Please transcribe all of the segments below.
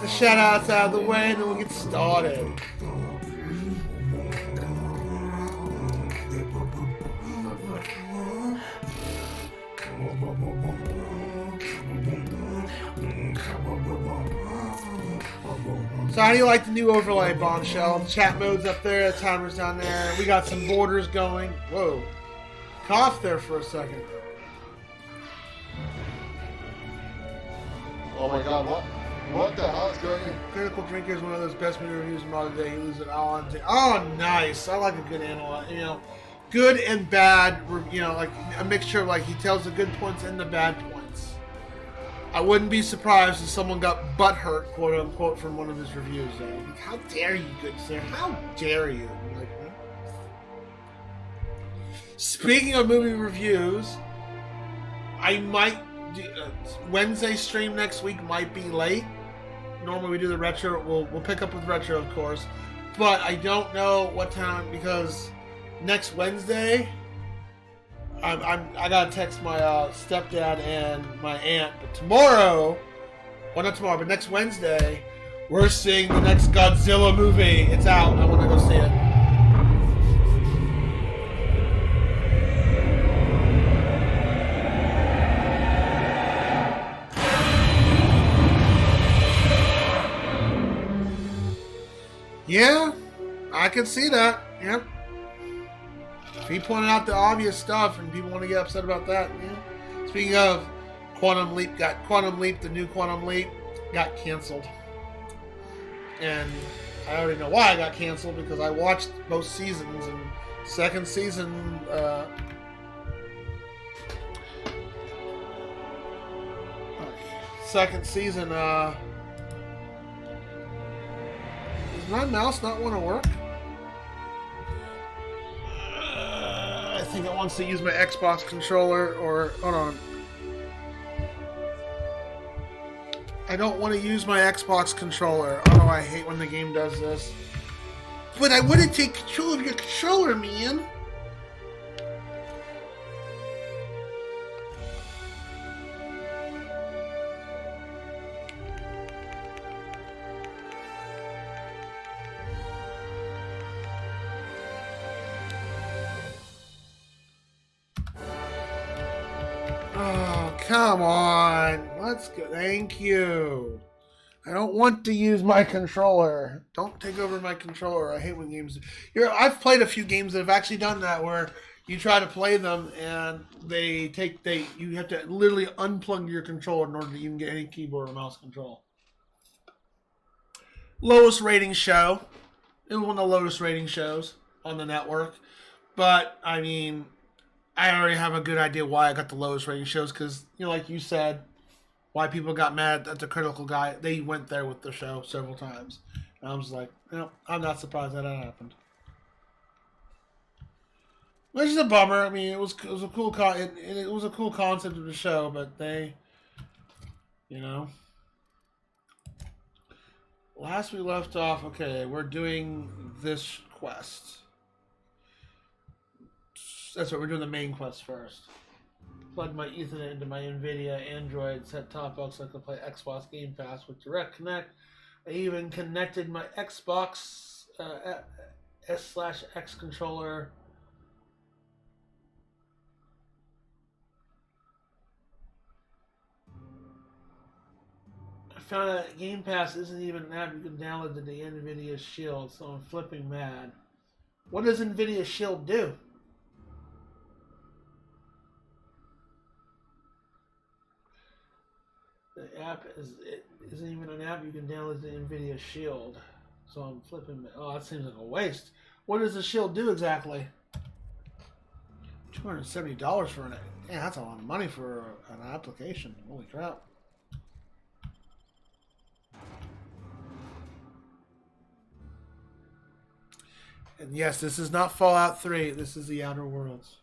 the shout outs out of the way and then we'll get started. So how do you like the new overlay, Bombshell? The chat mode's up there, the timer's down there. We got some borders going. Whoa. Cough there for a second. Oh my god, what the hell is going on? Critical Drinker is one of those best movie reviews in modern day. He loses it all on. Oh, nice. I like a good analyze. You know, good and bad. You know, like a mixture of like he tells the good points and the bad points. I wouldn't be surprised if someone got butthurt, quote unquote, from one of his reviews. Like, how dare you, good sir? How dare you? Like, speaking of movie reviews, I might. Wednesday stream next week might be late. Normally we do the retro. We'll pick up with retro, of course, but I don't know what time because next Wednesday I gotta text my stepdad and my aunt. But tomorrow, well not tomorrow, but next Wednesday, we're seeing the next Godzilla movie. It's out. I want to go see it. Yeah, I can see that. Yep. If he pointed out the obvious stuff and people want to get upset about that, yeah. Speaking of, the new Quantum Leap got canceled. And I already know why it got canceled because I watched both seasons and second season does my mouse not want to work? I think it wants to use my Xbox controller or... Hold on. I don't want to use my Xbox controller. Oh, I hate when the game does this. But I wouldn't take control of your controller, man. Come on. Let's go. Thank you. I don't want to use my controller. Don't take over my controller. I hate when games... I've played a few games that have actually done that where you try to play them and you have to literally unplug your controller in order to even get any keyboard or mouse control. Lowest rating show. It was one of the lowest rating shows on the network. But, I mean... I already have a good idea why I got the lowest rating shows because, you know, like you said, why people got mad at the critical guy. They went there with the show several times. And I was like, you know, I'm not surprised that happened. Which is a bummer. I mean, it was a cool it was a cool concept of the show, but they, you know. Last we left off, okay, we're doing this quest. That's what we're doing, the main quest first. Plug my Ethernet into my NVIDIA Android set-top box so I can play Xbox Game Pass with Direct Connect. I even connected my Xbox S/X controller. I found out Game Pass isn't even an app you can download to the NVIDIA Shield, so I'm flipping mad. What does NVIDIA Shield do? The app isn't even an app you can download the NVIDIA Shield. So I'm flipping. Oh, that seems like a waste. What does the Shield do exactly? $270 for an... Yeah, that's a lot of money for an application. Holy crap. And yes, this is not Fallout 3. This is the Outer Worlds.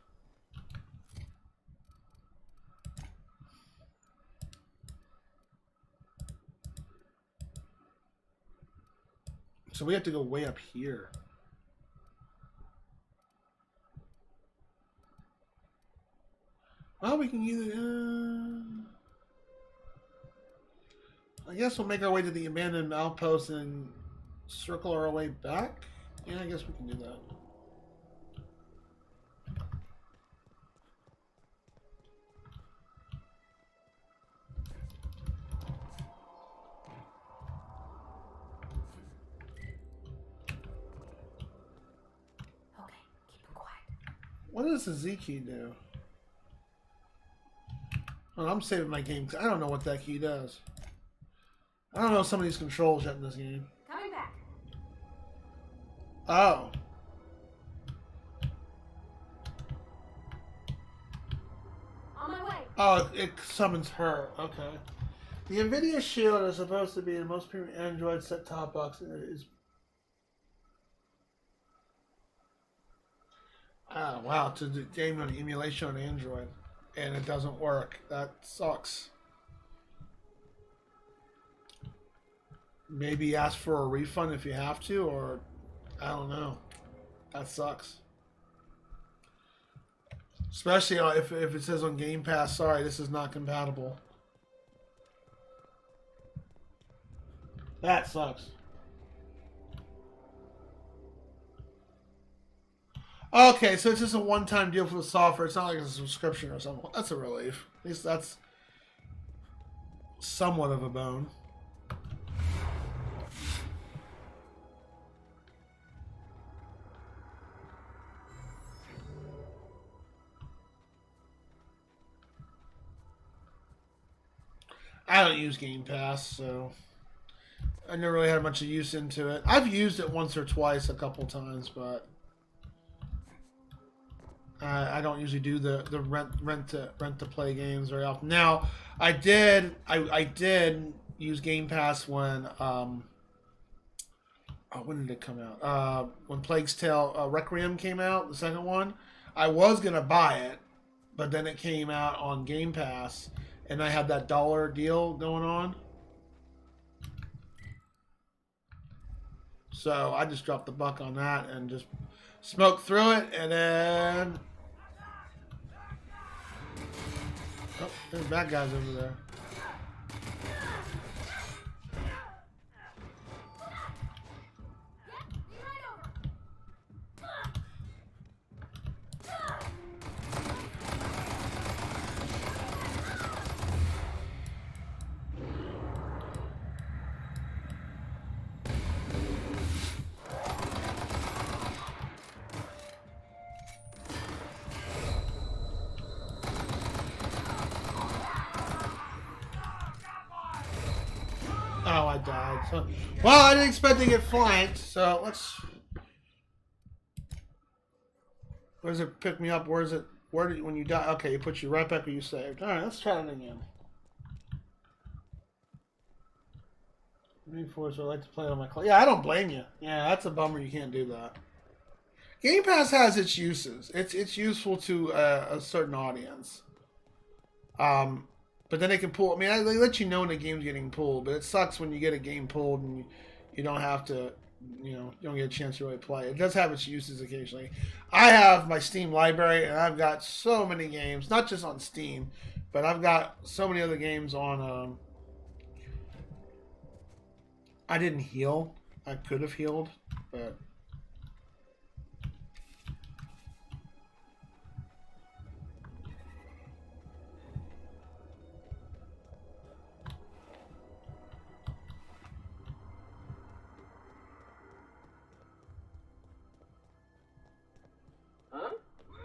So we have to go way up here. Well, we can either... I guess we'll make our way to the abandoned outpost and circle our way back. Yeah, I guess we can do that. Okay, keep it quiet. What does the Z key do? Oh, I'm saving my game because I don't know what that key does. I don't know some of these controls yet in this game. Coming back. Oh. On my way. Oh, it summons her. Okay. The NVIDIA Shield is supposed to be the most premium Android set-top box. It is. Oh, wow. To do game on emulation on Android. And it doesn't work. That sucks. Maybe ask for a refund if you have to, or I don't know. That sucks. Especially if it says on Game Pass, sorry, this is not compatible. That sucks. Okay, so it's just a one-time deal for the software. It's not like it's a subscription or something. That's a relief. At least that's somewhat of a bone. I don't use Game Pass, so I never really had much of use into it. I've used it once or twice, a couple times, but I don't usually do the rent to play games very often. Now, I did use Game Pass when when did it come out? When Plague's Tale Requiem came out, the second one. I was gonna buy it, but then it came out on Game Pass, and I had that $1 deal going on. So I just dropped the buck on that and just smoked through it, and then oh, there's bad guys over there. Oh, I died. So, well, I didn't expect to get flanked, so let's. Where does it pick me up? Where is it? Where did when you die? Okay, it puts you right back where you saved. All right, let's try it again. Reinforce. I like to play on my clock. Yeah, I don't blame you. Yeah, that's a bummer. You can't do that. Game Pass has its uses. It's useful to a certain audience. But then they can pull. I mean, they let you know when a game's getting pulled, but it sucks when you get a game pulled and you don't have to, you don't get a chance to really play. It does have its uses occasionally. I have my Steam library, and I've got so many games, not just on Steam, but I've got so many other games on. I didn't heal. I could have healed, but.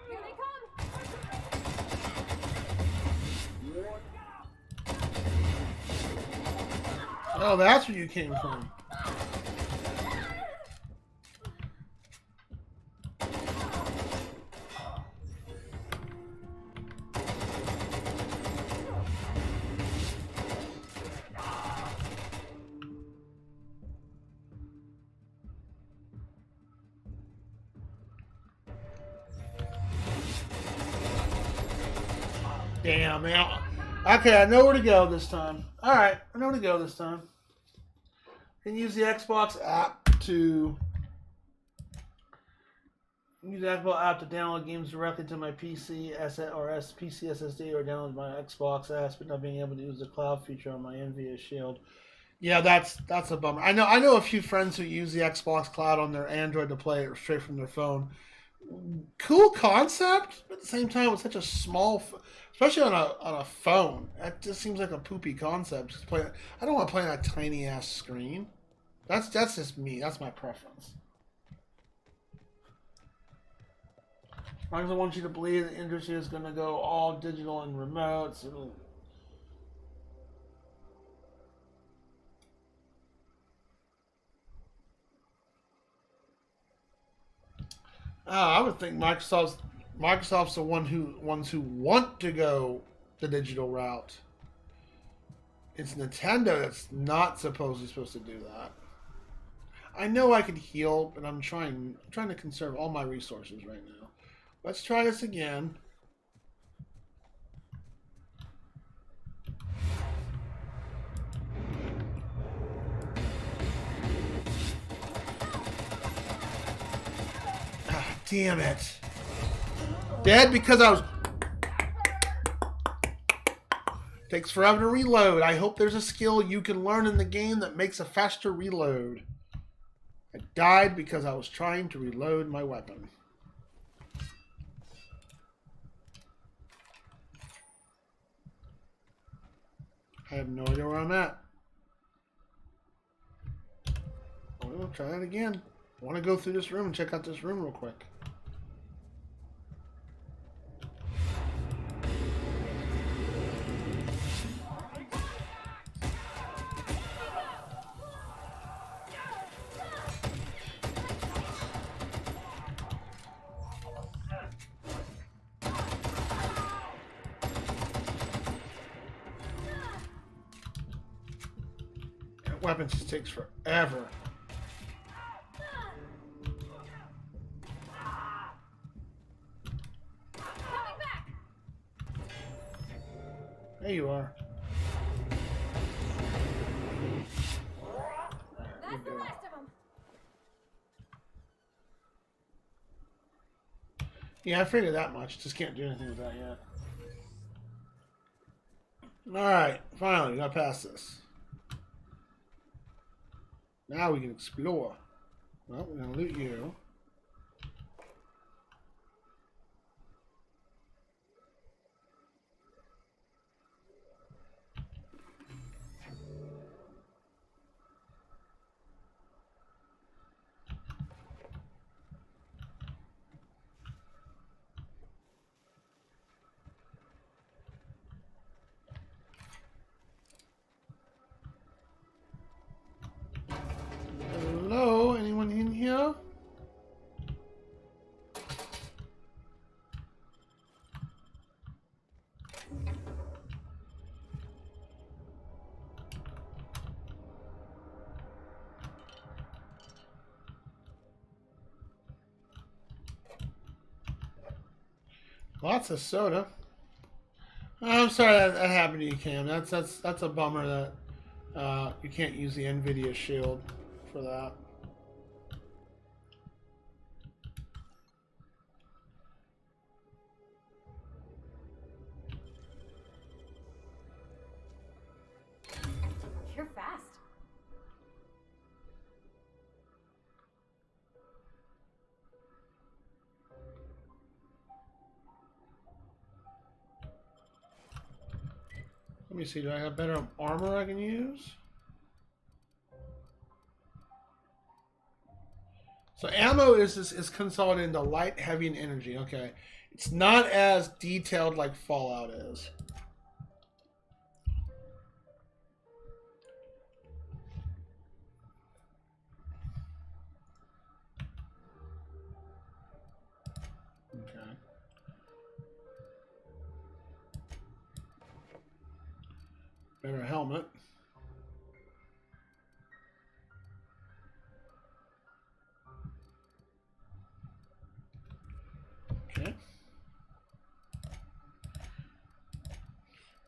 Here they come. Oh, that's where you came from. Damn, man. Okay, I know where to go this time. Alright, I know where to go this time. I can use the Xbox app to download games directly to my PC PC SSD or download my Xbox app, but not being able to use the cloud feature on my NVIDIA Shield. Yeah, that's a bummer. I know a few friends who use the Xbox Cloud on their Android to play it straight from their phone. Cool concept, but at the same time, it's such a small, especially on a phone. That just seems like a poopy concept. Just play. I don't want to play on a tiny ass screen. That's just me. That's my preference. As long as I want you to believe the industry is going to go all digital and remotes, it'll. I would think Microsoft's the ones who want to go the digital route. It's Nintendo that's not supposed to do that. I know I could heal, but I'm trying to conserve all my resources right now. Let's try this again. Ah, damn it. Dead because I was... Takes forever to reload. I hope there's a skill you can learn in the game that makes a faster reload. I died because I was trying to reload my weapon. I have no idea where I'm at. We'll try that again. I want to go through this room and check out this room real quick. That weapon just takes forever. There you are. That's the last of them. Yeah, I figured that much. Just can't do anything with that yet. Alright, finally, we got past this. Now we can explore. Well, we're going to loot you. Hello? Anyone in here? Lots of soda. I'm sorry that happened to you, Cam. That's a bummer that you can't use the NVIDIA Shield for that. You're fast. Let me see. Do I have better armor I can use? So ammo is consolidated into light, heavy, and energy. Okay, it's not as detailed like Fallout is. Okay. Better helmet. Okay.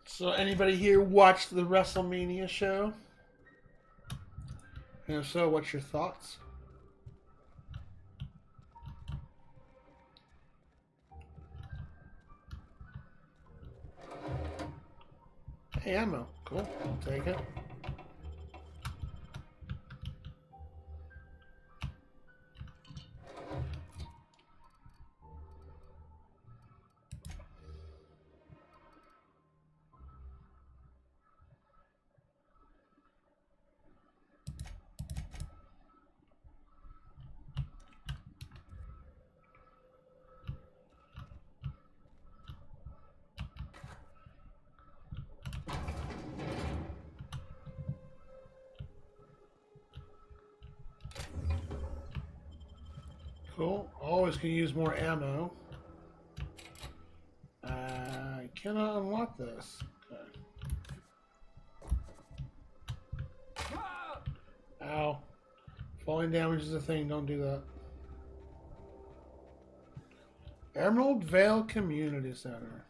So anybody here watched the WrestleMania show? And if so, what's your thoughts? Hey, ammo. Cool. I'll take it. Cool. Always can use more ammo. I cannot unlock this. Okay. Ow. Falling damage is a thing. Don't do that. Emerald Vale Community Center.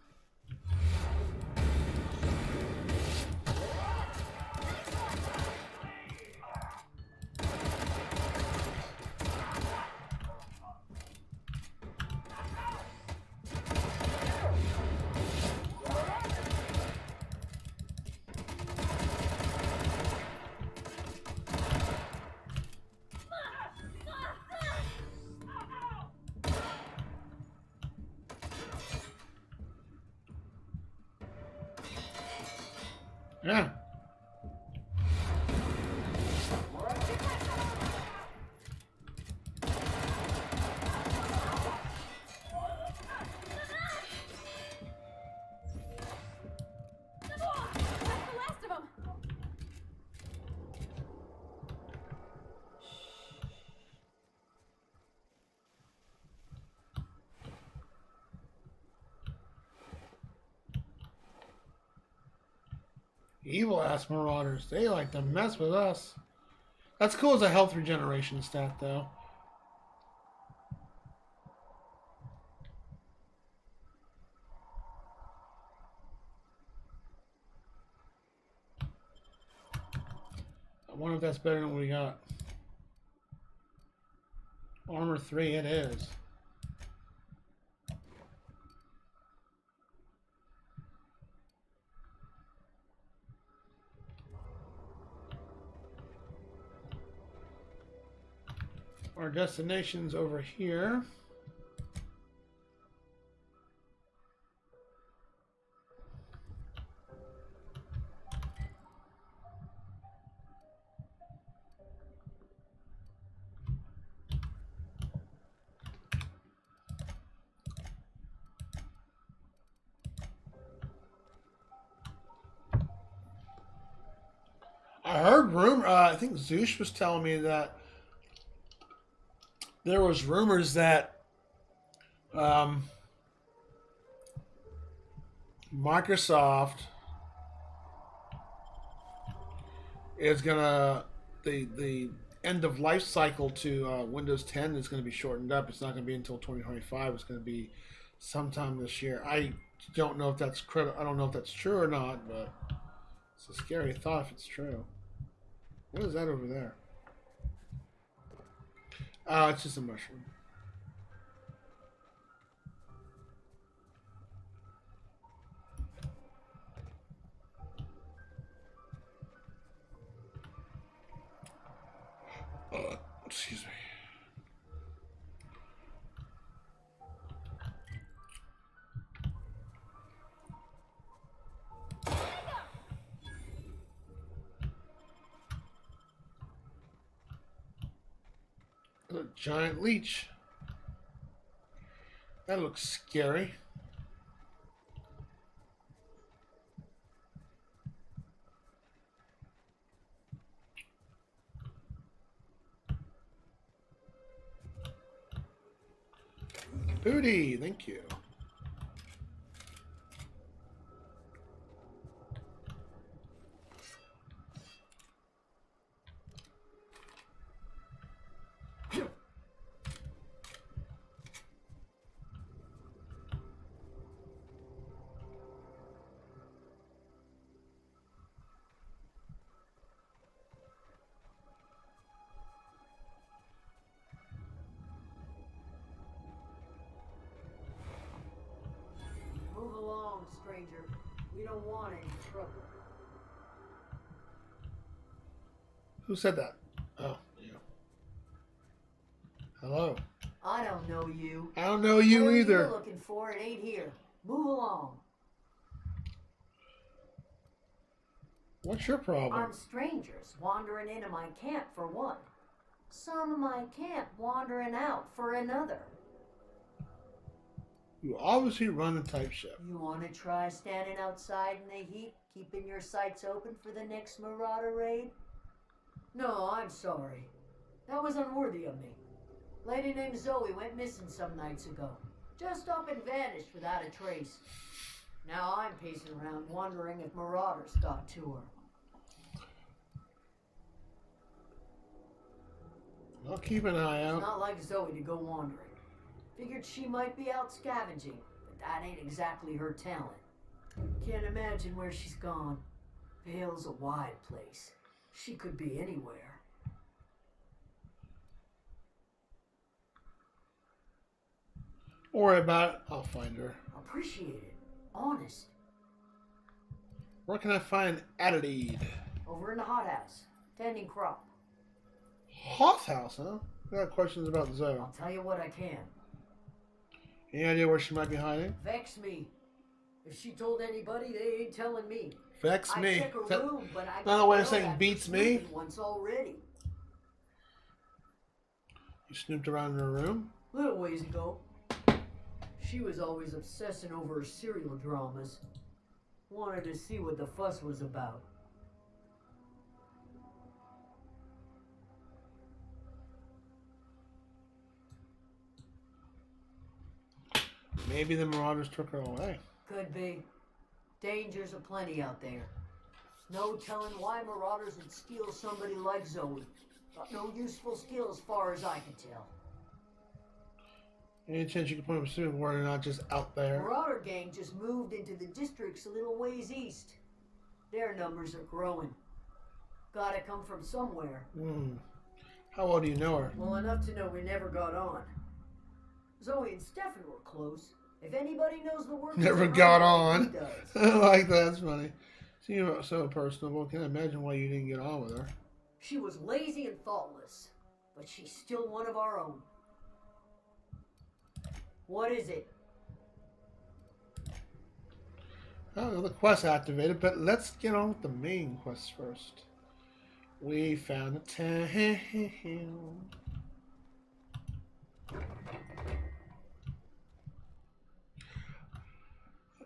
Yeah. That's the last of them. Evil ass marauders. They like to mess with us. That's cool as a health regeneration stat, though. I wonder if that's better than what we got. Armor 3, it is. Our destination's over here. I heard rumor. I think Zeus was telling me that there was rumors that Microsoft is gonna the end of life cycle to Windows 10 is going to be shortened up. It's not going to be until 2025. It's going to be sometime this year. I don't know if that's I don't know if that's true or not, but it's a scary thought if it's true. What is that over there? It's just a mushroom. Excuse me. A giant leech. That looks scary. Booty, thank you. Move along, stranger. We don't want any trouble. Who said that? Oh, yeah. Hello. I don't know you. I don't know you Whatever either. you're looking for, it ain't here. Move along. What's your problem? I'm strangers wandering into my camp for one. Some of my camp wandering out for another. You obviously run a type ship. You want to try standing outside in the heat, keeping your sights open for the next marauder raid? No, I'm sorry. That was unworthy of me. Lady named Zoe went missing some nights ago. Just up and vanished without a trace. Now I'm pacing around wondering if marauders got to her. I'll keep an eye It's out. not like Zoe to go wandering. Figured she might be out scavenging, but that ain't exactly her talent. Can't imagine where she's gone. Vale's a wide place. She could be anywhere. Don't worry about it. I'll find her. Appreciate it. Honest. Where can I find Adelaide? Over in the hothouse, tending crop. Hothouse, huh? I got questions about Zoe. I'll tell you what I can. Any idea where she might be hiding? Vex me. If she told anybody, they ain't telling me. Vex I me. check her Is that room, but I another way of know saying that beats she's me? snooping once already. You snooped around in her room? Little ways ago. She was always obsessing over her serial dramas. Wanted to see what the fuss was about. Maybe the marauders took her away. Could be. Dangers aplenty out there. No telling why marauders would steal somebody like Zoe. Got no useful skill as far as I can tell. Any chance you can point us to where they're not just out there? Marauder gang just moved into the districts a little ways east. Their numbers are growing. Gotta come from somewhere. How well do you know her? Well enough to know we never got on. Zoe and Stefan were close. If anybody knows the word, Never got on. I like that. That's funny. She was so personable. Can't imagine why you didn't get on with her. She was lazy and thoughtless, but she's still one of our own. What is it? Oh, the quest activated, but let's get on with the main quest first. We found a town.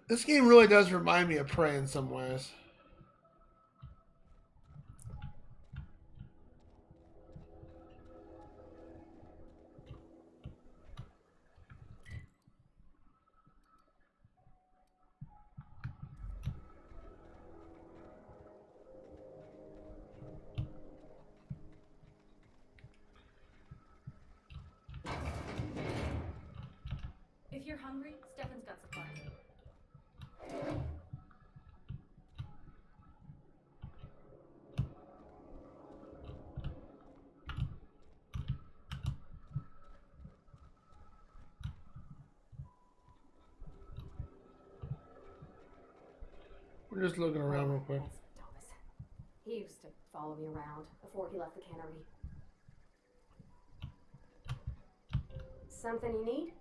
This game really does remind me of Prey in some ways. If you're hungry, Stefan's got supplies. We're just looking around real quick. That's Thomas. He used to follow me around before he left the cannery. Something you need?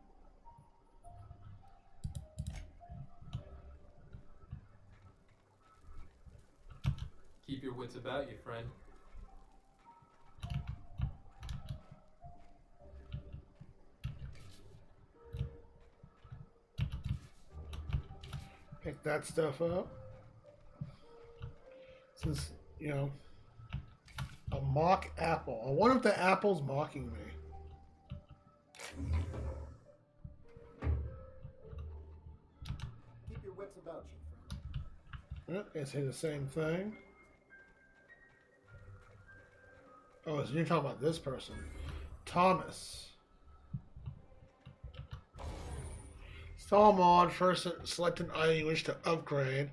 Keep your wits about you, friend. Pick that stuff up. Since, you know, a mock apple. I wonder if the apple's mocking me. Keep your wits about you, friend. They say the same thing. Oh, so you're talking about this person. Thomas. Install mod. First, select an item you wish to upgrade.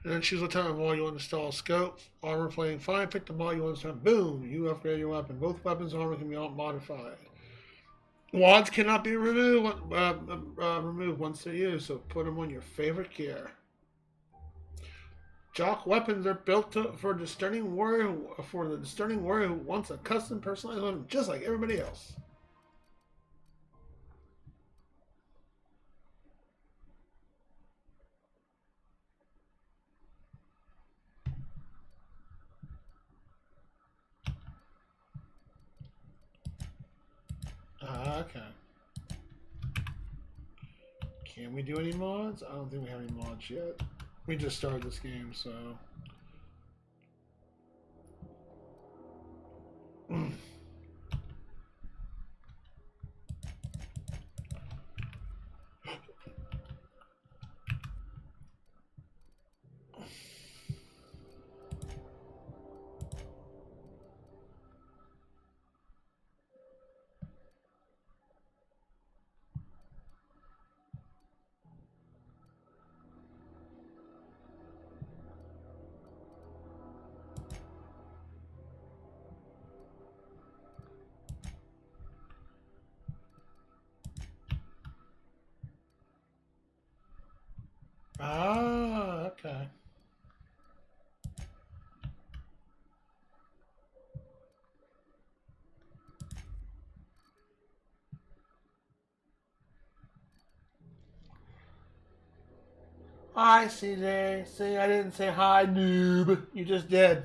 And then choose what type of mod you want to install. Scope, armor plating. Fine, pick the mod you want to install. Boom! You upgrade your weapon. Both weapons and armor can be modified. Wads cannot be removed once they're used, so put them on your favorite gear. Jock weapons are built for the discerning warrior who wants a custom personalized weapon just like everybody else. Okay. Can we do any mods? I don't think we have any mods yet. We just started this game, so... Hi, CJ. See, I didn't say hi, noob. You just did.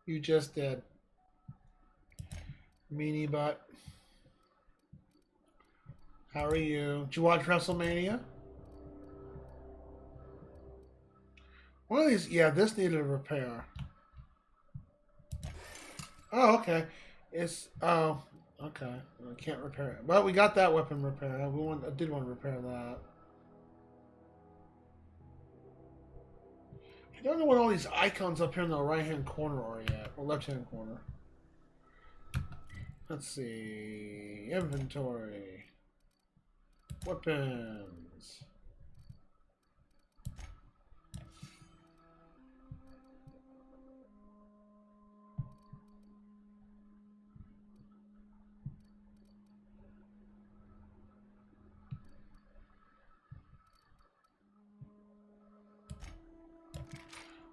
You just did. Meanie butt. How are you? Did you watch WrestleMania? One of these, yeah, this needed a repair. Oh, okay. Oh, okay. I can't repair it. Well, we got that weapon repaired. I did want to repair that. I don't know what all these icons up here in the right-hand corner are yet, or left-hand corner. Let's see. Inventory. Weapons.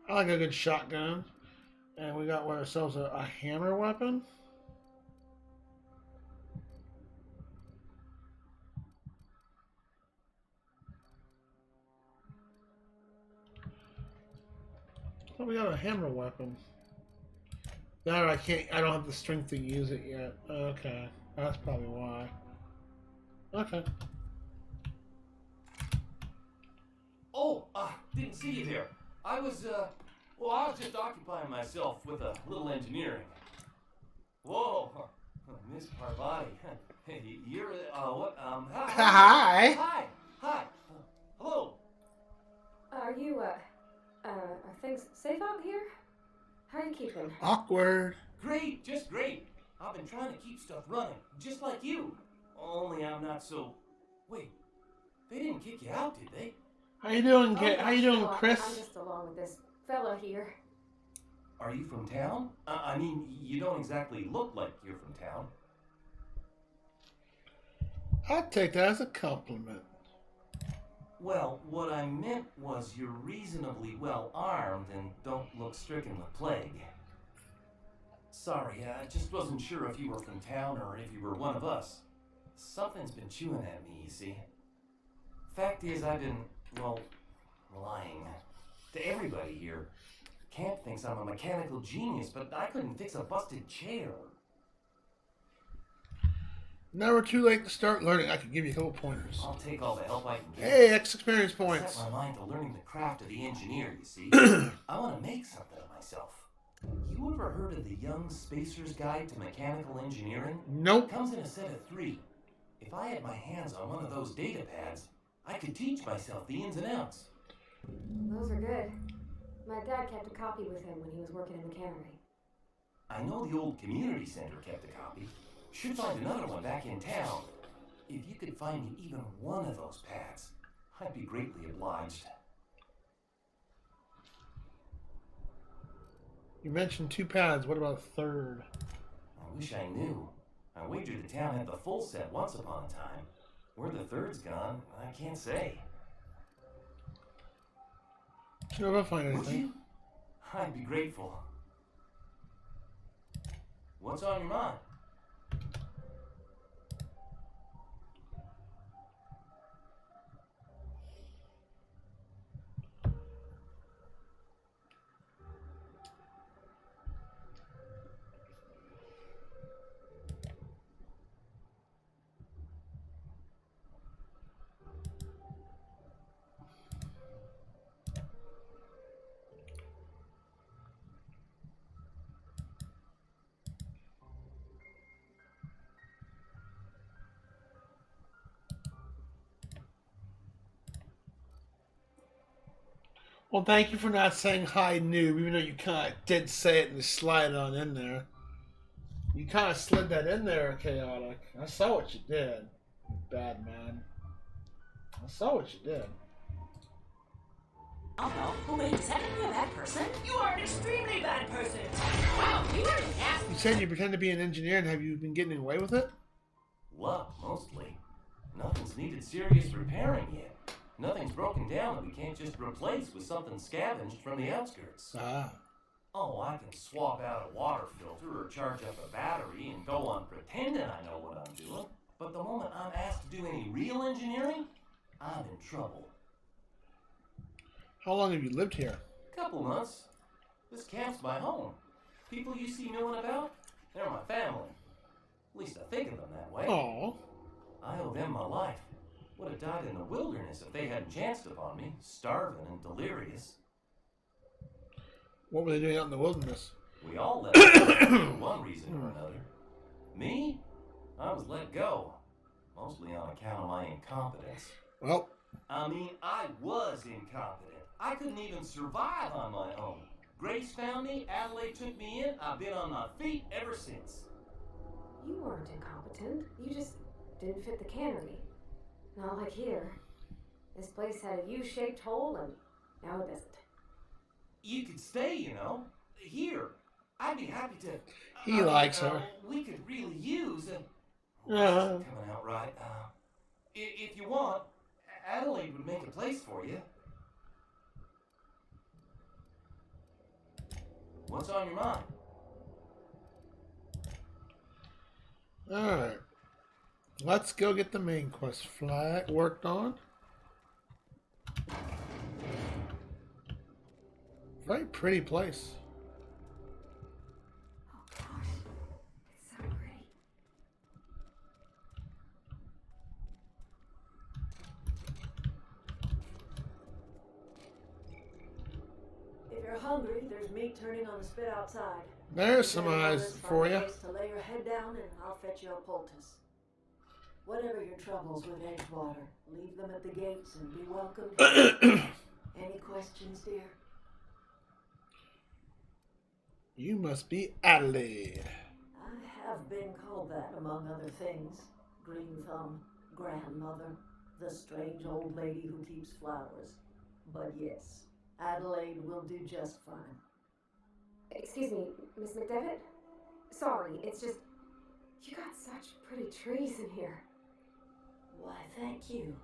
I like a good shotgun. And we got ourselves a hammer weapon. Oh, we got a hammer weapon. No, I don't have the strength to use it yet. Okay. That's probably why. Okay. Oh, didn't see you there. I was just occupying myself with a little engineering. Whoa, Miss Parvati. Hey, you're, what, Hi. Hi. Hello. Are you, are things safe out here? How are you keeping? Awkward. Great, just great. I've been trying to keep stuff running, just like you. Only I'm not so... Wait, they didn't kick you out, did they? How you doing, Oh, How you doing, no, Chris? I'm just along with this fella here. Are you from town? I mean, you don't exactly look like you're from town. I'd take that as a compliment. Well, what I meant was you're reasonably well armed and don't look stricken with plague. Sorry, I just wasn't sure if you were from town or if you were one of us. Something's been chewing at me, you see. Fact is, I've been, well, lying. To everybody here. Camp thinks I'm a mechanical genius, but I couldn't fix a busted chair. Never too late to start learning. I could give you a couple pointers. I'll take all the help I can get. Hey, X experience points. Set my mind to learning the craft of the engineer, you see. I want to make something of myself. You ever heard of the Young Spacer's Guide to Mechanical Engineering? Nope. Comes in a set of 3. If I had my hands on one of those data pads, I could teach myself the ins and outs. Those are good. My dad kept a copy with him when he was working in the cannery. I know the old community center kept a copy. Should find another one back in town. If you could find me even one of those pads, I'd be greatly obliged. You mentioned 2 pads. What about a 3rd? I wish I knew. I wagered the town had the full set once upon a time. Where the 3rd's gone, I can't say. Sure, if I find Would anything. you? I'd be grateful. What's on your mind? Well, thank you for not saying hi, noob, even though you kind of did say it and slide it on in there. You kind of slid that in there, Chaotic. I saw what you did, you bad man. I saw what you did. Oh no, wait a second, you're a bad person? You are an extremely bad person! Wow, you are nasty! You said you pretend to be an engineer, and have you been getting away with it? Luck, mostly. Nothing's needed serious repairing yet. Nothing's broken down that we can't just replace with something scavenged from the outskirts. Ah. Oh, I can swap out a water filter or charge up a battery and go on pretending I know what I'm doing. But the moment I'm asked to do any real engineering, I'm in trouble. How long have you lived here? Couple months. This camp's my home. People you see milling about, they're my family. At least I think of them that way. Aw. I owe them my life. Would have died in the wilderness if they hadn't chanced upon me, starving and delirious. What were they doing out in the wilderness? We all let go for one reason or another. Me? I was let go. Mostly on account of my incompetence. Well, I mean, I was incompetent. I couldn't even survive on my own. Grace found me, Adelaide took me in, I've been on my feet ever since. You weren't incompetent. You just didn't fit the cannery. Not like here. This place had a U-shaped hole, and now it doesn't. You could stay, you know. Here. I'd be happy to... he likes her. We could really use a... Uh-huh. Coming out right. If you want, Adelaide would make a place for you. What's on your mind? Alright. Let's go get the main quest flag worked on. Very pretty place. Oh gosh, it's so pretty. If you're hungry, there's meat turning on the spit outside. There's some Depending on eyes this, for find a you. place to lay your head down, and I'll fetch you a poultice. Whatever your troubles with Edgewater, leave them at the gates and be welcome. Any questions, dear? You must be Adelaide. I have been called that, among other things. Green Thumb, grandmother, the strange old lady who keeps flowers. But yes, Adelaide will do just fine. Excuse me, Miss McDevitt? Sorry, it's just... You got such pretty trees in here. Why, thank you.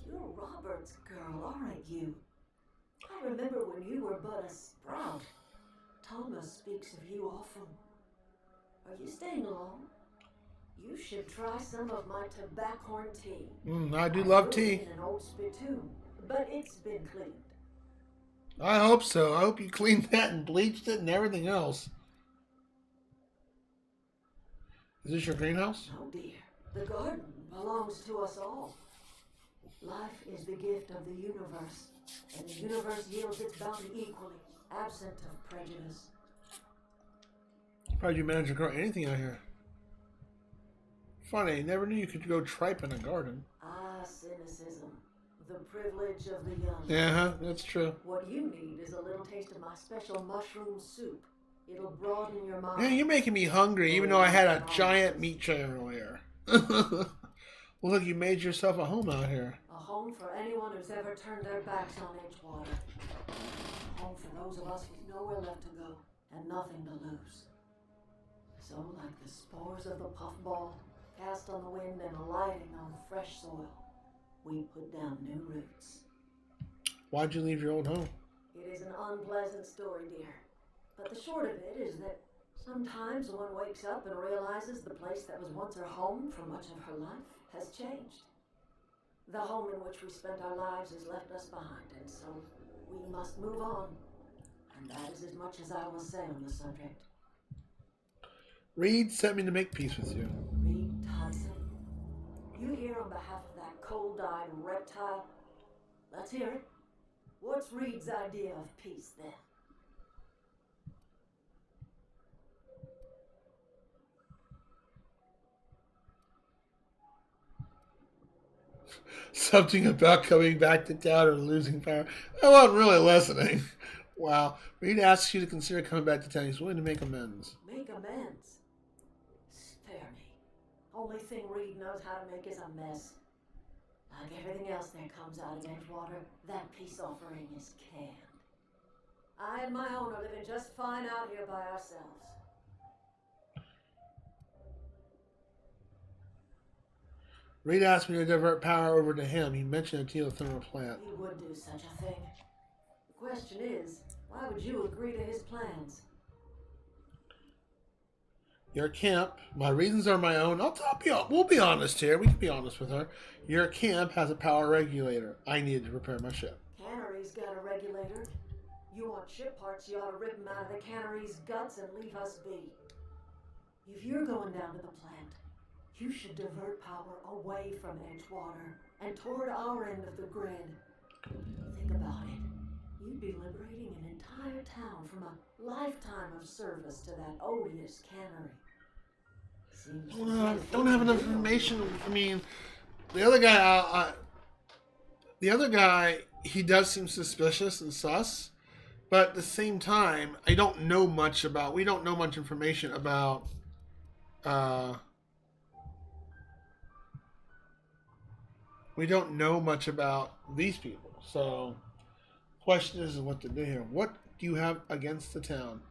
You're Robert's girl, aren't you? I remember when you were but a sprout. Thomas speaks of you often. Are you staying long? You should try some of my tobaccorn tea. I do love grew it tea. in an old spittoon, but it's been cleaned. I hope so. I hope you cleaned that and bleached it and everything else. Is this your greenhouse? No, dear. The garden belongs to us all. Life is the gift of the universe, and the universe yields its bounty equally, absent of prejudice. How'd you manage to grow anything out here? Funny, I never knew you could go tripe in a garden. Ah, cynicism. The privilege of the young. Yeah, that's true. What you need is a little taste of my special mushroom soup. It'll broaden your mind. Yeah, you're making me hungry, even though I had a giant meat tray earlier. Well, look, you made yourself a home out here. A home for anyone who's ever turned their backs on Edgewater. A home for those of us with nowhere left to go and nothing to lose. So, like the spores of the puffball, cast on the wind and alighting on fresh soil, we put down new roots. Why'd you leave your old home? It is an unpleasant story, dear. But the short of it is that sometimes one wakes up and realizes the place that was once her home for much of her life has changed. The home in which we spent our lives has left us behind, and so we must move on. And that is as much as I will say on the subject. Reed sent me to make peace with you. Reed Hudson, you here on behalf of that cold-eyed reptile? Let's hear it. What's Reed's idea of peace, then? Something about coming back to town or losing power. I wasn't really listening. Wow. Reed asks you to consider coming back to town. He's willing to make amends. Make amends? Spare me. Only thing Reed knows how to make is a mess. Like everything else that comes out of Edgewater, that peace offering is canned. I and my own are living just fine out here by ourselves. Reed asked me to divert power over to him. He mentioned a geothermal plant. He would do such a thing. The question is, why would you agree to his plans? Your camp, my reasons are my own. We'll be honest here. We can be honest with her. Your camp has a power regulator. I needed to repair my ship. Cannery cannery's got a regulator. You want ship parts, you ought to rip them out of the cannery's guts and leave us be. If you're going down to the plant, you should divert power away from Edgewater and toward our end of the grid. Think about it. You'd be liberating an entire town from a lifetime of service to that odious cannery. Seems Don't have enough information. I mean, the other guy, he does seem suspicious and sus, but at the same time, we don't know much information about, we don't know much about these people. So, question is what to do here. What do you have against the town?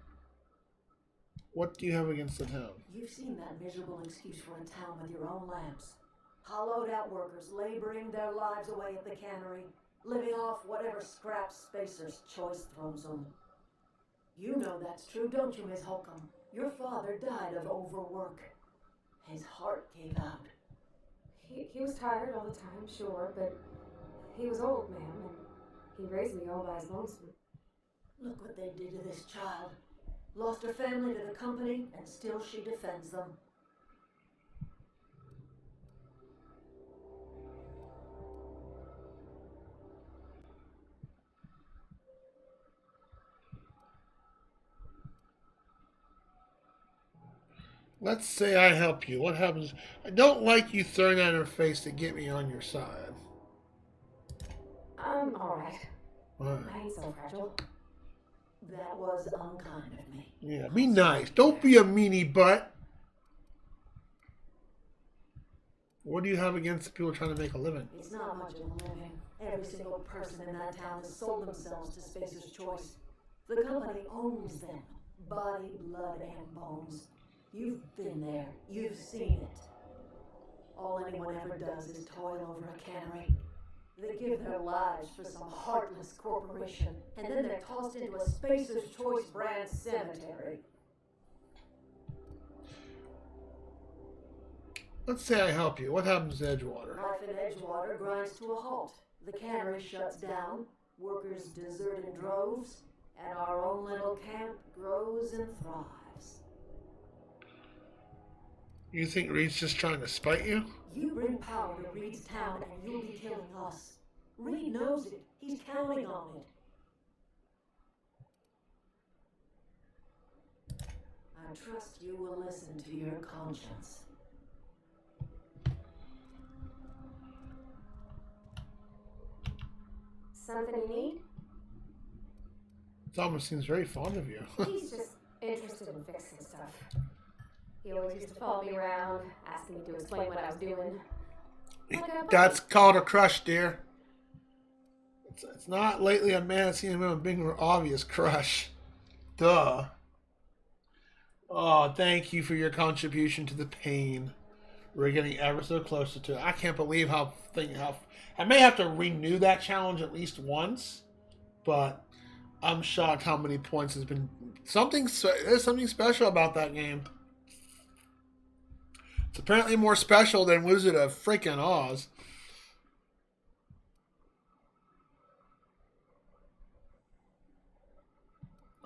What do you have against the town? You've seen that miserable excuse for a town with your own lamps. Hollowed out workers laboring their lives away at the cannery, living off whatever scraps Spacer's Choice throws them. You know that's true, don't you, Miss Holcomb? Your father died of overwork. His heart gave out. He was tired all the time, sure, but he was old, ma'am, and he raised me all by his lonesome. Look what they did to this child. Lost her family to the company, and still she defends them. Let's say I help you. What happens? I don't like you throwing that in her face to get me on your side. I'm alright. Alright. I ain't so fragile. That was unkind of me. Yeah, be nice. Don't be a meanie butt. What do you have against the people trying to make a living? It's not much of a living. Every single person in that town has sold themselves to Spacer's Choice. The company owns them. Body, blood, and bones. You've been there. You've seen it. All anyone ever does is toil over a cannery. They give their lives for some heartless corporation, and then they're tossed into a Spacer's Choice brand cemetery. Let's say I help you. What happens to Edgewater? Life in Edgewater grinds to a halt. The cannery shuts down, workers desert in droves, and our own little camp grows and thrives. You think Reed's just trying to spite you? You bring power to Reed's town and you'll be killing us. Reed knows it. He's counting on it. I trust you will listen to your conscience. Something you need? Thomas seems very fond of you. He's just interested in fixing stuff. He always used to follow me around, asking me to explain what I was doing. That's called a crush, dear. It's not lately a man seen him with a big obvious crush. Duh. Oh, thank you for your contribution to the pain. We're getting ever so closer to it. I can't believe how I may have to renew that challenge at least once, but I'm shocked how many points has been. There's something special about that game. It's apparently more special than Wizard of freaking Oz.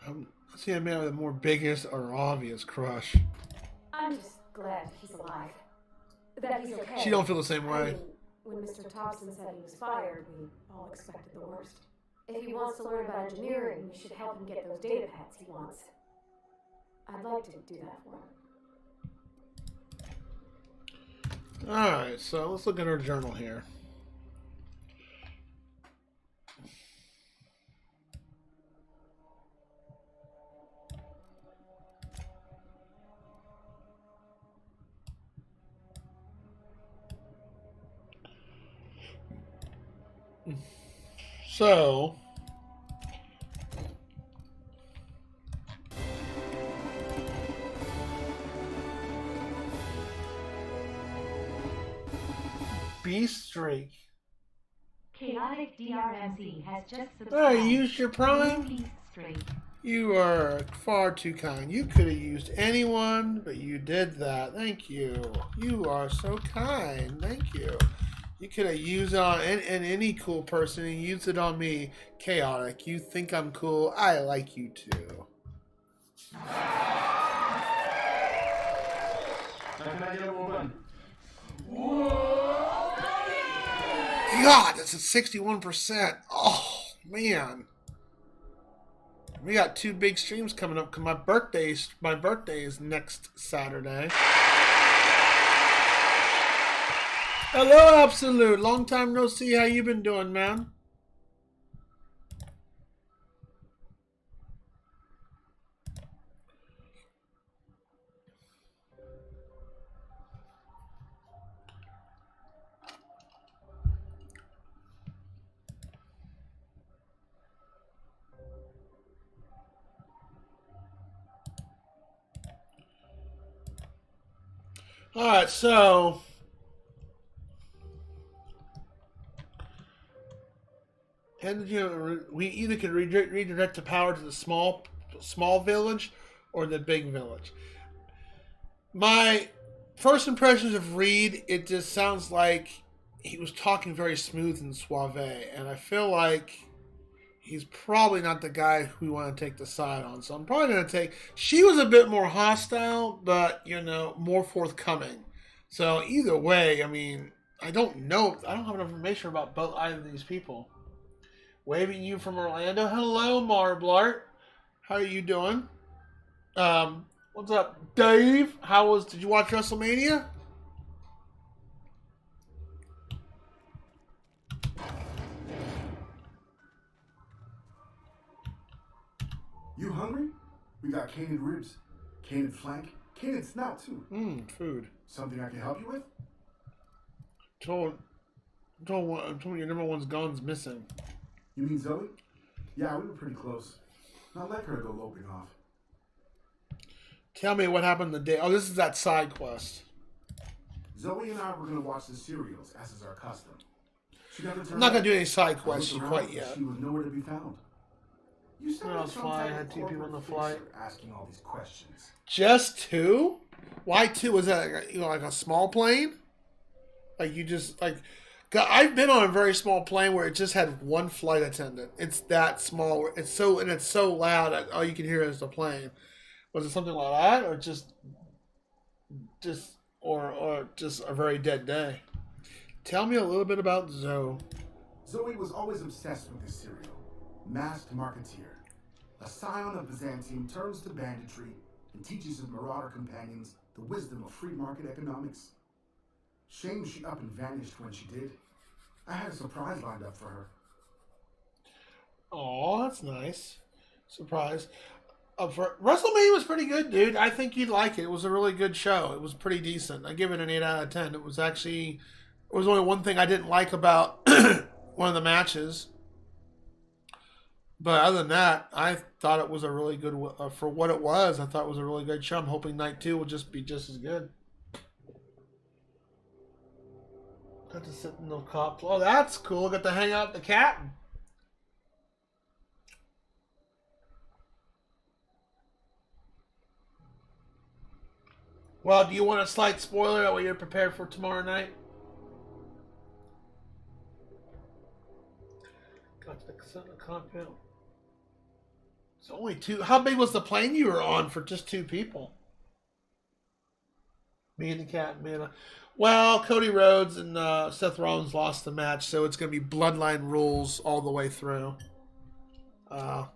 I see a man with a more biggest or obvious crush. I'm just glad he's alive. That he's okay. She don't feel the same way. I mean, when Mr. Thompson said he was fired, we all expected the worst. If he wants to learn about engineering, we should help him get those data pads he wants. I'd like to do that for him. Alright, so let's look at our journal here. So, Beast Streak. Chaotic DRMZ has just subscribed. Oh, you used your Prime? Beast Streak. You are far too kind. You could have used anyone, but you did that. Thank you. You are so kind. Thank you. You could have used it on any cool person and used it on me. Chaotic. You think I'm cool? I like you too. How can I get a little button? God, that's a 61%. Oh, man. We got 2 big streams coming up because my birthday is next Saturday. Hello, Absolute. Long time no see. How you been doing, man? All right, so and we either can redirect the power to the small village or the big village. My first impressions of Reed, it just sounds like he was talking very smooth and suave, and I feel like he's probably not the guy who we want to take the side on. So I'm probably going to take. She was a bit more hostile, but more forthcoming. So either way, I mean, I don't know. I don't have enough information about either of these people. Waving you from Orlando. Hello, Marblart. How are you doing? What's up, Dave? Did you watch WrestleMania? You hungry? We got caned ribs, caned flank, caned snout too. Food. Something I can help you with? Told your number one's gun's missing. You mean Zoe? Yeah, we were pretty close. Not like her to go loping off. Tell me what happened the day. Oh, this is that side quest. Zoe and I were going to watch the serials, as is our custom. I'm not going to do any side quests quite yet. She was nowhere to be found. You said I was flying. I had 2 people on the flight. Asking all these questions. Just 2? Why 2? Was that like a small plane? Like you just like. I've been on a very small plane where it just had 1 flight attendant. It's that small. It's so loud that all you can hear is the plane. Was it something like that, or just a very dead day? Tell me a little bit about Zoe. Zoe was always obsessed with this cereal. Masked marketeer. A scion of Byzantium turns to banditry and teaches his marauder companions the wisdom of free market economics. Shame she up and vanished when she did. I had a surprise lined up for her. Oh, that's nice. Surprise. WrestleMania was pretty good, dude. I think you'd like it. It was a really good show. It was pretty decent. I give it an 8 out of 10. It was only one thing I didn't like about one of the matches. But other than that, I thought it was a really good, for what it was, I thought it was a really good show. I'm hoping night 2 will just be just as good. Got to sit in the cop. Oh, that's cool. Got to hang out with the captain. Well, do you want a slight spoiler that way you're prepared for tomorrow night? Got to sit in the cockpit. It's only 2. How big was the plane you were on for just 2 people? Me and the cat, man. Well, Cody Rhodes and Seth Rollins lost the match, so it's going to be Bloodline rules all the way through. The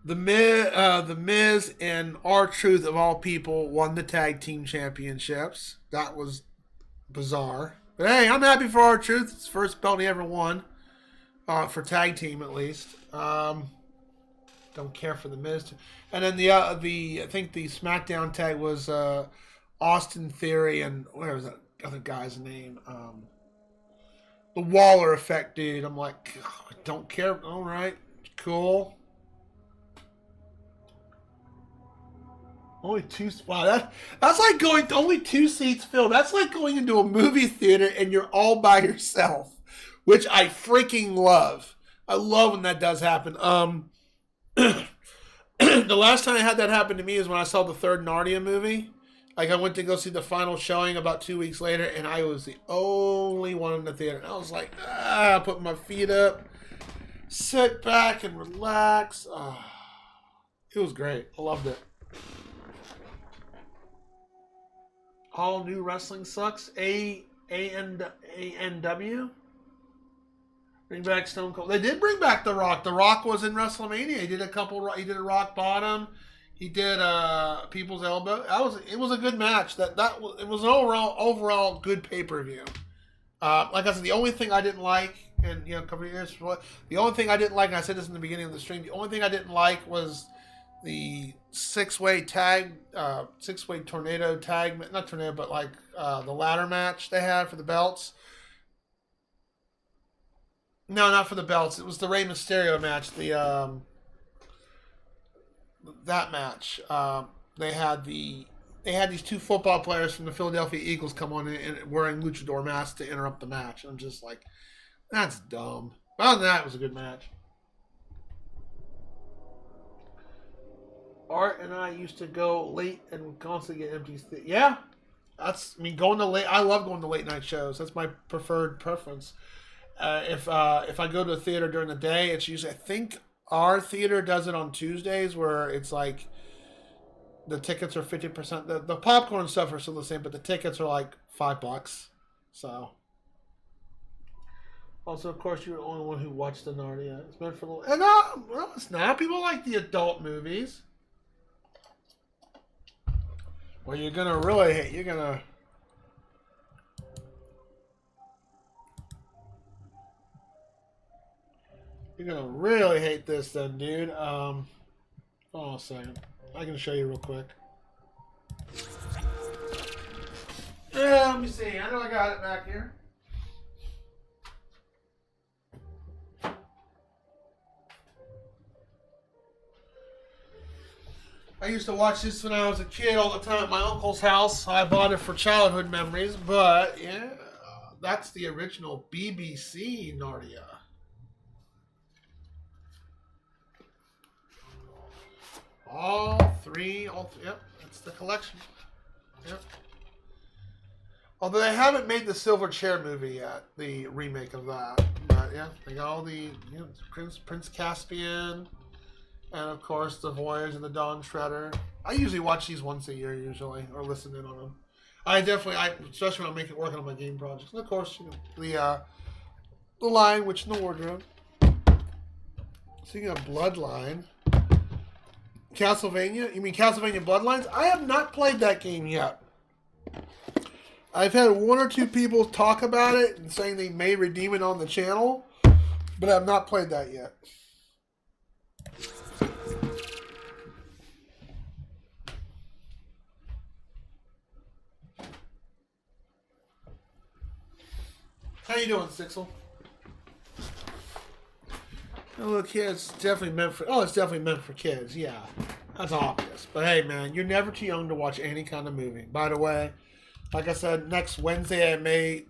Miz and R-Truth, of all people, won the tag team championships. That was bizarre. But hey, I'm happy for R-Truth. It's the first belt he ever won. For tag team, at least. Don't care for the Miz. And then I think the SmackDown tag was Austin Theory and where was that other guy's name? The Waller Effect dude. I'm like, don't care. All right, cool. Only 2. Wow, that's like going to only 2 seats filled. That's like going into a movie theater and you're all by yourself, which I freaking love. I love when that does happen. The last time I had that happen to me is when I saw the third Narnia movie. Like, I went to go see the final showing about 2 weeks later, and I was the only one in the theater. And I was like, put my feet up, sit back and relax. It was great. I loved it. All New Wrestling Sucks. ANW. Bring back Stone Cold. They did bring back The Rock. The Rock was in WrestleMania. He did a couple. He did a Rock Bottom. He did People's Elbow. It was a good match. It was an overall good pay-per-view. Like I said, the only thing I didn't like, and a couple of years before, the only thing I didn't like, and I said this in the beginning of the stream, the only thing I didn't like was the six-way tornado tag, not tornado, but like the ladder match they had for the belts. No, not for the belts. It was the Rey Mysterio match. That match. They had these two football players from the Philadelphia Eagles come on and wearing luchador masks to interrupt the match. I'm just like, that's dumb. But other than that, it was a good match. Art and I used to go late and would constantly get empty. Yeah, going to late. I love going to late night shows. That's my preference. If I go to a theater during the day, it's usually, I think our theater does it on Tuesdays, where it's like the tickets are 50%. The popcorn stuff are still the same, but the tickets are like $5. So, also, of course, you're the only one who watched the Narnia. It's meant for the. And no, it's not. People like the adult movies. Well, you're gonna really hate. You're gonna really hate this, then, dude. Hold on a second. I can show you real quick. Yeah, let me see. I know I got it back here. I used to watch this when I was a kid all the time at my uncle's house. I bought it for childhood memories, but yeah, that's the original BBC Narnia. All three, yep, that's the collection. Yep. Although they haven't made the Silver Chair movie yet, the remake of that. But yeah, they got all the Prince Caspian, and of course the Voyage of the Dawn Treader. I usually watch these once a year, or listen in on them. Especially when I'm making working on my game projects. And of course, the Lion Witch in the Wardrobe. Speaking of Bloodline. Castlevania? You mean Castlevania Bloodlines? I have not played that game yet. I've had one or two people talk about it and saying they may redeem it on the channel, but I've not played that yet. How you doing, Sixel? Oh, look here, it's definitely meant for kids, yeah. That's obvious. But hey, man, you're never too young to watch any kind of movie. By the way, like I said, next Wednesday I may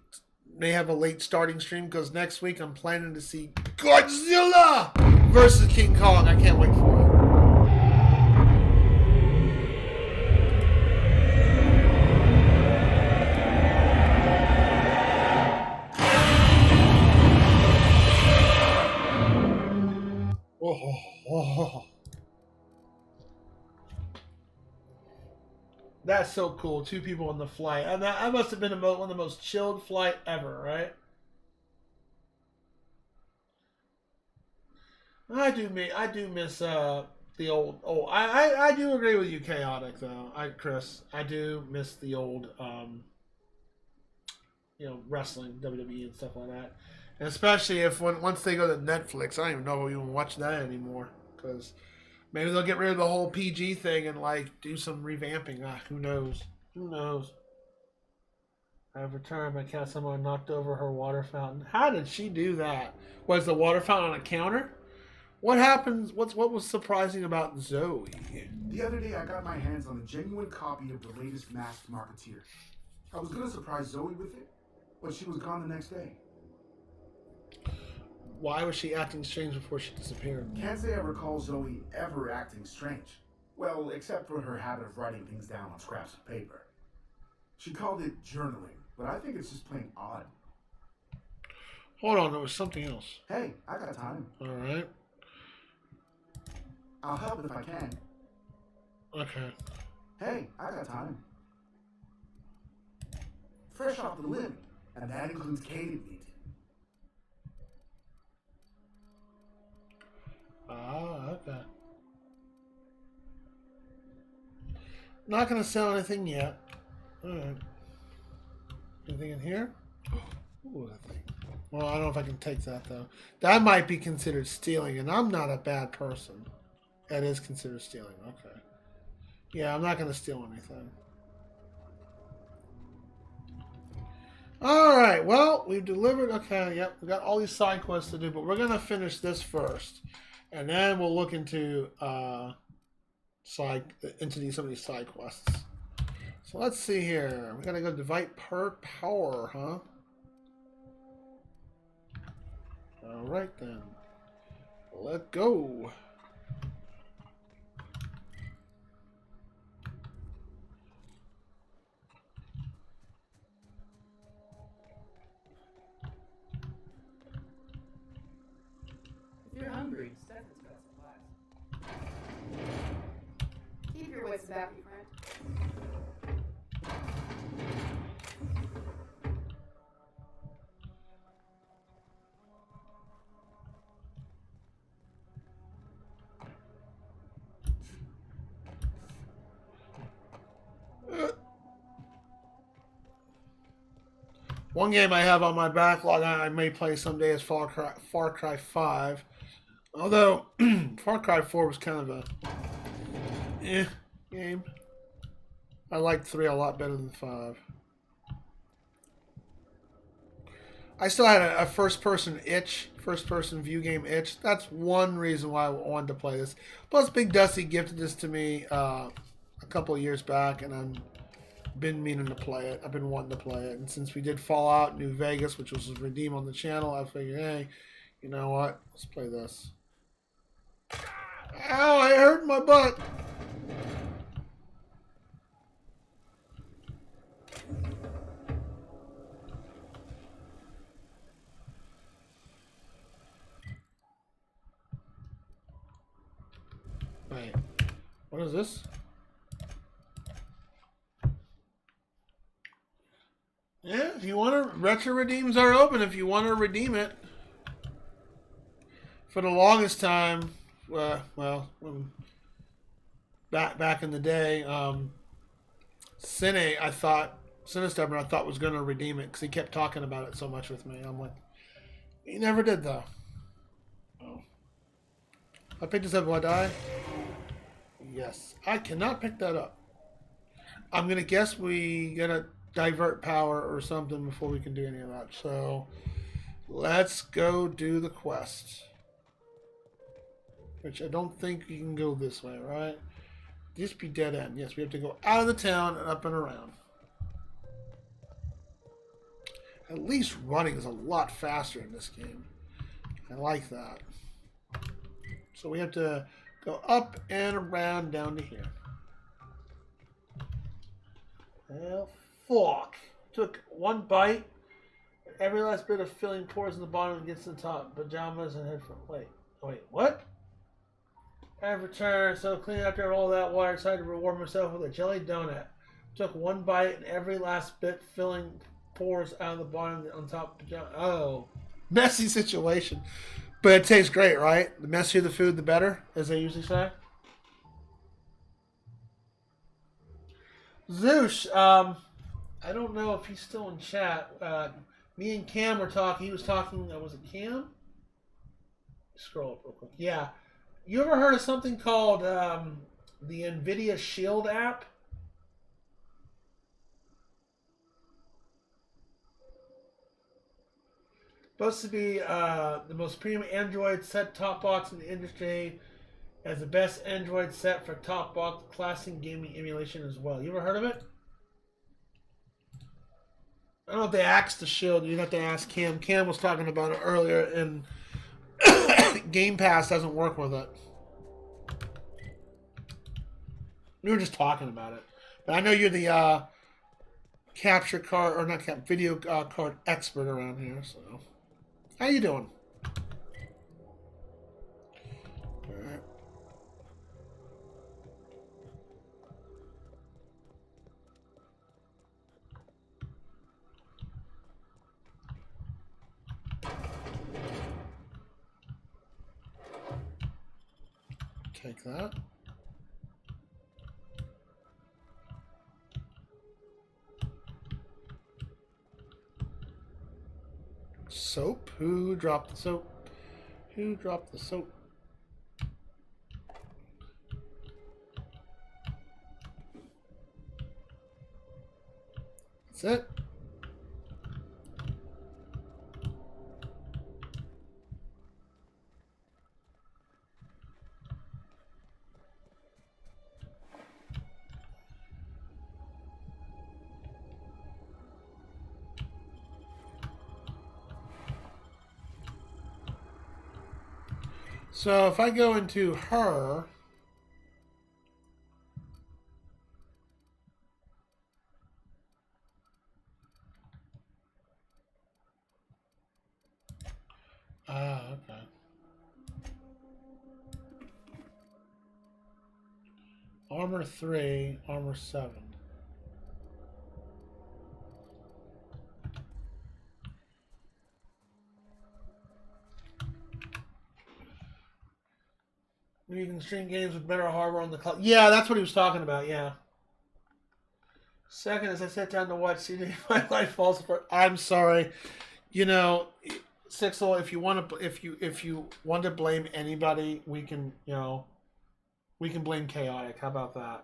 have a late starting stream, because next week I'm planning to see Godzilla versus King Kong. I can't wait for it. Oh. That's so cool. Two people on the flight. And that must have been one of the most chilled flight ever, right? I do miss the old. Oh, I do agree with you, Chaotic, though. Chris, I do miss the old wrestling, WWE and stuff like that. And especially once they go to Netflix, I don't even know if we even watch that anymore, because maybe they'll get rid of the whole PG thing and do some revamping. Who knows? Who knows? I've returned. My cat someone knocked over her water fountain. How did she do that? Was the water fountain on a counter? What happens? What was surprising about Zoe? The other day, I got my hands on a genuine copy of the latest Masked Marketeer. I was gonna surprise Zoe with it, but she was gone the next day. Why was she acting strange before she disappeared? Can't say I recall Zoe ever acting strange. Well, except for her habit of writing things down on scraps of paper. She called it journaling, but I think it's just plain odd. Hold on, there was something else. Hey, I got time. All right. I'll help if I can. Okay. Hey, I got time. Fresh off the limb, and that includes catered meat. Ah, okay. Not gonna sell anything yet. Alright. Anything in here? Ooh, I think. Well, I don't know if I can take that though. That might be considered stealing, and I'm not a bad person. That is considered stealing. Okay. Yeah, I'm not gonna steal anything. Alright, well, we've delivered. Okay, yep, we got all these side quests to do, but we're gonna finish this first. And then we'll look into some of these side quests. So let's see here. We gotta go divide per power, huh? Alright then. Let's go. If you're hungry, Stefan's got supplies. Keep your wits about you, friend. One game I have on my backlog I may play someday is Far Cry 5. Although Far Cry 4 was kind of a game. I liked 3 a lot better than 5. I still had a first-person view game itch. That's one reason why I wanted to play this. Plus, Big Dusty gifted this to me a couple of years back, and I've been meaning to play it. I've been wanting to play it. And since we did Fallout New Vegas, which was a redeem on the channel, I figured, hey, you know what? Let's play this. Ow, I hurt my butt. Wait, what is this? Yeah, if you want to, retro redeems are open if you want to redeem it. For the longest time, well, back in the day, Cinestubborn I thought was going to redeem it because he kept talking about it so much with me. I'm like, he never did though. Oh. I picked this up, will I die? Yes. I cannot pick that up. I'm going to guess we got to divert power or something before we can do any of that. So let's go do the quest. Which I don't think you can go this way, right? This be dead end. Yes, we have to go out of the town and up and around. At least running is a lot faster in this game. I like that. So we have to go up and around down to here. Well, fuck. Took one bite. Every last bit of filling pours in the bottom and gets to the top. Pajamas and headphones. Wait, what? I've returned, so clean after all that water, I decided to reward myself with a jelly donut. Took one bite and every last bit filling pours out of the bottom on top of pajama. Oh. Messy situation. But it tastes great, right? The messier the food, the better, as they usually say. Zeus, I don't know if he's still in chat. Me and Cam were talking. He was talking, was it Cam? Scroll up real quick. Yeah. You ever heard of something called the NVIDIA Shield app? Supposed to be the most premium Android set-top box in the industry, as the best Android set for top box classic gaming emulation as well. You ever heard of it? I don't know if they asked the Shield. You'd have to ask Cam. Cam was talking about it earlier, and Game Pass doesn't work with it. We were just talking about it. But I know you're the capture card, or not cap, video card expert around here. So, how you doing? All right. Take that. Soap? Who dropped the soap? Who dropped the soap? That's it. So if I go into her, okay. Armor 3, armor 7. You can stream games with better hardware on the cloud. Yeah, that's what he was talking about. Yeah. Second, as I sat down to watch CD, my life falls apart. I'm sorry. You know, Sixel, if you want to, if you want to blame anybody, we can, we can blame Chaotic. How about that?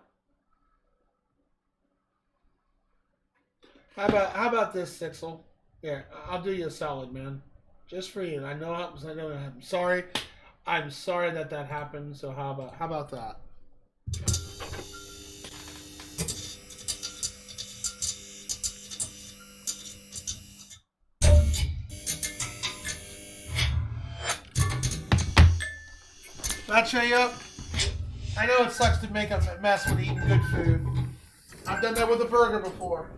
How about this, Sixel? Yeah, I'll do you a solid, man. Just for you. I know I'm sorry. I'm sorry that happened. So how about that? That cheer you up? I know it sucks to make a mess when eating good food. I've done that with a burger before.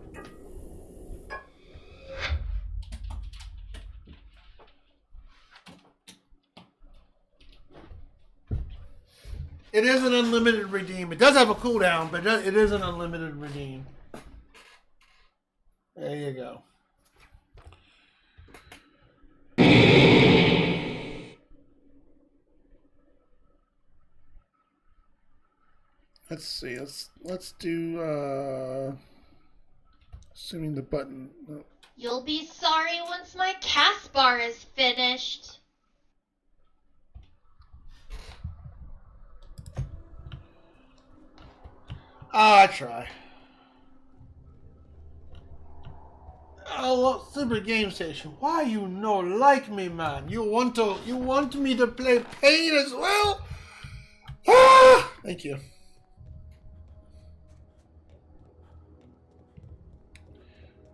It is an unlimited redeem. It does have a cooldown, but it is an unlimited redeem. There you go. Let's see. Let's do. Assuming the button. No. You'll be sorry once my cast bar is finished. I try. Oh, Super Game Station. Why you no like me, man? You want me to play Pain as well? Ah! Thank you.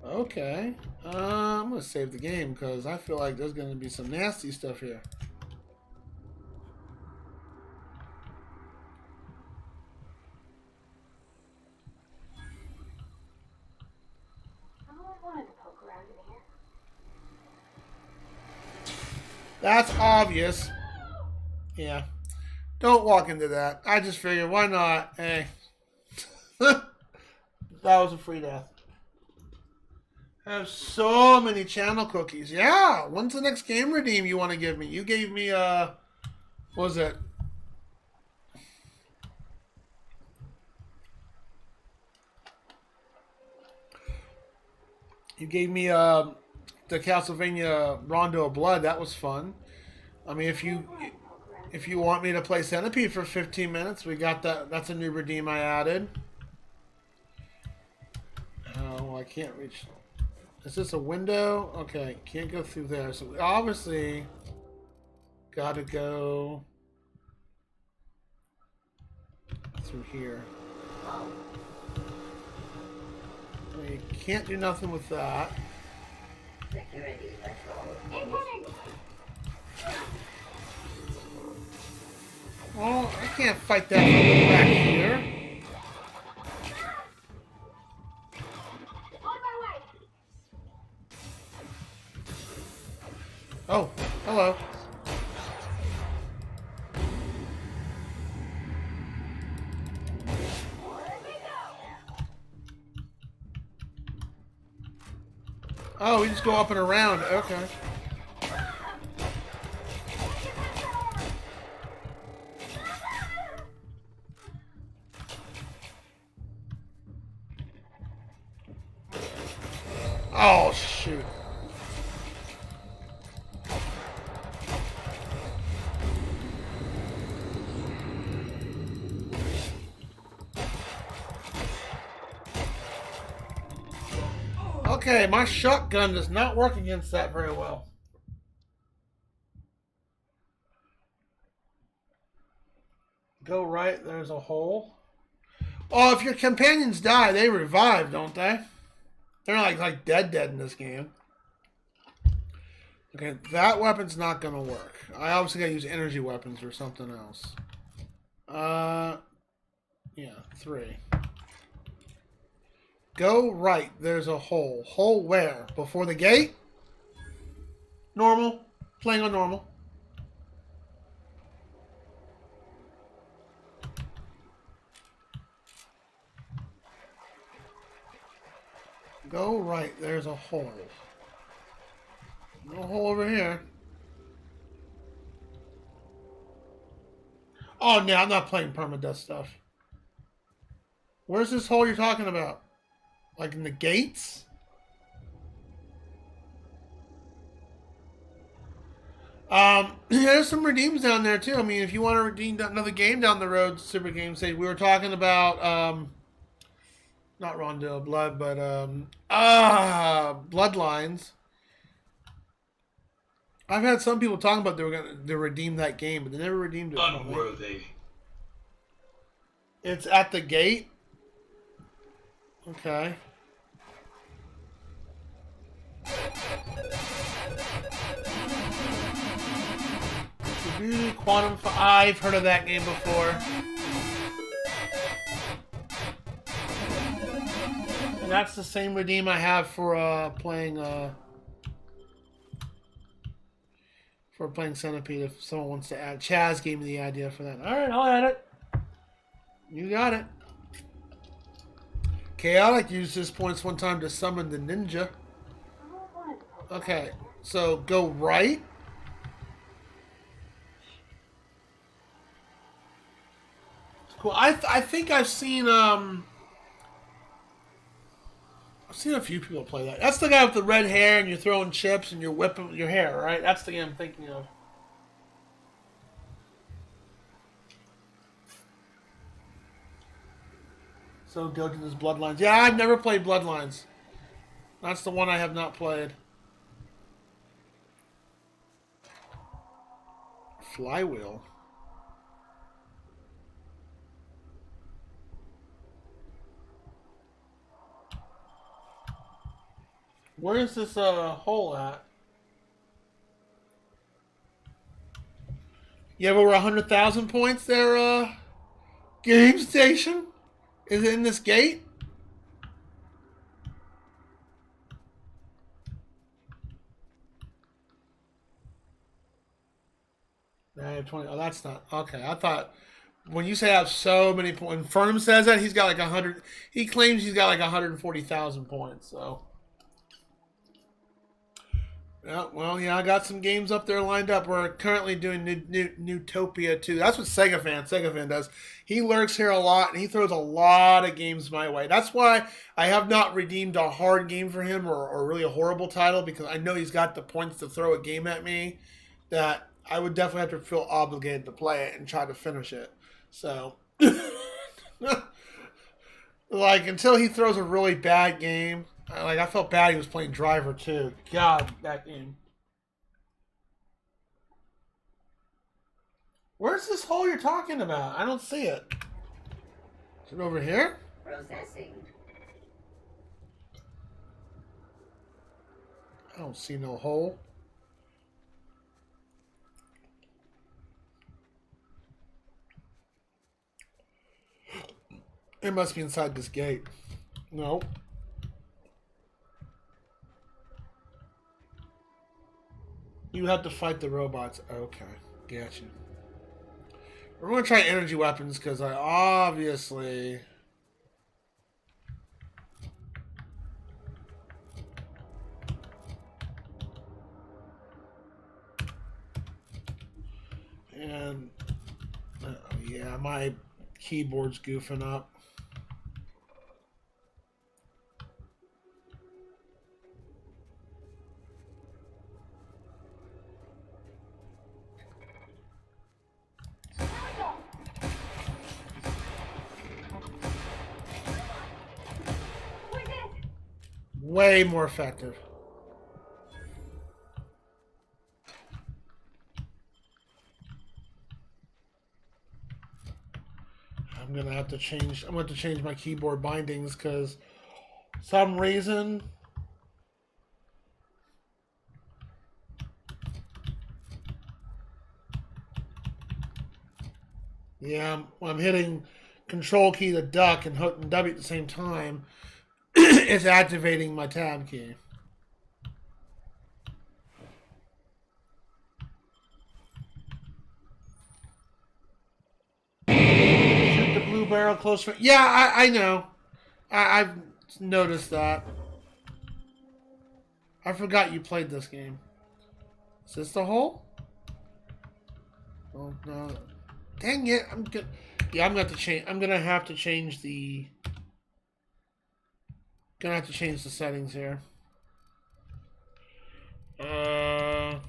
Okay. I'm gonna save the game because I feel like there's gonna be some nasty stuff here. That's obvious. Yeah. Don't walk into that. I just figured, why not? Hey. That was a free death. I have so many channel cookies. Yeah. When's the next game redeem you want to give me? You gave me, what was it? You gave me, the Castlevania Rondo of Blood. That was fun. I mean, if you want me to play Centipede for 15 minutes, we got that. That's a new redeem I added. Oh, I can't reach. Is this a window? Okay, can't go through there. So we obviously got to go through here. You can't do nothing with that. Well, I can't fight that from back here. Oh, we just go up and around. Okay. Oh, shoot. Okay, my shotgun does not work against that very well. Go right, there's a hole. Oh, if your companions die, they revive, don't they? They're like dead in this game. Okay, that weapon's not gonna work. I obviously gotta use energy weapons or something else. Yeah, 3. Go right, there's a hole. Hole where? Before the gate? Normal. Playing on normal. Go right, there's a hole. No hole over here. Oh, no, I'm not playing permadeath stuff. Where's this hole you're talking about? Like in the gates? There's some redeems down there too. I mean, if you want to redeem another game down the road, Super Game Stage, we were talking about not Rondo Blood, but Bloodlines. I've had some people talking about they were going to redeem that game, but they never redeemed it. Unworthy. It's at the gate. Okay. Quantum. I've heard of that game before. And that's the same redeem I have for playing Centipede. If someone wants to add, Chaz gave me the idea for that. All right, I'll add it. You got it. Chaotic used his points one time to summon the ninja. Okay, so go right. Cool. I think I've seen a few people play that. That's the guy with the red hair and you're throwing chips and you're whipping your hair, right? That's the game I'm thinking of. So go to this Bloodlines. Yeah, I've never played Bloodlines. That's the one I have not played. Flywheel. Where is this hole at? You have over 100,000 points there, Game Station? Is it in this gate? I have 20. Oh, that's not. Okay, I thought when you say I have so many points, when Fernum says that, he's got like 100. He claims he's got like 140,000 points, so. Yeah, well, yeah, I got some games up there lined up. We're currently doing Newtopia 2. That's what Sega Fan does. He lurks here a lot, and he throws a lot of games my way. That's why I have not redeemed a hard game for him or really a horrible title, because I know he's got the points to throw a game at me that I would definitely have to feel obligated to play it and try to finish it. So, like, until he throws a really bad game... Like, I felt bad he was playing Driver, too. God, that game. Where's this hole you're talking about? I don't see it. Is it over here? Processing. I don't see no hole. It must be inside this gate. No. You have to fight the robots. Okay, gotcha. We're going to try energy weapons because I obviously... And yeah, my keyboard's goofing up. Way more effective. I'm gonna have to change. I'm going to change my keyboard bindings because some reason. Yeah, when I'm hitting Control key to duck and hook and W at the same time, it's activating my tab key. Shoot the blue barrel close. Yeah, I know. I've noticed that. I forgot you played this game. Is this the hole? Oh no! Dang it! I'm good. Yeah, I'm gonna have to change. I'm gonna have to change the. Gonna have to change the settings here. Okay,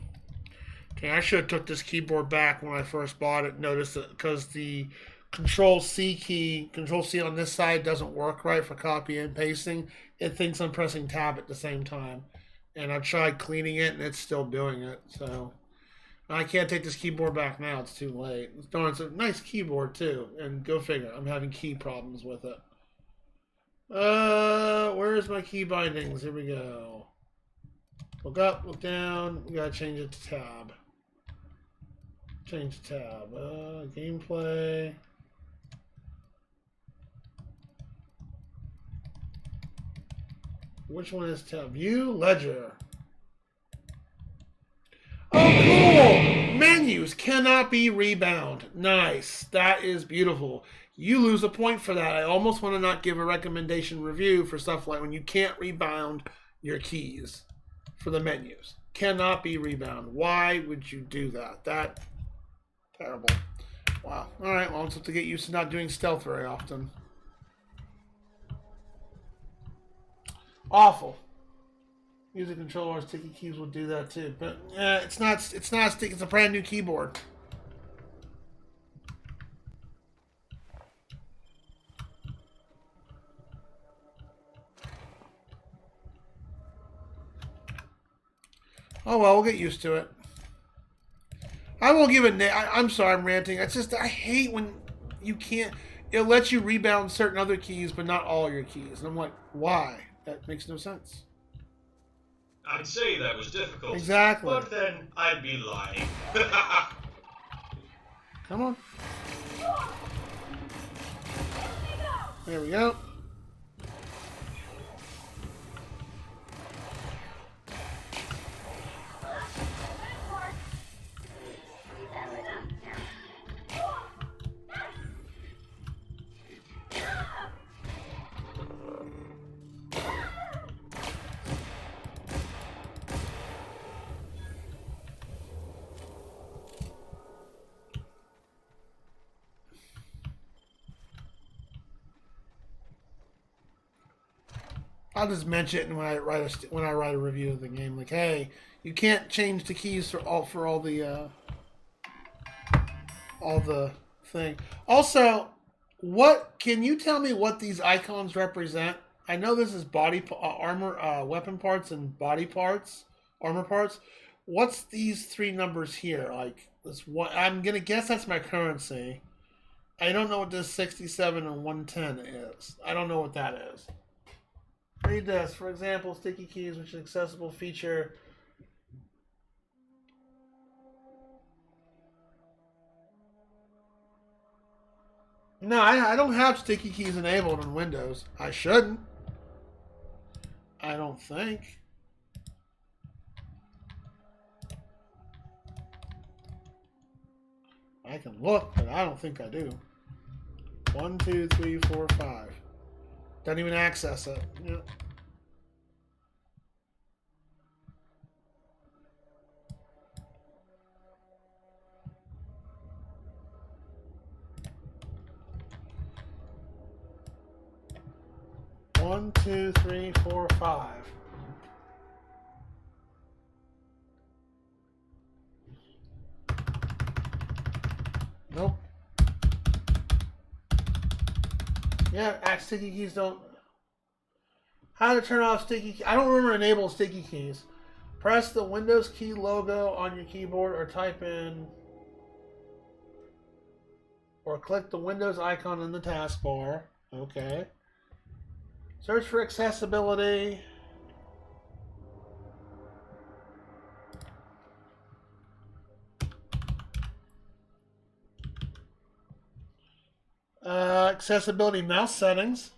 I should have took this keyboard back when I first bought it. Noticed it because the Control C key, Control C on this side doesn't work right for copy and pasting. It thinks I'm pressing tab at the same time, and I tried cleaning it and it's still doing it. So I can't take this keyboard back now. It's too late. Darn, it's a nice keyboard too, and go figure. I'm having key problems with it. Where's my key bindings? Here we go. Look up, look down. We gotta change it to tab. Change tab. Gameplay. Which one is tab? View, ledger. Oh, cool! Menus cannot be rebound. Nice. That is beautiful. You lose a point for that. I almost want to not give a recommendation review for stuff like when you can't rebound your keys for the menus. Cannot be rebound. Why would you do that? That terrible. Wow. All right. Well, I'm supposed to get used to not doing stealth very often. Awful. Music controller sticky keys will do that too, but it's not a stick. It's a brand new keyboard. Oh well, we'll get used to it. I will give it. I'm sorry, I'm ranting. It's just I hate when you can't. It lets you rebound certain other keys, but not all your keys, and I'm like, why? That makes no sense. I'd say that was difficult. Exactly. But then I'd be lying. Come on. There we go. I'll just mention it when I write a review of the game. Like, hey, you can't change the keys for all the thing. Also, what can you tell me what these icons represent? I know this is body armor, weapon parts, and body parts, armor parts. What's these three numbers here? Like this one, I'm gonna guess that's my currency. I don't know what this 67 and 110 is. I don't know what that is. Read this. For example, sticky keys, which is an accessible feature. No, I don't have sticky keys enabled on Windows. I shouldn't. I don't think. I can look, but I don't think I do. 1, 2, 3, 4, 5. Doesn't even access it. Yep. 1, 2, 3, 4, 5. Nope. Yeah, sticky keys don't. How to turn off sticky keys. I don't remember enable sticky keys. Press the Windows key logo on your keyboard or type in. Or click the Windows icon in the taskbar. Okay. Search for accessibility. Accessibility mouse settings.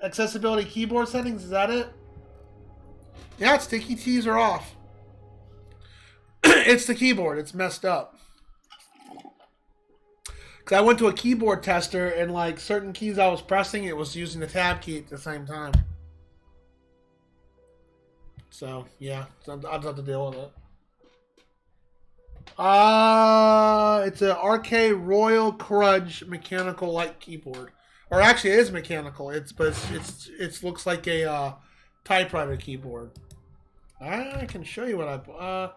Accessibility keyboard settings, is that it? Yeah, sticky keys are off. It's the keyboard, it's messed up. Because I went to a keyboard tester and like certain keys I was pressing, it was using the tab key at the same time. So, yeah, I'll just have to deal with it. It's an RK Royal Crudge mechanical light keyboard. Or actually it is mechanical. It looks like a typewriter keyboard. I can show you what I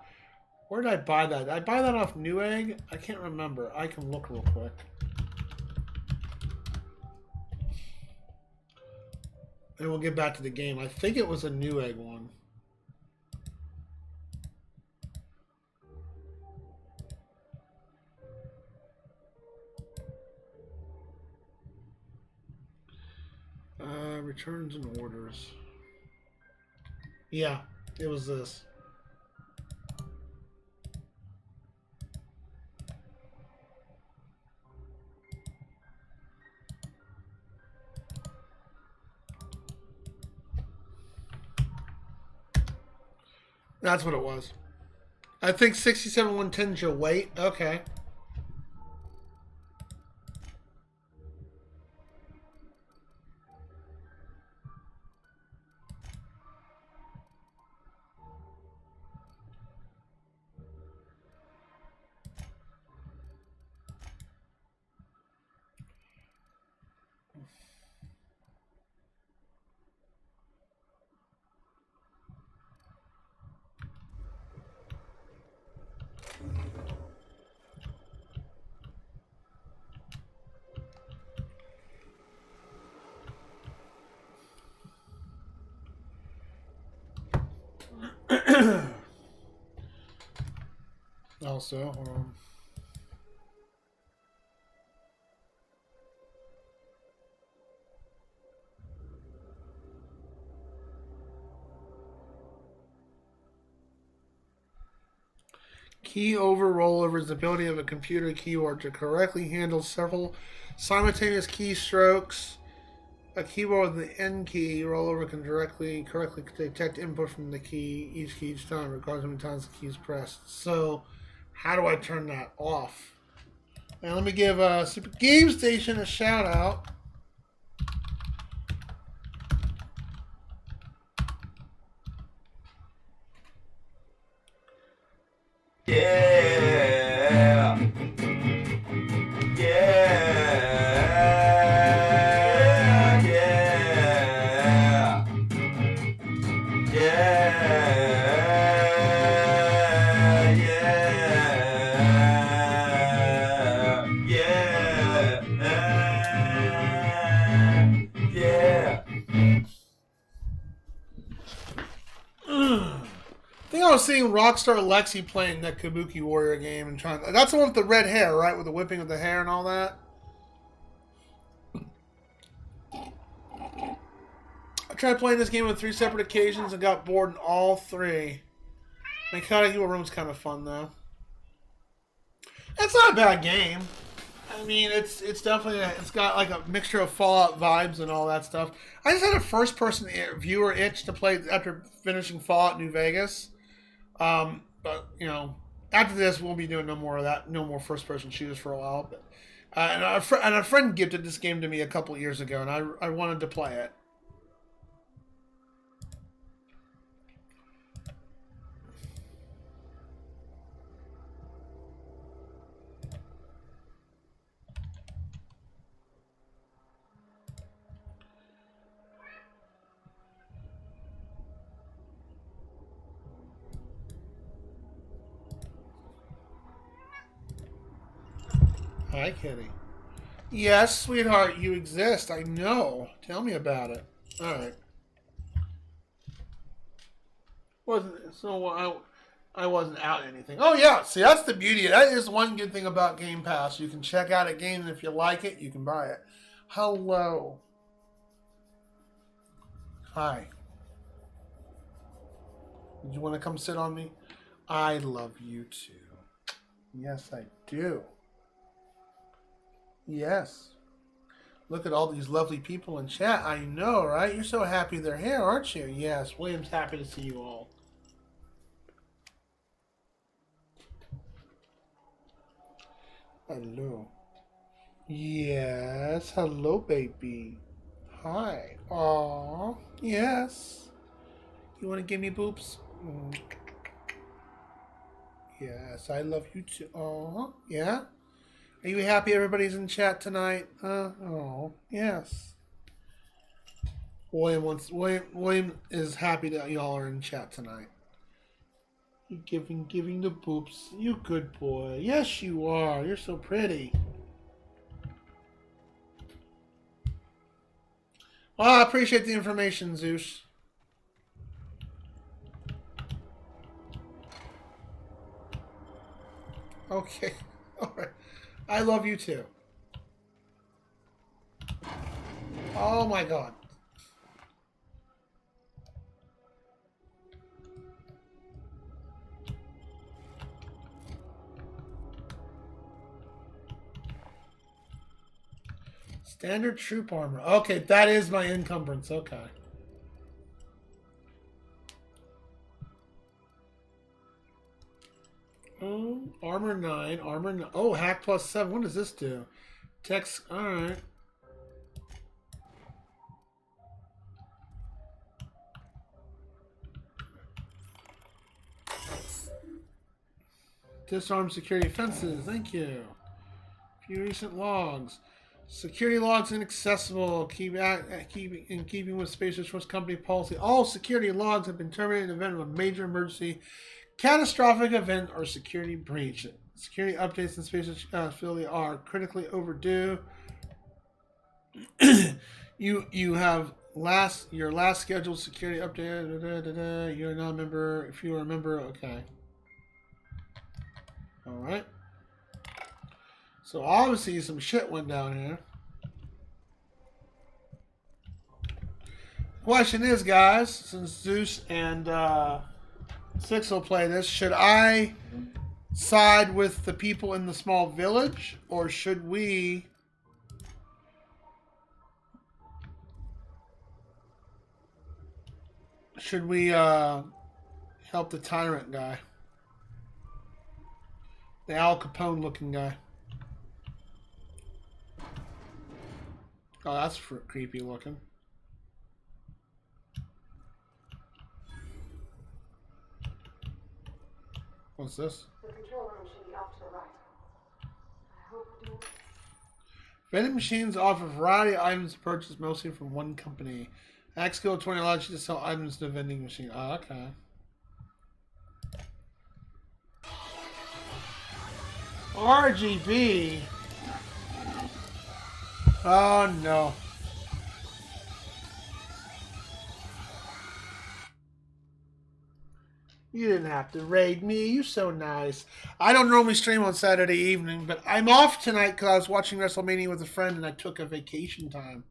where did I buy that? Did I buy that off Newegg? I can't remember. I can look real quick. And we'll get back to the game. I think it was a Newegg one. Returns and orders. Yeah, it was this. That's what it was. I think 67 is your weight. Okay. Also, hold on. Key over rollover is the ability of a computer keyboard to correctly handle several simultaneous keystrokes. A keyboard with the N key rollover can correctly detect input from the key each time, regardless of how many times the key is pressed. So, how do I turn that off? And let me give Super Game Station a shout out. Yeah. Yeah. Yeah. I think I was seeing Rockstar Lexi playing that Kabuki Warrior game and trying. That's the one with the red hair, right? With the whipping of the hair and all that. I tried playing this game on 3 separate occasions and got bored in all 3. Mechanic Room's kind of fun though. It's not a bad game. I mean, it's definitely it's got like a mixture of Fallout vibes and all that stuff. I just had a first-person viewer itch to play after finishing Fallout New Vegas. But you know, after this, we'll be doing no more of that, no more first-person shooters for a while. But and a friend gifted this game to me a couple of years ago, and I wanted to play it. Hi, Kitty. Yes, sweetheart, you exist. I know. Tell me about it. All right. I wasn't out anything. Oh yeah, see that's the beauty. That is one good thing about Game Pass. You can check out a game, and if you like it, you can buy it. Hello. Hi. Did you want to come sit on me? I love you too. Yes, I do. Yes. Look at all these lovely people in chat. I know, right? You're so happy they're here, aren't you? Yes, William's happy to see you all. Hello. Yes, hello, baby. Hi. Aw, yes. You want to give me boobs? Yes, I love you too. Aw, yeah. Are you happy everybody's in chat tonight? Oh, yes. William is happy that y'all are in chat tonight. You giving the boobs. You good boy. Yes, you are. You're so pretty. Well, I appreciate the information, Zeus. Okay. All right. I love you too. Oh my God. Standard troop armor. Okay, that is my encumbrance. Okay. Armor 9. Armor 9. Oh, hack plus 7. What does this do? Text. Alright. Disarm security fences. Thank you. Few recent logs. Security logs inaccessible. In keeping with Space Force Company policy. All security logs have been terminated in the event of a major emergency, catastrophic event, or security breach. Security updates in Space facility are critically overdue. you have your last scheduled security update. You're not a member. If you are a member, okay. All right. So obviously some shit went down here. Question is, guys, since Zeus and Six will play this, should I side with the people in the small village, or should we help the tyrant guy? The Al Capone looking guy. Oh, that's creepy looking. What's this? The control room should be off to the right. I hope. Vending machines offer a variety of items purchased mostly from one company. Xgo 20 allows you to sell items to a vending machine. Oh, okay. RGB. Oh no. You didn't have to raid me. You're so nice. I don't normally stream on Saturday evening, but I'm off tonight because I was watching WrestleMania with a friend and I took a vacation time.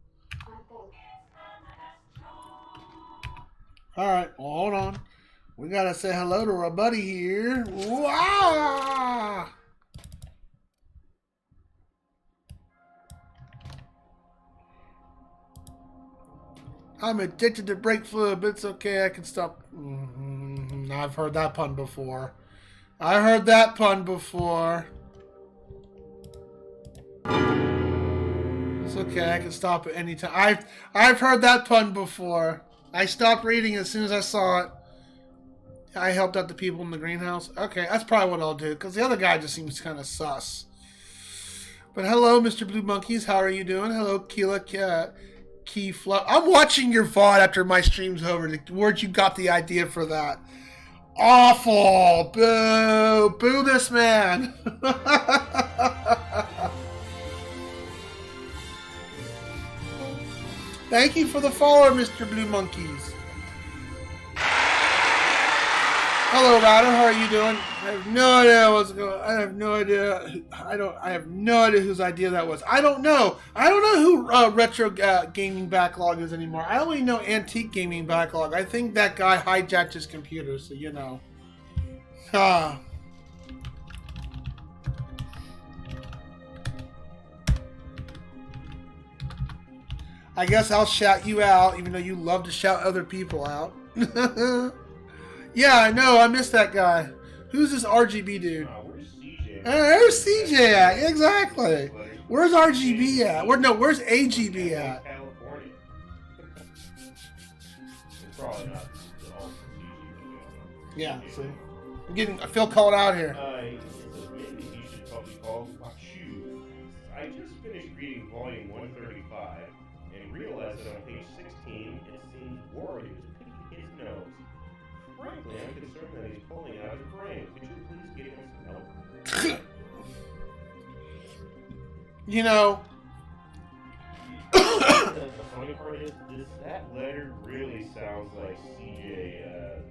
Alright, well, hold on. We gotta say hello to our buddy here. Wow! I'm addicted to brake fluid, but it's okay. I can stop. I've heard that pun before. I heard that pun before. It's okay. I can stop at any time. I've heard that pun before. I stopped reading as soon as I saw it. I helped out the people in the greenhouse. Okay, that's probably what I'll do, because the other guy just seems kind of sus. But hello, Mr. Blue Monkeys. How are you doing? Hello, Keela Key Fluff. I'm watching your VOD after my stream's over. Where'd you got the idea for that? Awful. Boo. Boo this man. Thank you for the follow, Mr. Blue Monkeys. Hello, Ryder. How are you doing? I have no idea what's going. I have no idea. I have no idea whose idea that was. I don't know. I don't know who Retro Gaming Backlog is anymore. I only know Antique Gaming Backlog. I think that guy hijacked his computer, so you know. Ah. I guess I'll shout you out, even though you love to shout other people out. Yeah, I know. I missed that guy. Who's this RGB dude? Where's CJ? Where's CJ at? Exactly. Where's RGB at? Where's AGB at? California. It's probably not all CJ. Yeah, see? I feel called out here. Maybe he should probably call Wachu. I just finished reading volume 135 and realized that on page 16 it seems Warriors picking his nose. Frankly, I'm concerned that he's pulling out his brain. Could you please give him some help? You know. The funny part is, that letter really sounds like CJ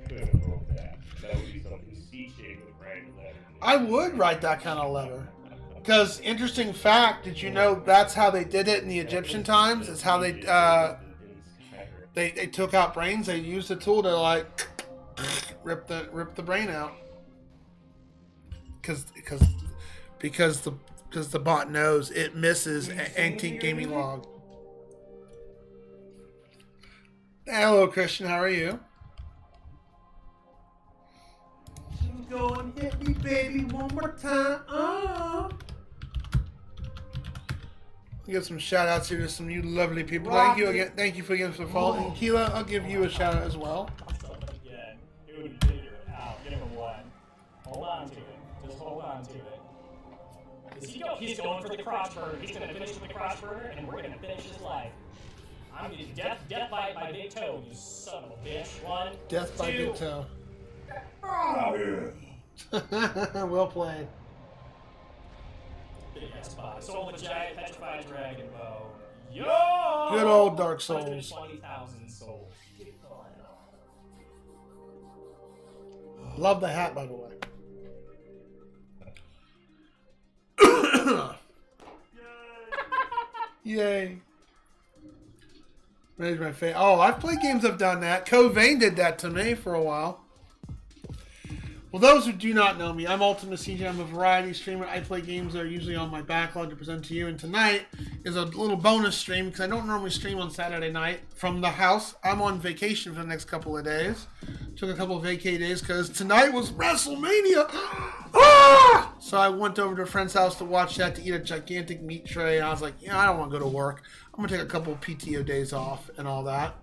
could have wrote that. That would be something CJ would write a letter. I would write that kind of letter. Because, interesting fact, did you know that's how they did it in the Egyptian times? It's how they took out brains. They used a tool to, like, rip the brain out. Because the bot knows it misses Antique Gaming Log. Hello, Christian. How are you? Go and hit me, baby, one more time. Give some shout outs here to some you lovely people. Thank you again. Thank you for again for following. And Keela, I'll give you a shout out as well. Again, it would figure it out. Give him one. Hold on to it. Just hold on to it. He's going for the crossburner. He's going to finish with the crossburner, and we're going to finish his life. I'm going to death by Big Toe, you son of a bitch. One, Death by two. Big Toe. Oh, well played. Big ass spot. Soul of a giant petrified dragon bow. Yo! Good old Dark Souls. 120,000 souls. Love the hat, by the way. Yay. Raise my face. Oh, I've played games that have done that. Covain did that to me for a while. Well, those who do not know me, I'm ultimacj. I'm a variety streamer. I play games that are usually on my backlog to present to you. And tonight is a little bonus stream because I don't normally stream on Saturday night from the house. I'm on vacation for the next couple of days. Took a couple of vacay days because tonight was WrestleMania. Ah! So I went over to a friend's house to watch that, to eat a gigantic meat tray. And I was like, I don't want to go to work. I'm going to take a couple of PTO days off and all that.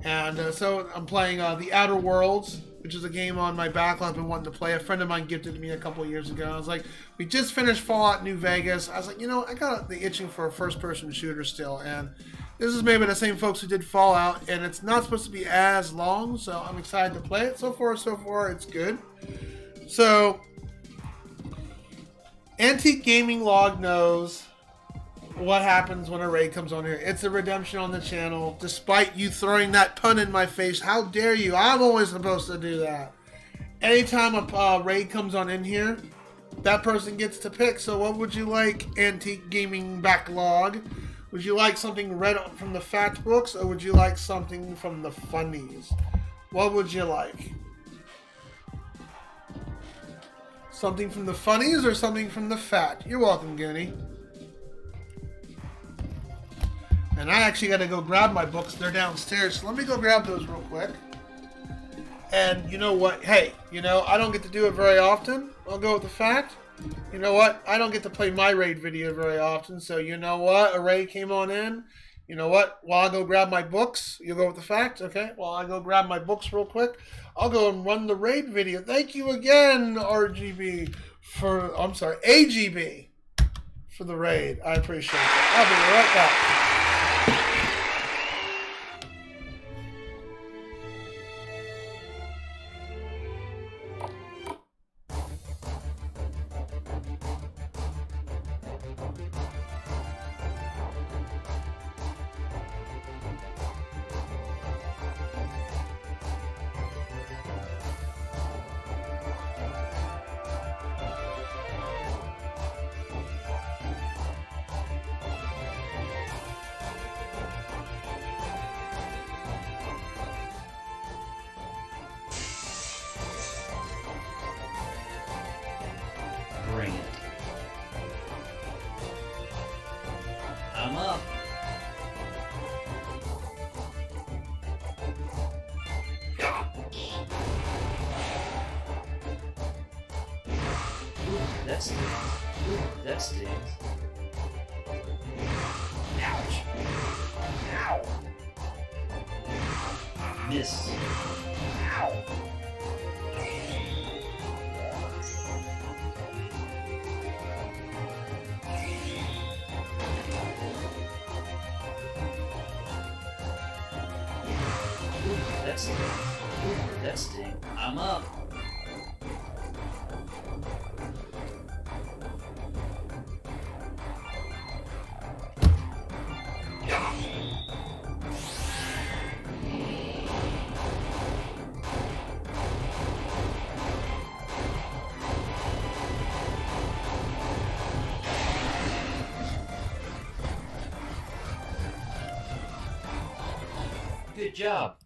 And so I'm playing The Outer Worlds, which is a game on my backlog I've been wanting to play. A friend of mine gifted it to me a couple of years ago. I was like, we just finished Fallout New Vegas. I was like, I got the itching for a first-person shooter still. And this is maybe the same folks who did Fallout, and it's not supposed to be as long, so I'm excited to play it. So far, it's good. So, Antique Gaming Log knows what happens when a raid comes on here. It's a redemption on the channel. Despite you throwing that pun in my face, how dare you? I'm always supposed to do that. Anytime a raid comes on in here, that person gets to pick. So what would you like, Antique Gaming Backlog? Would you like something read from the fact books, or would you like something from the funnies? What would you like? Something from the funnies or something from the fact? You're welcome, Goonie. And I actually got to go grab my books. They're downstairs. So let me go grab those real quick. And you know what? Hey, I don't get to do it very often. I'll go with the fact. You know what? I don't get to play my raid video very often. So you know what? A raid came on in. You know what? While I go grab my books, you'll go with the fact. Okay? While I go grab my books real quick, I'll go and run the raid video. Thank you again, AGB, for the raid. I appreciate it. I'll be right back. that stings. Ooh, that stings. Ouch. Ow. Miss. Ow. Ooh, that stings. Ooh, that stings. I'm up. Good job.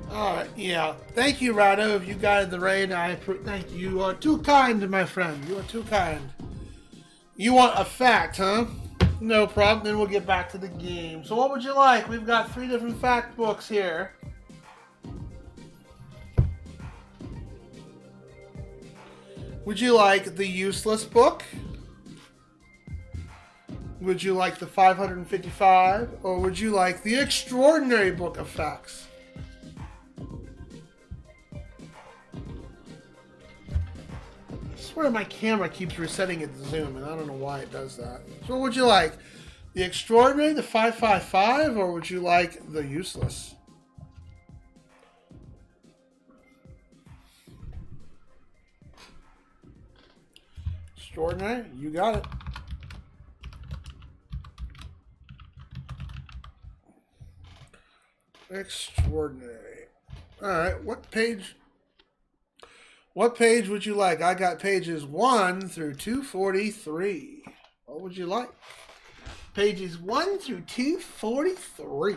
Alright, yeah. Thank you, Rado. If you guided the raid, thank you. You are too kind, my friend. You are too kind. You want a fact, huh? No problem. Then we'll get back to the game. So what would you like? We've got 3 different fact books here. Would you like the useless book? Would you like the 555? Or would you like the extraordinary book of facts? I swear my camera keeps resetting its zoom, and I don't know why it does that. So what would you like? The extraordinary, the 555, or would you like the useless? Extraordinary, you got it. Extraordinary. Alright, what page would you like? I got pages 1 through 243. What would you like? Pages 1 through 243.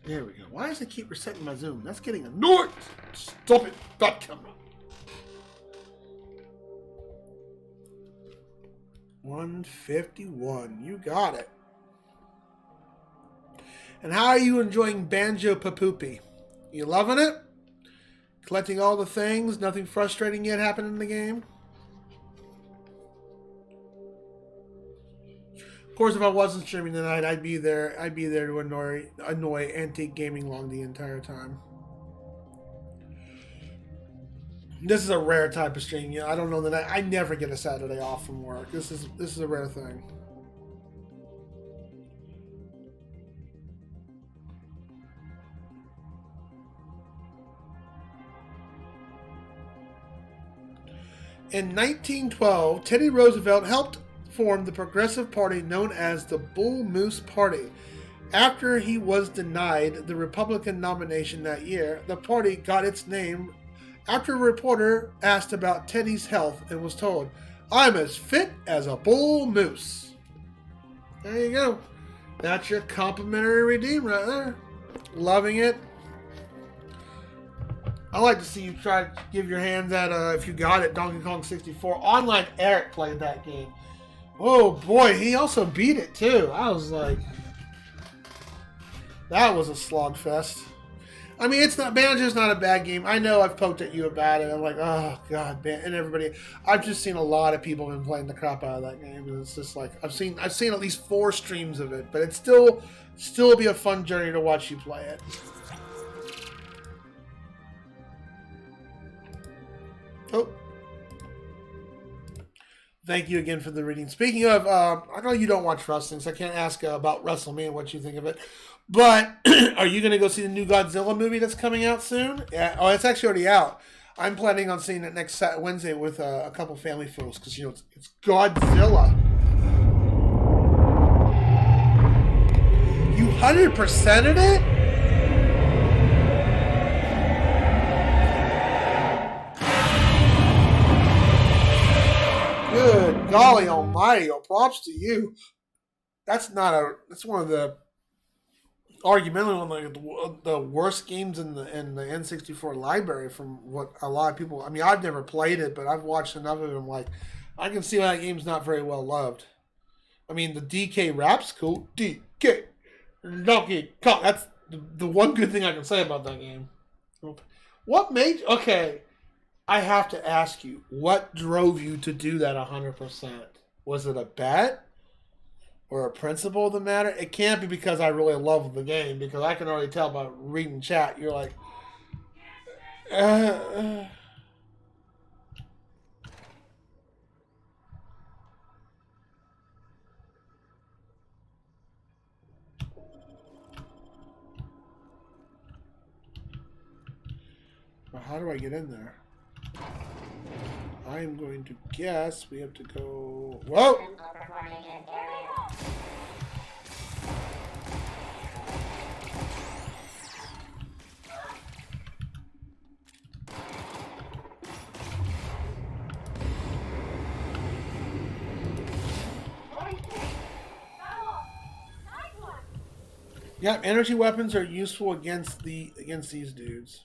There we go. Why does it keep resetting my zoom? That's getting annoying. Stop it. Stop coming. 151. You got it. And how are you enjoying Banjo Papoopy? You loving it? Collecting all the things? Nothing frustrating yet happened in the game? Of course, if I wasn't streaming tonight, I'd be there. I'd be there to annoy Antique Gaming Long the entire time. This is a rare type of stream. I don't know that I never get a Saturday off from work. This is a rare thing. In 1912, Teddy Roosevelt helped form the Progressive Party known as the Bull Moose Party. After he was denied the Republican nomination that year, the party got its name after a reporter asked about Teddy's health and was told, "I'm as fit as a bull moose." There you go. That's your complimentary redeem right there. Loving it. I like to see you try to give your hands at, if you got it, Donkey Kong 64. Online Eric played that game. Oh boy, he also beat it too. I was like, that was a slogfest. I mean, it's not Banjo's not a bad game. I know I've poked at you about it. I'm like, oh god, and everybody. I've just seen a lot of people been playing the crap out of that game, and it's just like I've seen at least 4 streams of it, but it's still be a fun journey to watch you play it. Oh. Thank you again for the reading. Speaking of, I know you don't watch wrestling, so I can't ask about WrestleMania what you think of it. But are you going to go see the new Godzilla movie that's coming out soon? Yeah. Oh, it's actually already out. I'm planning on seeing it next Wednesday with a couple family folks because it's Godzilla. You 100%ed it? Good golly almighty, oh, props to you. That's one of the argumentally one of the worst games in the N64 library from what a lot of people, I mean, I've never played it, but I've watched enough of it. I'm like, I can see why that game's not very well loved. I mean, the DK rap's cool. DK Donkey Kong. That's the one good thing I can say about that game. What made, okay, I have to ask you, what drove you to do that 100%? Was it a bet? Or a principle of the matter? It can't be because I really love the game, because I can already tell by reading chat, you're like, Well, how do I get in there? I'm going to guess we have to go... Whoa! Yeah, energy weapons are useful against these dudes.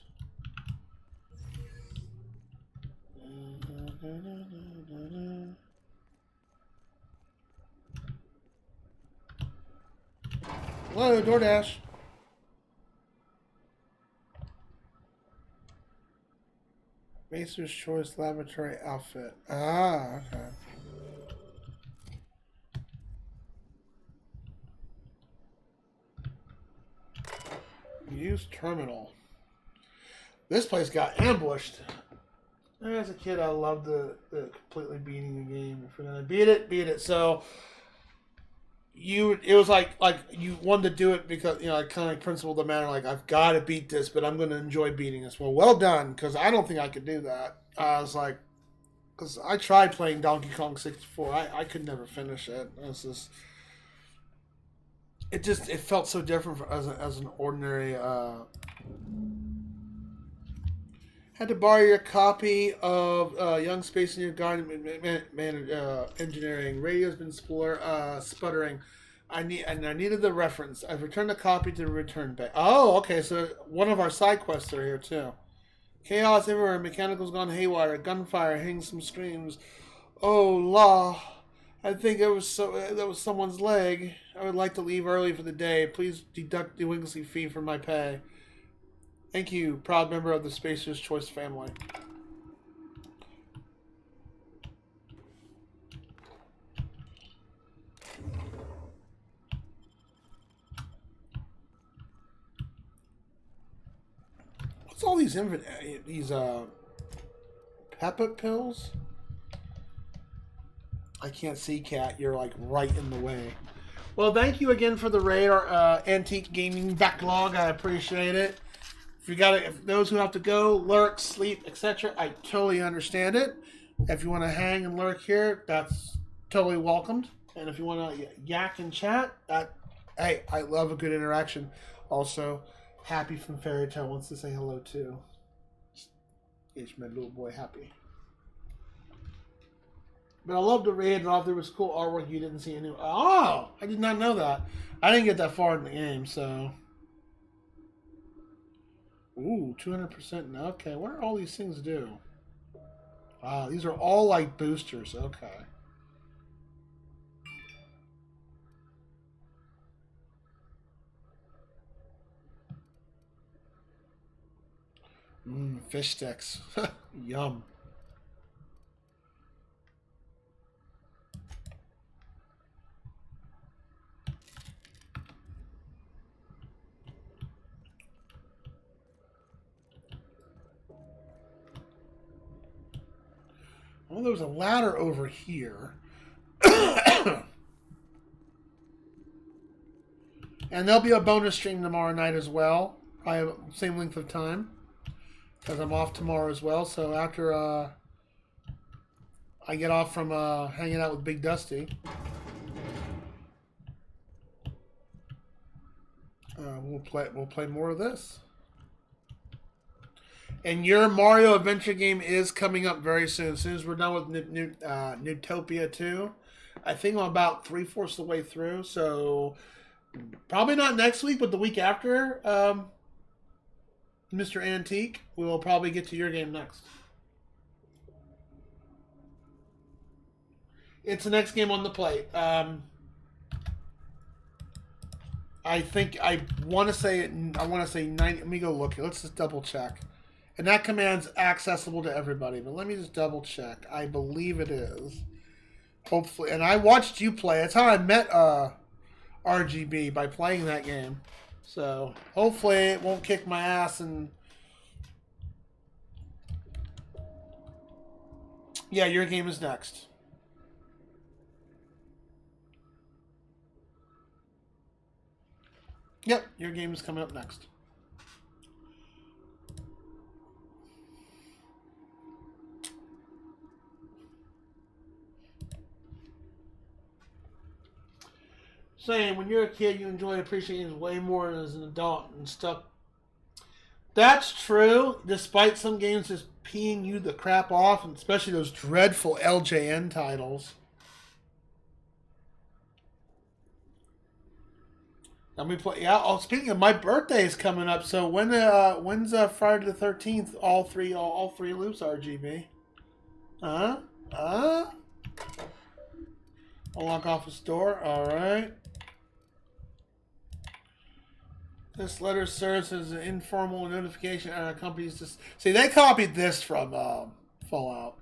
Hello, DoorDash. Macer's Choice Laboratory outfit. Ah, okay. Use terminal. This place got ambushed. As a kid, I loved the completely beating the game. If you're gonna beat it. So it was like you wanted to do it because like kind of like principle of the matter. Like I've got to beat this, but I'm gonna enjoy beating this. Well done, because I don't think I could do that. I was like, because I tried playing Donkey Kong 64. I could never finish it. It felt so different as an ordinary. Had to borrow your copy of Young Space Near Garden Engineering. Radio's been sputtering. I needed the reference. I've returned a copy to the return bay. Oh, okay. So one of our side quests are here too. Chaos everywhere. Mechanicals gone haywire. Gunfire. Hitting some screams. Oh la! I think that was someone's leg. I would like to leave early for the day. Please deduct the delinquency fee from my pay. Thank you, proud member of the Spacer's Choice family. What's all these Peppa pills? I can't see, Cat. You're like right in the way. Well, thank you again for the raid, our antique gaming backlog. I appreciate it. If those who have to go, lurk, sleep, etc., I totally understand it. If you want to hang and lurk here, that's totally welcomed. And if you want to yak and chat, hey, I love a good interaction. Also, Happy from Fairy Tale wants to say hello too. It's my little boy Happy. But I love the raid, and if there was cool artwork you didn't see anywhere. Oh, I did not know that. I didn't get that far in the game, so. Ooh, 200%. Okay, what do all these things do? Wow, these are all like boosters. Okay. Fish sticks. Yum. Well, there was a ladder over here. And there'll be a bonus stream tomorrow night as well. Probably same length of time. Because I'm off tomorrow as well. So after I get off from hanging out with Big Dusty, we'll play more of this. And your Mario Adventure game is coming up very soon. As soon as we're done with Newtopia 2. I think I'm about 3/4 of the way through. So probably not next week, but the week after, Mr. Antique, we will probably get to your game next. It's the next game on the plate. I think I want to say 90. Let me go look. Let's just double check. And that command's accessible to everybody, but let me just double check. I believe it is. Hopefully, and I watched you play. That's how I met RGB, by playing that game. So hopefully it won't kick my ass. And yeah, your game is next. Yep, your game is coming up next. Saying when you're a kid, you enjoy appreciating way more as an adult and stuff. That's true, despite some games just peeing you the crap off, and especially those dreadful LJN titles. Let me play. Yeah. Oh, speaking of, my birthday is coming up. So when's Friday the 13th? All three loops RGB. I'll lock off the store. All right. This letter serves as an informal notification and accompanies this. See, they copied this from Fallout.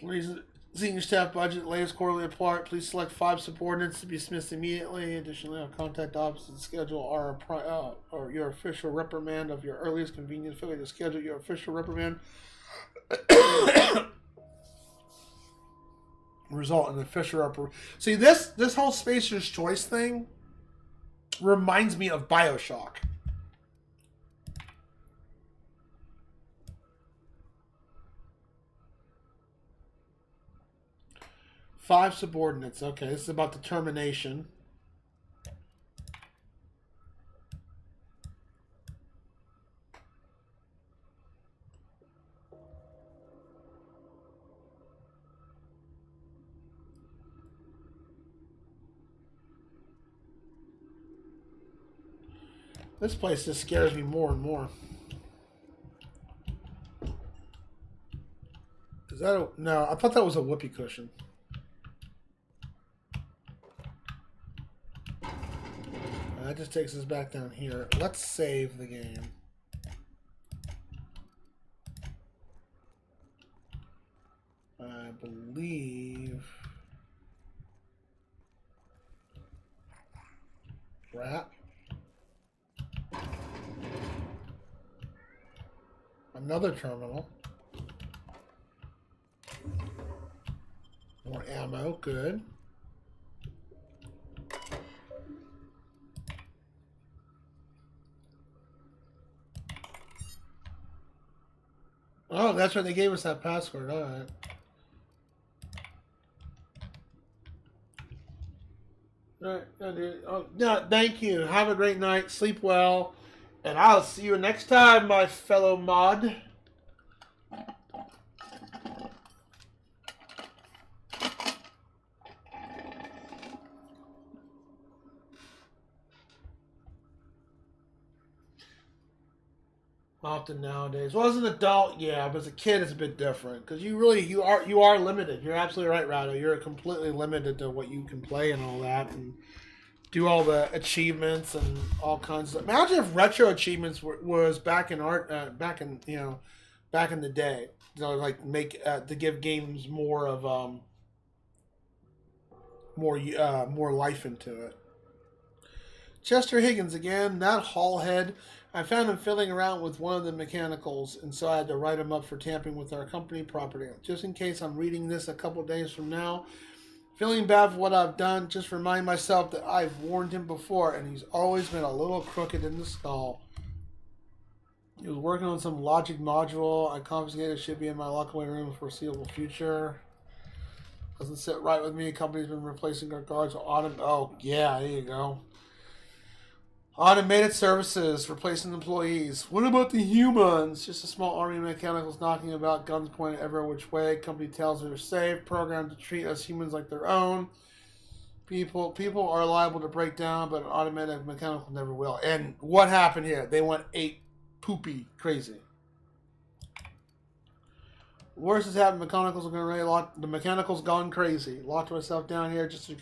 Reason, seeing your staff budget, latest quarterly report. Please select 5 subordinates to be dismissed immediately. Additionally, I'll contact office and schedule or your official reprimand of your earliest convenience. Failure to schedule your official reprimand result in an official reprimand. See, this whole Spacer's Choice thing reminds me of BioShock. Five subordinates. Okay, this is about determination. This place just scares me more and more. Is that a... No, I thought that was a whoopee cushion. That just takes us back down here. Let's save the game. I believe... Rat. Another terminal. More ammo, good. Oh, that's right. They gave us that password. All right. All right. No, dude. Oh, no, thank you. Have a great night. Sleep well. And I'll see you next time, my fellow mod. Often nowadays. Well, as an adult, yeah, but as a kid, it's a bit different because you are limited. You're absolutely right, Rado. You're completely limited to what you can play and all that. And do all the achievements and all kinds of. Imagine if retro achievements was back in back in the day. Like make to give games more of more life into it. Chester Higgins again, that hall head. I found him fiddling around with one of the mechanicals, and so I had to write him up for tampering with our company property. Just in case I'm reading this a couple days from now, feeling bad for what I've done, just remind myself that I've warned him before, and he's always been a little crooked in the skull. He was working on some logic module I confiscated. Should be in my lockaway room for foreseeable future. Doesn't sit right with me. The company's been replacing our guards with Oh, yeah, there you go. Automated services, replacing employees. What about the humans? Just a small army of mechanicals knocking about, guns pointed every which way. Company tells me they're safe, programmed to treat us humans like their own. People are liable to break down, but an automatic mechanical never will. And what happened here? They went poopy crazy. Worst has happened. Mechanicals are going to really lock. The mechanicals gone crazy. Locked myself down here just to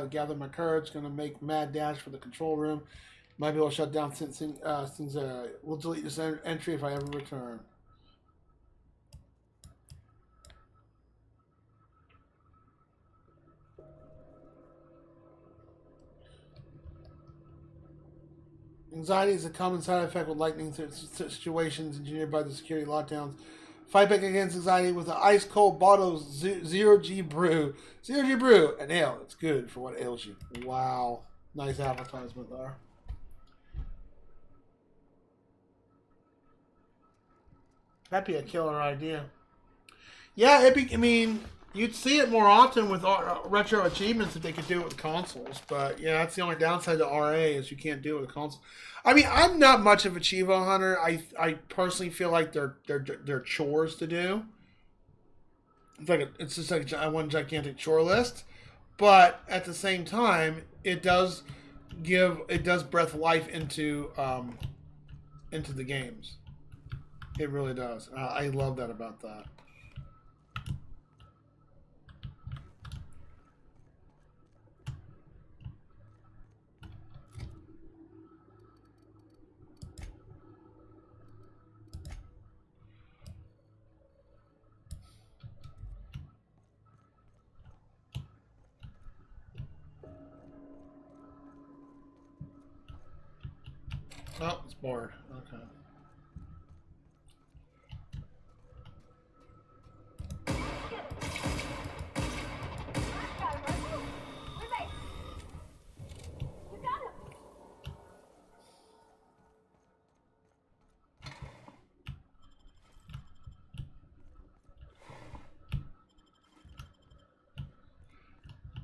gather my courage. Going to make mad dash for the control room. Might be able to shut down since we'll delete this entry if I ever return. Anxiety is a common side effect with lightning situations engineered by the security lockdowns. Fight back against anxiety with an ice cold bottle of Zero G Brew. Zero G Brew, an ale. It's good for what ails you. Wow. Nice advertisement there. That'd be a killer idea. Yeah, you'd see it more often with retro achievements if they could do it with consoles. But yeah, that's the only downside to RA is you can't do it with console. I mean, I'm not much of a Chivo hunter. I personally feel like they're chores to do. It's just like one gigantic chore list. But at the same time, it does breath life into the games. It really does. I love that about that. Oh, it's bored. Okay.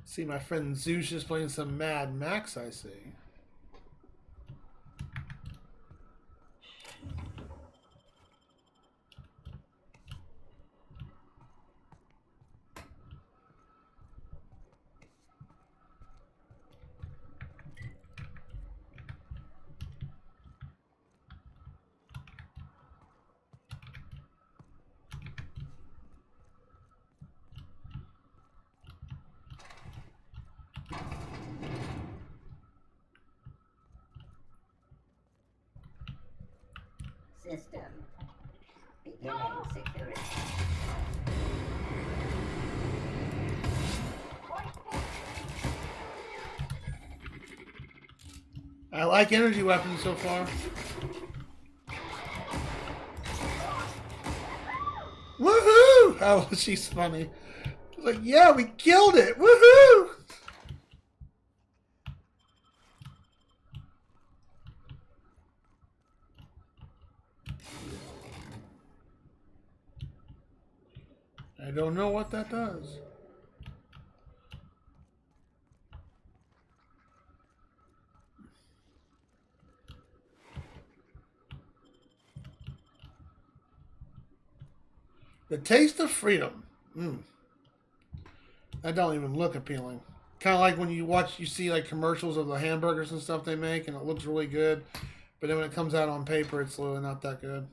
See, my friend Zeus is playing some Mad Max, I see. System. Beginning security. I like energy weapons so far. Woohoo! Oh, she's funny. It's like, yeah, we killed it! Woohoo! I don't know what that does. The taste of freedom. That don't even look appealing. Kind of like when you see like commercials of the hamburgers and stuff they make, and it looks really good, but then when it comes out on paper, it's really not that good.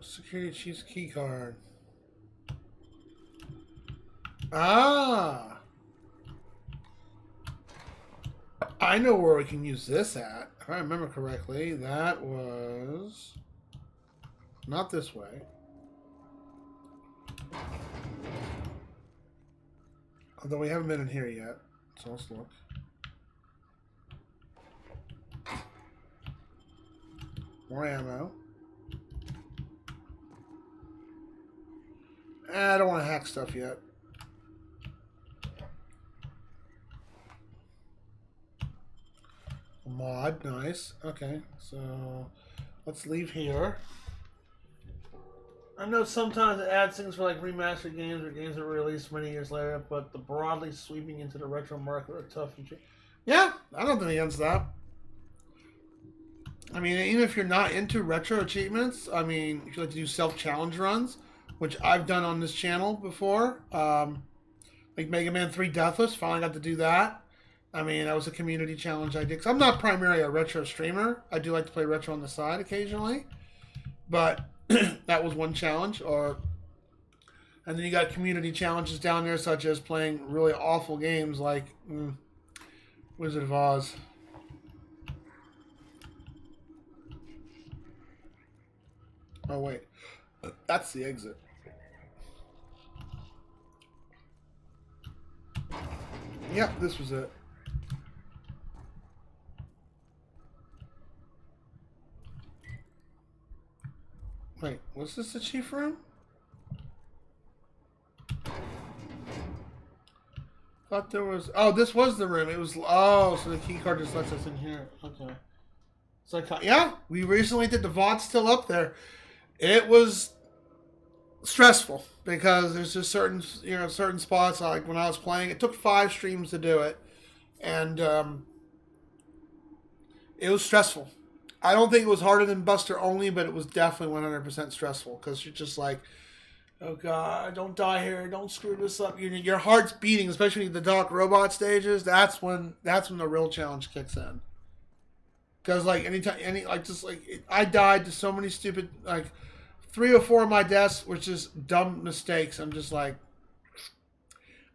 Security chief's key card. Ah! I know where we can use this at. If I remember correctly, that was not this way. Although we haven't been in here yet. So let's look. More ammo. I don't want to hack stuff yet. Mod, nice. Okay, so let's leave here. I know sometimes it adds things for like remastered games or games that were released many years later, but the broadly sweeping into the retro market are tough and cheap. Yeah, I don't think against that. I mean, even if you're not into retro achievements, I mean, if you like to do self-challenge runs, which I've done on this channel before, like Mega Man 3 Deathless, finally got to do that. I mean, that was a community challenge I did. Because I'm not primarily a retro streamer. I do like to play retro on the side occasionally. But that was one challenge. And then you got community challenges down there, such as playing really awful games like Wizard of Oz. Oh, wait. That's the exit. Yep, this was it. Wait, was this the chief room? Thought there was... Oh, this was the room. It was... Oh, so the key card just lets us in here. Okay. So, yeah, we recently did the VOD still up there. It was stressful because there's just certain, certain spots, like when I was playing, it took 5 streams to do it. And it was stressful. I don't think it was harder than Buster Only, but it was definitely 100% stressful because you're just like, oh God, don't die here, don't screw this up. Your heart's beating, especially the Doc Robot stages. That's when the real challenge kicks in. Because like I died to so many stupid, like 3 or 4 of my deaths were just dumb mistakes. I'm just like,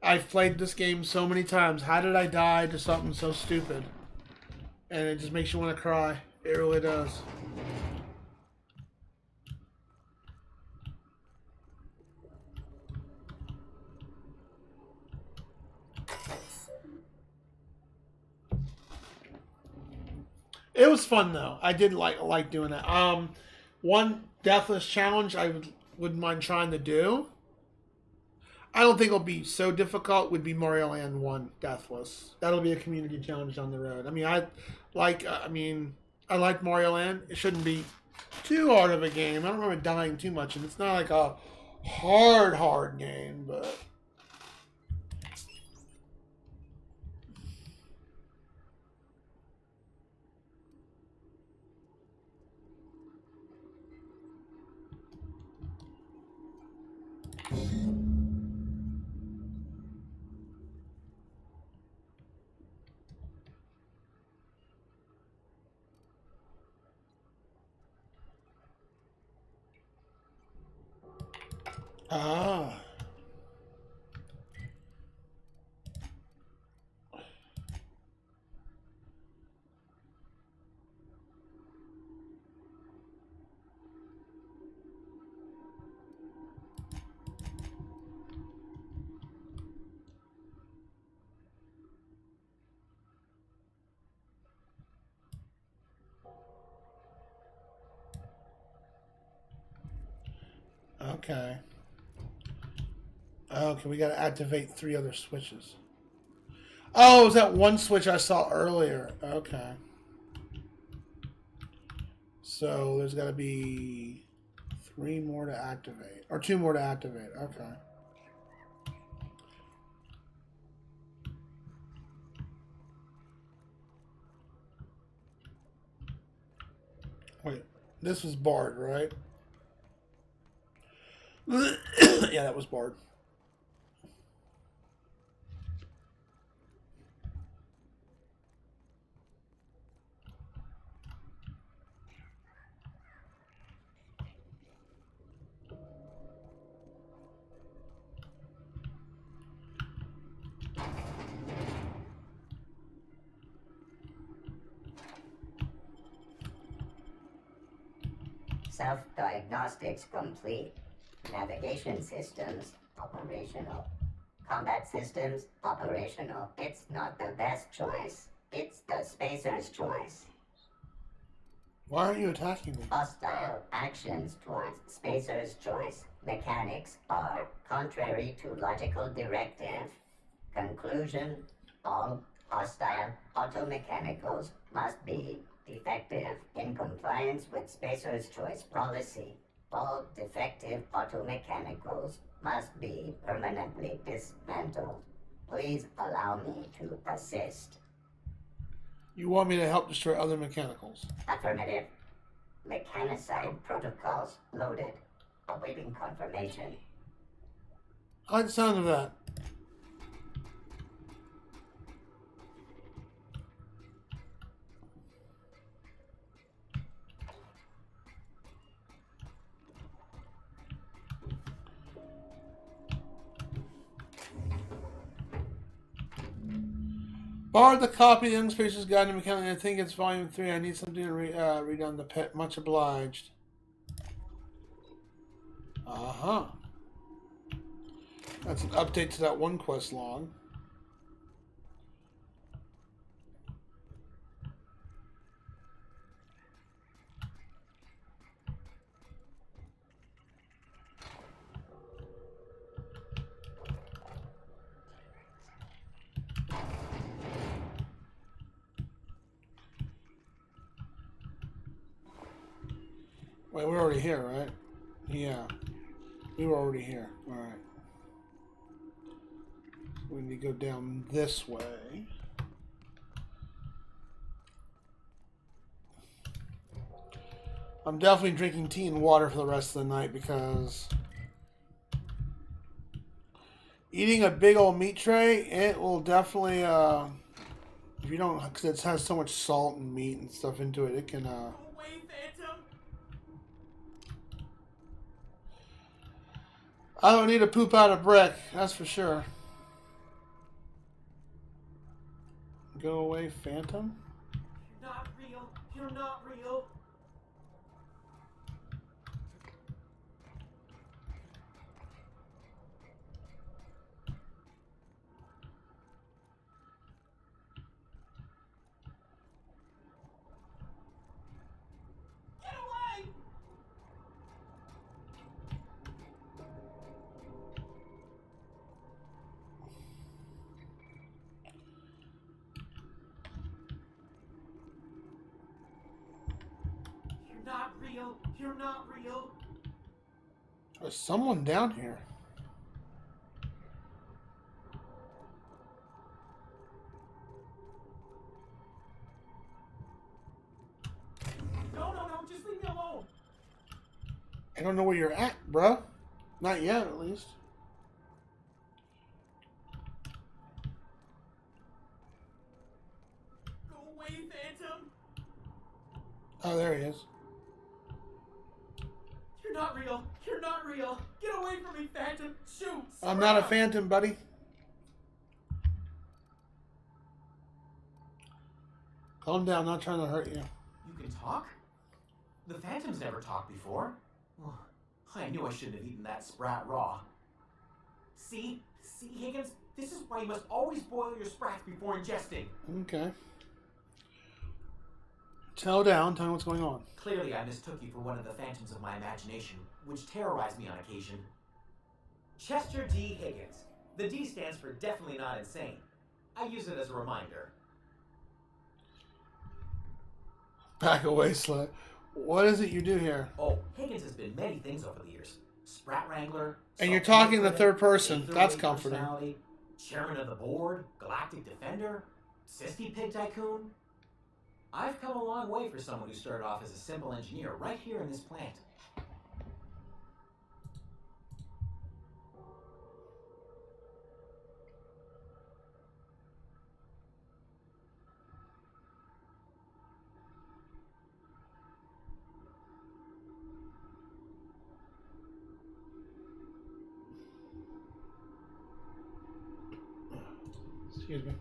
I've played this game so many times. How did I die to something so stupid? And it just makes you want to cry. It really does. It was fun though. I did like doing that. One deathless challenge I wouldn't mind trying to do. I don't think it'll be so difficult. Would be Mario Land 1 deathless. That'll be a community challenge on the road. I mean, I like Mario Land. It shouldn't be too hard of a game. I don't remember dying too much, and it's not like a hard game, but. Ah. Okay. Okay, we got to activate 3 other switches. Oh, it was that one switch I saw earlier. Okay. So there's got to be 3 more to activate. Or 2 more to activate. Okay. Wait, this was barred, right? Yeah, that was barred. Self-diagnostics complete. Navigation systems operational. Combat systems operational. It's not the best choice. It's the spacer's choice. Why aren't you attacking me? Hostile actions towards spacer's choice mechanics are contrary to logical directive. Conclusion: all hostile automechanicals must be defective in compliance with spacer's choice policy. All defective automechanicals must be permanently dismantled. Please allow me to assist. You want me to help destroy other mechanicals? Affirmative. Mechanicide protocols loaded. Awaiting confirmation. I like the sound of that. Borrowed the copy of the Young Spacer's Guide to Mechanics. I think it's volume 3. I need something to read on the pet. Much obliged. Uh-huh. That's an update to that one quest log. Wait, we're already here, right? Yeah. We were already here. Alright. We need to go down this way. I'm definitely drinking tea and water for the rest of the night because eating a big old meat tray, it will definitely, if you don't, because it has so much salt and meat and stuff into it, it can, I don't need to poop out a brick, that's for sure. Go away, Phantom. You're not real. You're not real. Get away! You're not real. You're not real. There's someone down here. No, just leave me alone. I don't know where you're at, bruh. Not yet, at least. Go away, Phantom. Oh, there he is. You're not real. You're not real. Get away from me, Phantom. Shoot. I'm not a phantom, buddy. Calm down, not trying to hurt you. You can talk? The Phantom's never talked before. Oh, I knew I shouldn't have eaten that sprat raw. See, Higgins? This is why you must always boil your sprats before ingesting. Okay. Tell down, tell me what's going on. Clearly, I mistook you for one of the phantoms of my imagination, which terrorized me on occasion. Chester D. Higgins. The D stands for definitely not insane. I use it as a reminder. Back away, slut. What is it you do here? Oh, Higgins has been many things over the years. Sprat Wrangler. And you're talking in the third person. That's comforting. Chairman of the board, Galactic Defender, Sisty Pig Tycoon. I've come a long way for someone who started off as a simple engineer right here in this plant. Excuse me.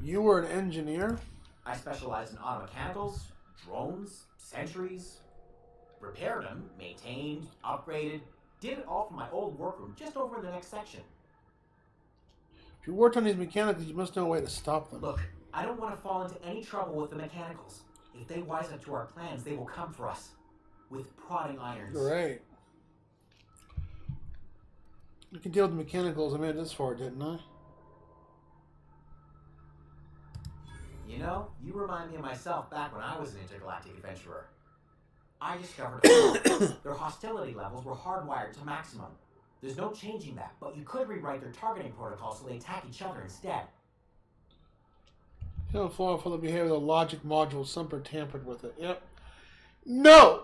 You were an engineer? I specialize in automechanicals, drones, sentries. Repaired them, maintained, upgraded, did it all from my old workroom just over in the next section. If you worked on these mechanicals, you must know a way to stop them. Look, I don't want to fall into any trouble with the mechanicals. If they wise up to our plans, they will come for us. With prodding irons. Great. You can deal with the mechanicals. I made it this far, didn't I? You know, you remind me of myself back when I was an intergalactic adventurer. I discovered their hostility levels were hardwired to maximum. There's no changing that, but you could rewrite their targeting protocol so they attack each other instead. You don't fall for the behavior of the logic module. Sumper tampered with it. Yep. No!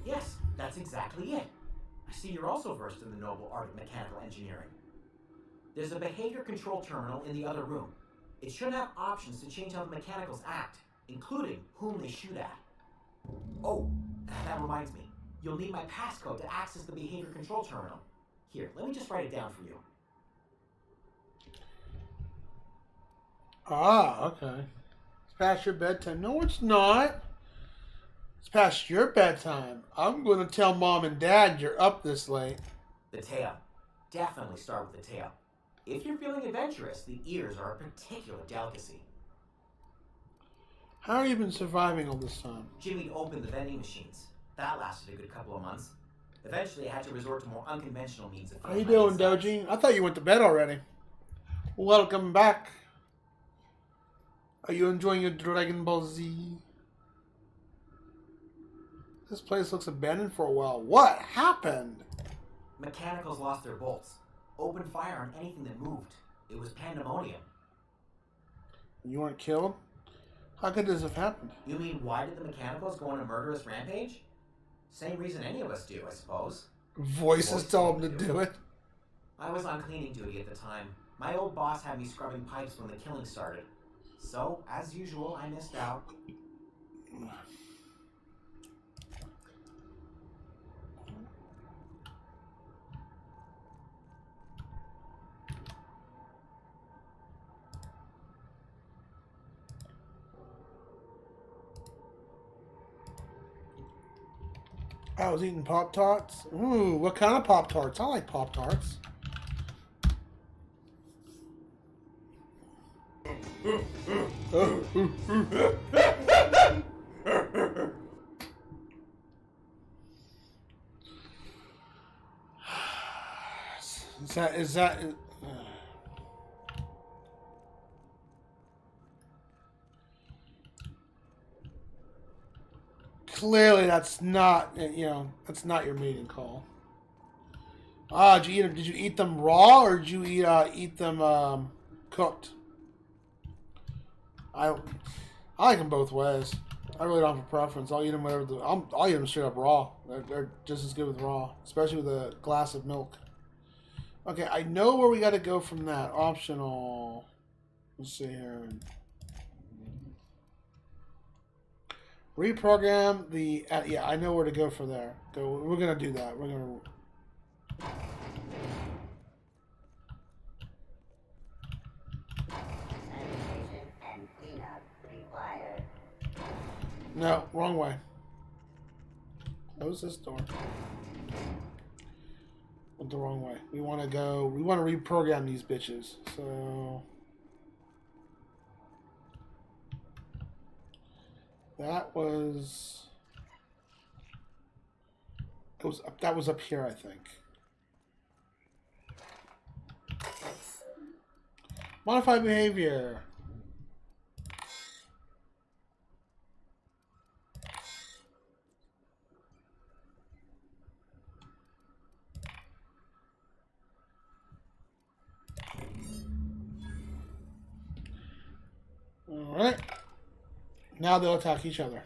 Yes, that's exactly it. I see you're also versed in the noble art of mechanical engineering. There's a behavior control terminal in the other room. It should have options to change how the mechanicals act, including whom they shoot at. Oh, that reminds me. You'll need my passcode to access the behavior control terminal. Here, let me just write it down for you. Ah, okay. It's past your bedtime. No, it's not. It's past your bedtime. I'm going to tell Mom and Dad you're up this late. The tail. Definitely start with the tail. If you're feeling adventurous, the ears are a particular delicacy. How have you been surviving all this time? Jimmy opened the vending machines. That lasted a good couple of months. Eventually, I had to resort to more unconventional means of... How you doing, Doji? I thought you went to bed already. Welcome back. Are you enjoying your Dragon Ball Z? This place looks abandoned for a while. What happened? Mechanicals lost their bolts. Opened fire on anything that moved. It was pandemonium. You weren't killed? How could this have happened? You mean, why did the mechanicals go on a murderous rampage? Same reason any of us do, I suppose. Voices told them to do it. I was on cleaning duty at the time. My old boss had me scrubbing pipes when the killing started. So, as usual, I missed out. I was eating Pop-Tarts. Ooh, what kind of Pop-Tarts? I like Pop-Tarts. Is that clearly that's not, that's not your mating call. Ah, did you eat them raw or did you eat them cooked? I like them both ways. I really don't have a preference. I'll eat them whatever. I'll eat them straight up raw. They're just as good with raw, especially with a glass of milk. Okay, I know where we got to go from that. Optional. Let's see here. Reprogram the. Yeah, I know where to go from there. We're gonna do that. We're gonna. No, wrong way. Close this door. Went the wrong way. We want to go. We want to reprogram these bitches. So that was. That was up here, I think. Modify behavior. Alright. Now they'll attack each other.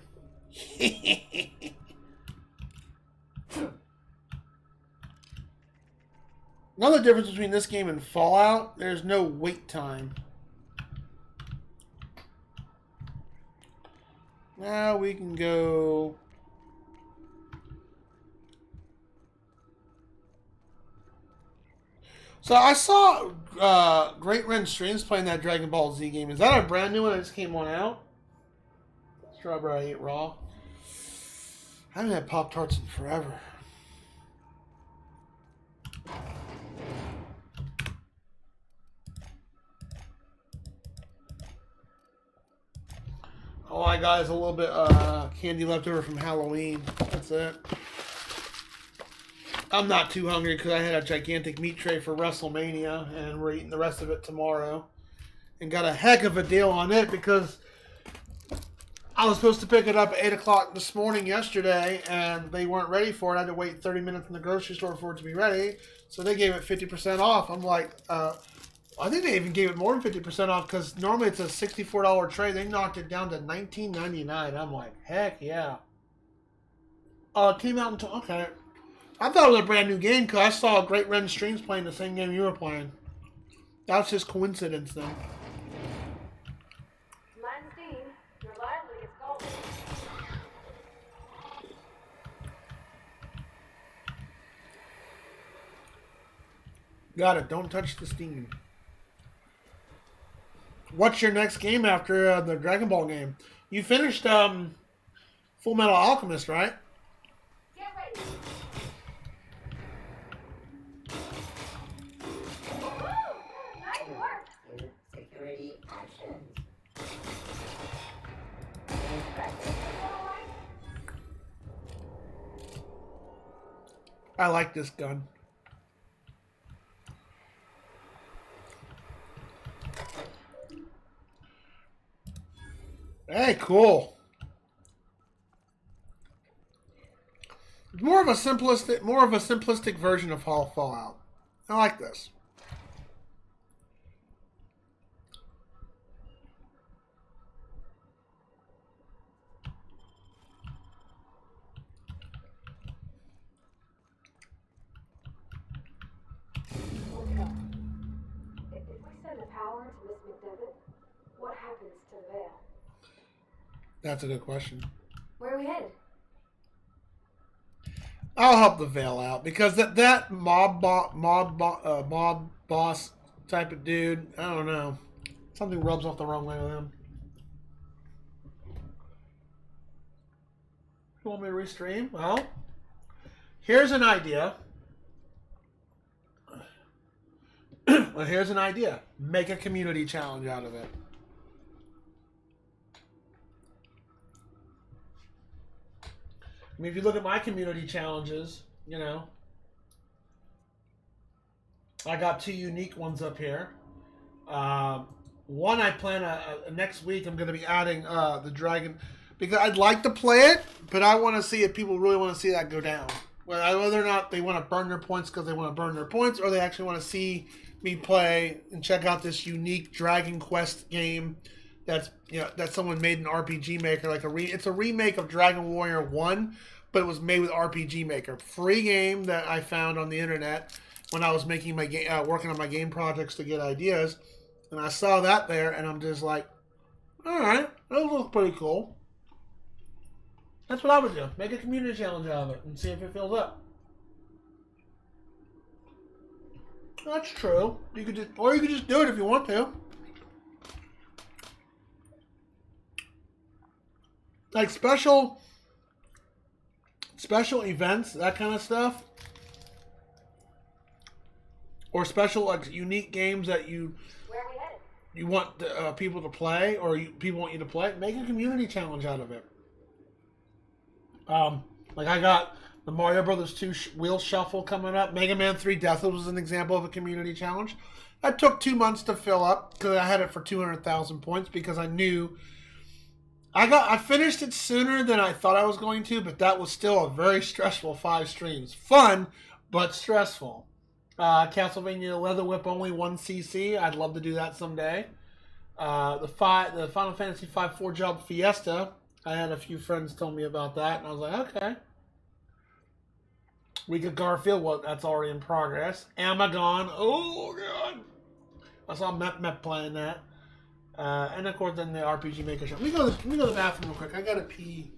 Another difference between this game and Fallout, there's no wait time. Now we can go... So I saw Great Ren Streams playing that Dragon Ball Z game. Is that a brand new one that just came on out? Strawberry I ate raw. I haven't had Pop-Tarts in forever. All I got is a little bit candy left over from Halloween. That's it. I'm not too hungry because I had a gigantic meat tray for WrestleMania, and we're eating the rest of it tomorrow. And got a heck of a deal on it because I was supposed to pick it up at 8 o'clock this morning yesterday, and they weren't ready for it. I had to wait 30 minutes in the grocery store for it to be ready, so they gave it 50% off. I'm like, I think they even gave it more than 50% off because normally it's a $64 tray. They knocked it down to $19.99. I'm like, heck yeah. Oh, it came out in okay. I thought it was a brand new game because I saw Great Ren Streams playing the same game you were playing. That was just coincidence then. Mine's Dean. You're liable to get scolded. Got it. Don't touch the steam. What's your next game after the Dragon Ball game? You finished Full Metal Alchemist, right? Get ready. Nice work. Security actions. I like this gun. Hey, cool. More of a simplistic version of Fallout. I like this. If we send the power to Miss McDevitt, what happens to the veil? That's a good question. Where are we headed? I'll help the Veil out because that mob boss type of dude, I don't know. Something rubs off the wrong way with him. You want me to restream? Well, here's an idea. Well, here's an idea. Make a community challenge out of it. I mean, if you look at my community challenges, you know, I got 2 unique ones up here. One I plan next week. I'm going to be adding the dragon because I'd like to play it, but I want to see if people really want to see that go down. Whether or not they want to burn their points because they want to burn their points, or they actually want to see me play and check out this unique Dragon Quest game. That's that someone made an RPG Maker, like it's a remake of Dragon Warrior 1, but it was made with RPG Maker. Free game that I found on the internet when I was making my working on my game projects to get ideas, and I saw that there, and I'm just like, all right, that looks pretty cool. That's what I would do. Make a community challenge out of it and see if it fills up. That's true. You could just do it if you want to. Like special events, that kind of stuff, or special like unique games that you want people to play, or people want you to play. Make a community challenge out of it. Like I got the Mario Brothers 2 Wheel Shuffle coming up. Mega Man 3 Deathloop was an example of a community challenge. That took 2 months to fill up because I had it for 200,000 points because I knew. I finished it sooner than I thought I was going to, but that was still a very stressful 5 streams. Fun, but stressful. Castlevania Leather Whip only 1cc. I'd love to do that someday. The Final Fantasy V 4-Job Fiesta. I had a few friends tell me about that, and I was like, okay. Week of Garfield, well, that's already in progress. Amagon, oh god. I saw Mep playing that. And of course, then the RPG Maker show. Let me go to the bathroom real quick. I gotta pee.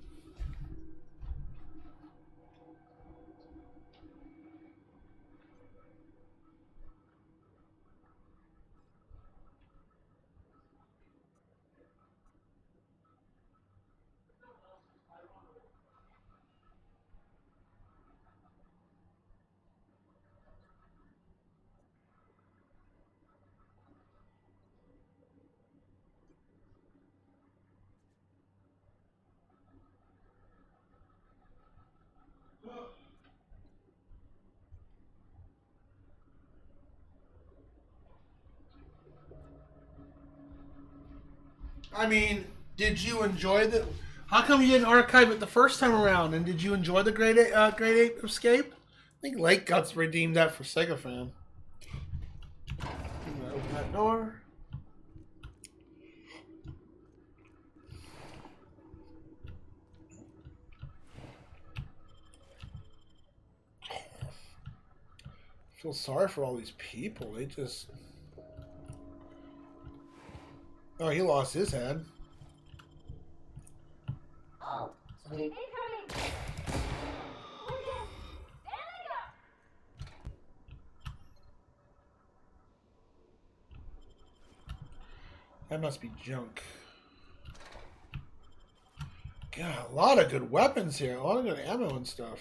I mean, did you enjoy the? How come you didn't archive it the first time around? And did you enjoy the Grade 8 Escape? I think Lake Guts redeemed that for Sega Fan. Open that door. I feel sorry for all these people. They just... Oh, he lost his head. Oh, sweet. That must be junk. God, a lot of good weapons here. A lot of good ammo and stuff.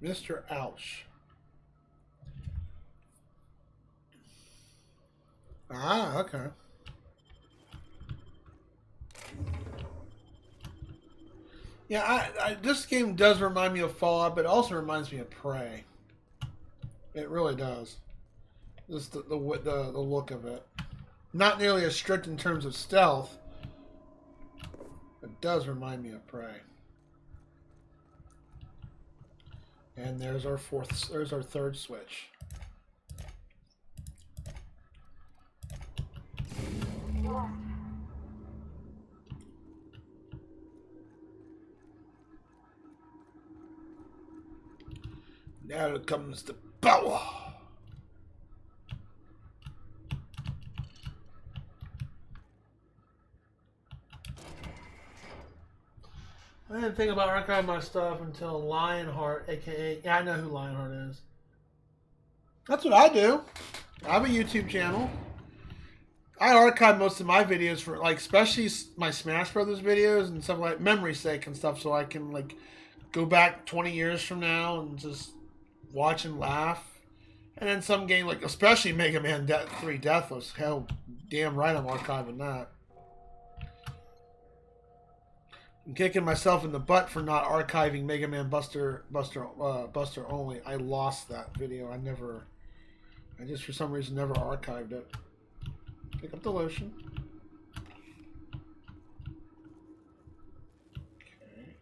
Mr. Ouch. Ah, okay. Yeah, this game does remind me of Fallout, but it also reminds me of Prey. It really does. Just the look of it. Not nearly as strict in terms of stealth. It does remind me of Prey. And there's our third switch. Now comes the power. I didn't think about archiving my stuff until Lionheart, aka... Yeah, I know who Lionheart is. That's what I do. I have a YouTube channel. I archive most of my videos for, like, especially my Smash Brothers videos and stuff like memory's sake and stuff, so I can, like, go back 20 years from now and just watch and laugh. And then some game, like, especially Mega Man 3 Deathless. Hell, damn right I'm archiving that. I'm kicking myself in the butt for not archiving Mega Man Buster only. I lost that video. I just for some reason never archived it. Pick up the lotion. Okay.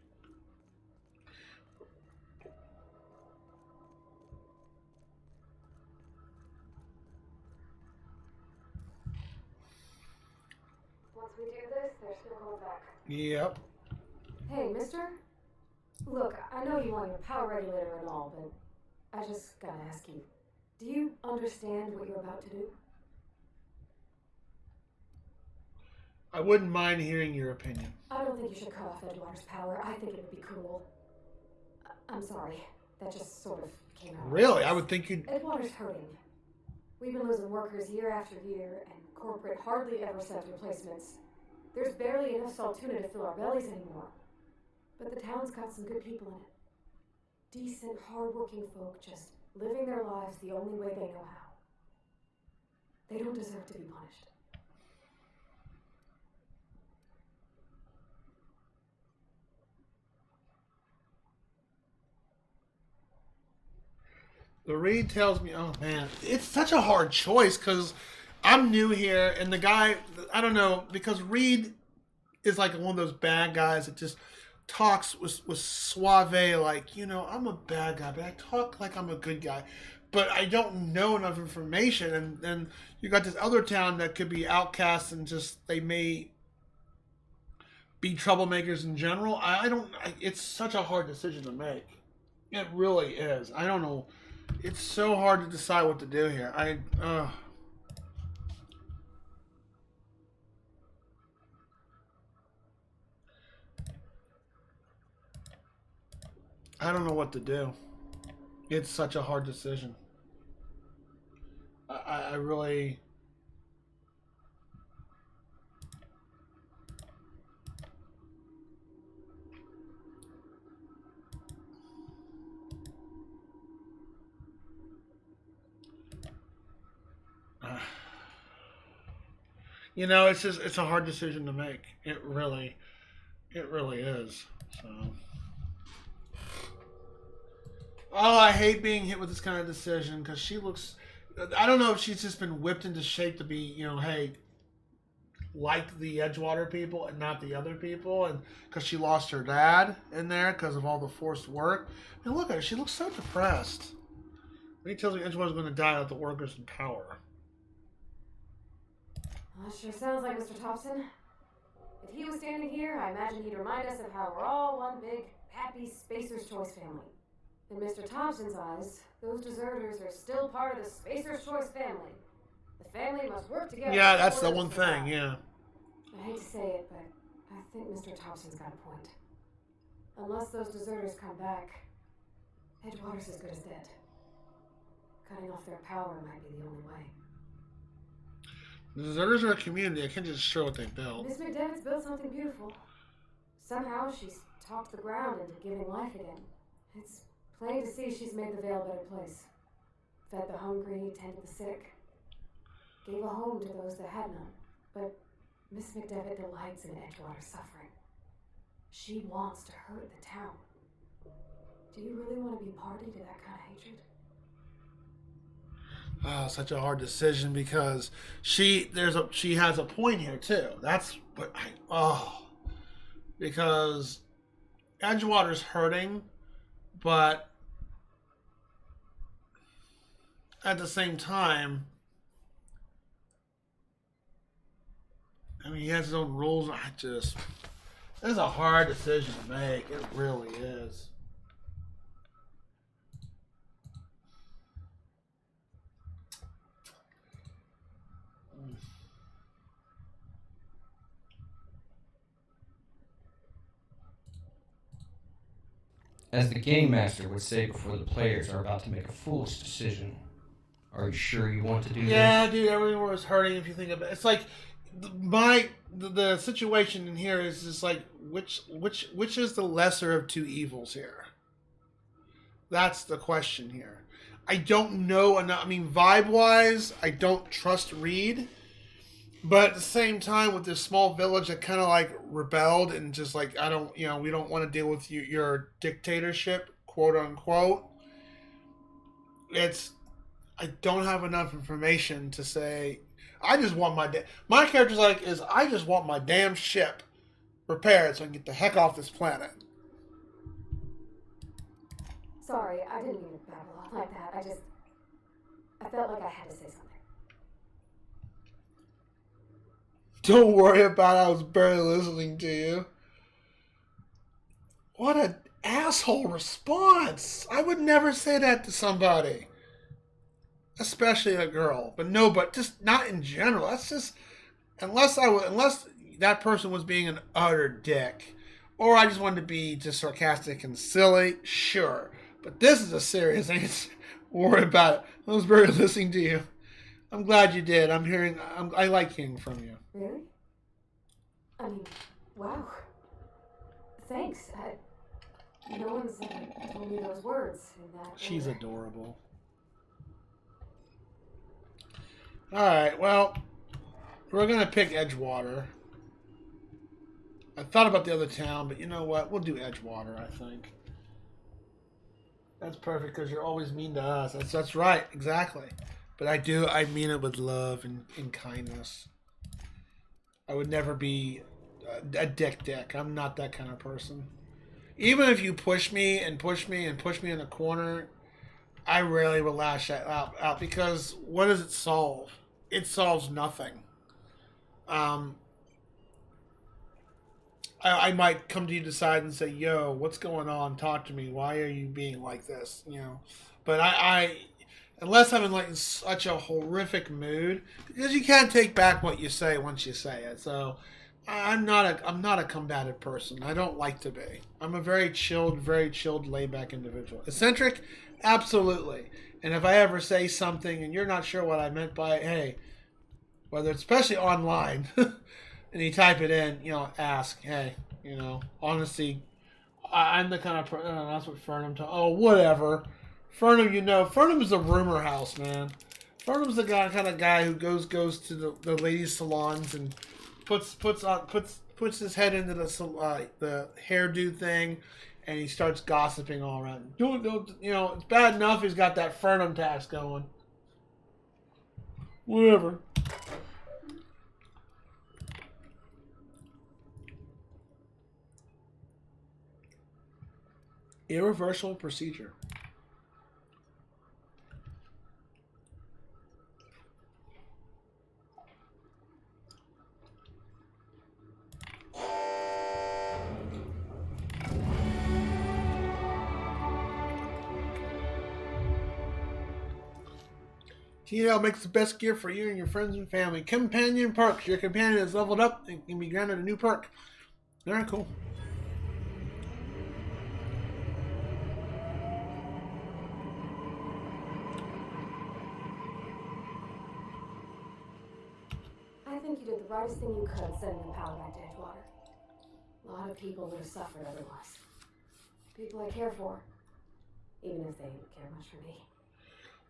Once we do this, there's no going back. Yep. Hey, mister? Look, I know you want your power regulator and all, but I just gotta ask you, do you understand what you're about to do? I wouldn't mind hearing your opinion. I don't think you should cut off Edgewater's power. I think it would be cruel. I'm sorry. That just sort of came out. Really? I would think you'd... Edgewater's hurting. We've been losing workers year after year, and corporate hardly ever sends replacements. There's barely enough Saltuna to fill our bellies anymore. But the town's got some good people in it. Decent, hard-working folk just living their lives the only way they know how. They don't deserve to be punished. The read tells me, oh man, it's such a hard choice because I'm new here and the guy, I don't know, because Reed is like one of those bad guys that just talks with suave, like, you know, I'm a bad guy, but I talk like I'm a good guy. But I don't know enough information. And then you got this other town that could be outcasts and just, they may be troublemakers in general. It's such a hard decision to make. It really is. I don't know. It's so hard to decide what to do here. I don't know what to do. It's such a hard decision. I really... You know, it's a hard decision to make. It really is. So Oh, I hate being hit with this kind of decision because she looks. I don't know if she's just been whipped into shape to be, hey, like the Edgewater people and not the other people, and because she lost her dad in there because of all the forced work. I mean, look at her; she looks so depressed. When he tells me Edgewater's going to die without the workers in power. Well, that sure sounds like Mr. Thompson. If he was standing here, I imagine he'd remind us of how we're all one big, happy Spacer's Choice family. In Mr. Thompson's eyes, those deserters are still part of the Spacer's Choice family. The family must work together. Yeah, that's the one thing, yeah. I hate to say it, but I think Mr. Thompson's got a point. Unless those deserters come back, Edgewater's as good as dead. Cutting off their power might be the only way. The deserters are a community. I can't just show what they built. Miss McDevitt's built something beautiful. Somehow she's talked the ground into giving life again. It's plain to see she's made the Vale a better place. Fed the hungry, tended the sick. Gave a home to those that had none. But Miss McDevitt delights in Edgewater's suffering. She wants to hurt the town. Do you really want to be party to that kind of hatred? Oh, such a hard decision because she has a point here too. That's what because Edgewater's hurting, but at the same time, I mean, he has his own rules. This is a hard decision to make. It really is. As the game master would say before the players are about to make a foolish decision, are you sure you want to do Yeah, this? dude, everyone was hurting if you think of it. It's like the situation in here is just like which is the lesser of two evils here? That's the question here. I don't know enough. I mean, vibe-wise, I don't trust Reed. But at the same time, with this small village that kind of like rebelled and just like, we don't want to deal with your dictatorship, quote unquote. I don't have enough information to say. I just want my character's like I just want my damn ship repaired so I can get the heck off this planet. Sorry, I didn't mean to babble on like that. I felt like I had to say something. Don't worry about it. I was barely listening to you. What an asshole response. I would never say that to somebody. Especially a girl. But just not in general. That's just unless that person was being an utter dick. Or I just wanted to be just sarcastic and silly, sure. But this is a serious answer. Worry about it. I was barely listening to you. I'm glad you did. I like hearing from you. Really? I mean, wow. Thanks. No one's told me those words in that. She's adorable. Alright, well, we're going to pick Edgewater. I thought about the other town, but you know what? We'll do Edgewater, I think. That's perfect because you're always mean to us. That's right, exactly. But I mean it with love and kindness. I would never be a dick. I'm not that kind of person. Even if you push me and push me and push me in a corner, I rarely will lash out because what does it solve? It solves nothing. I might come to you to the side and say, yo, what's going on? Talk to me. Why are you being like this? But I unless I'm in like such a horrific mood, because you can't take back what you say once you say it. So I'm not a combative person. I don't like to be. I'm a very chilled, laid back individual. Eccentric, absolutely. And if I ever say something and you're not sure what I meant by it, hey, whether it's especially online, and you type it in, ask, hey, honesty. I'm the kind of person. That's what Fernum. Whatever. Fernum is a rumor house, man. Fernum's the kind of guy who goes to the ladies' salons and puts his head into the hairdo thing, and he starts gossiping all around. Don't, you know, it's bad enough he's got that Fernum tax going. Whatever. Irreversible procedure. TNL makes the best gear for you and your friends and family. Companion perks. Your companion is leveled up and can be granted a new perk. Very cool. I think you did the rightest thing you could sending the power back to Edgewater. A lot of people would have suffered otherwise. People I care for. Even if they didn't care much for me.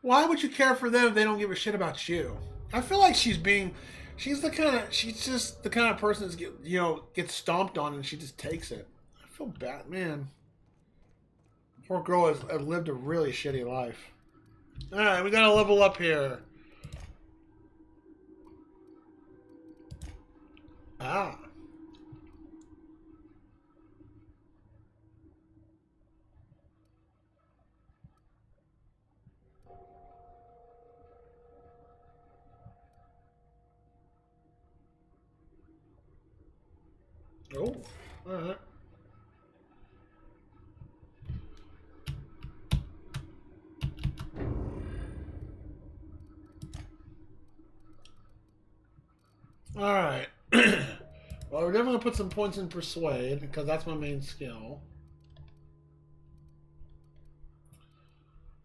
Why would you care for them if they don't give a shit about you? I feel like she's just the kind of person that gets stomped on and she just takes it. I feel bad, man. Poor girl has lived a really shitty life. All right, we gotta level up here. Ah. Oh, all right. All right. Well, we're definitely going to put some points in Persuade, because that's my main skill.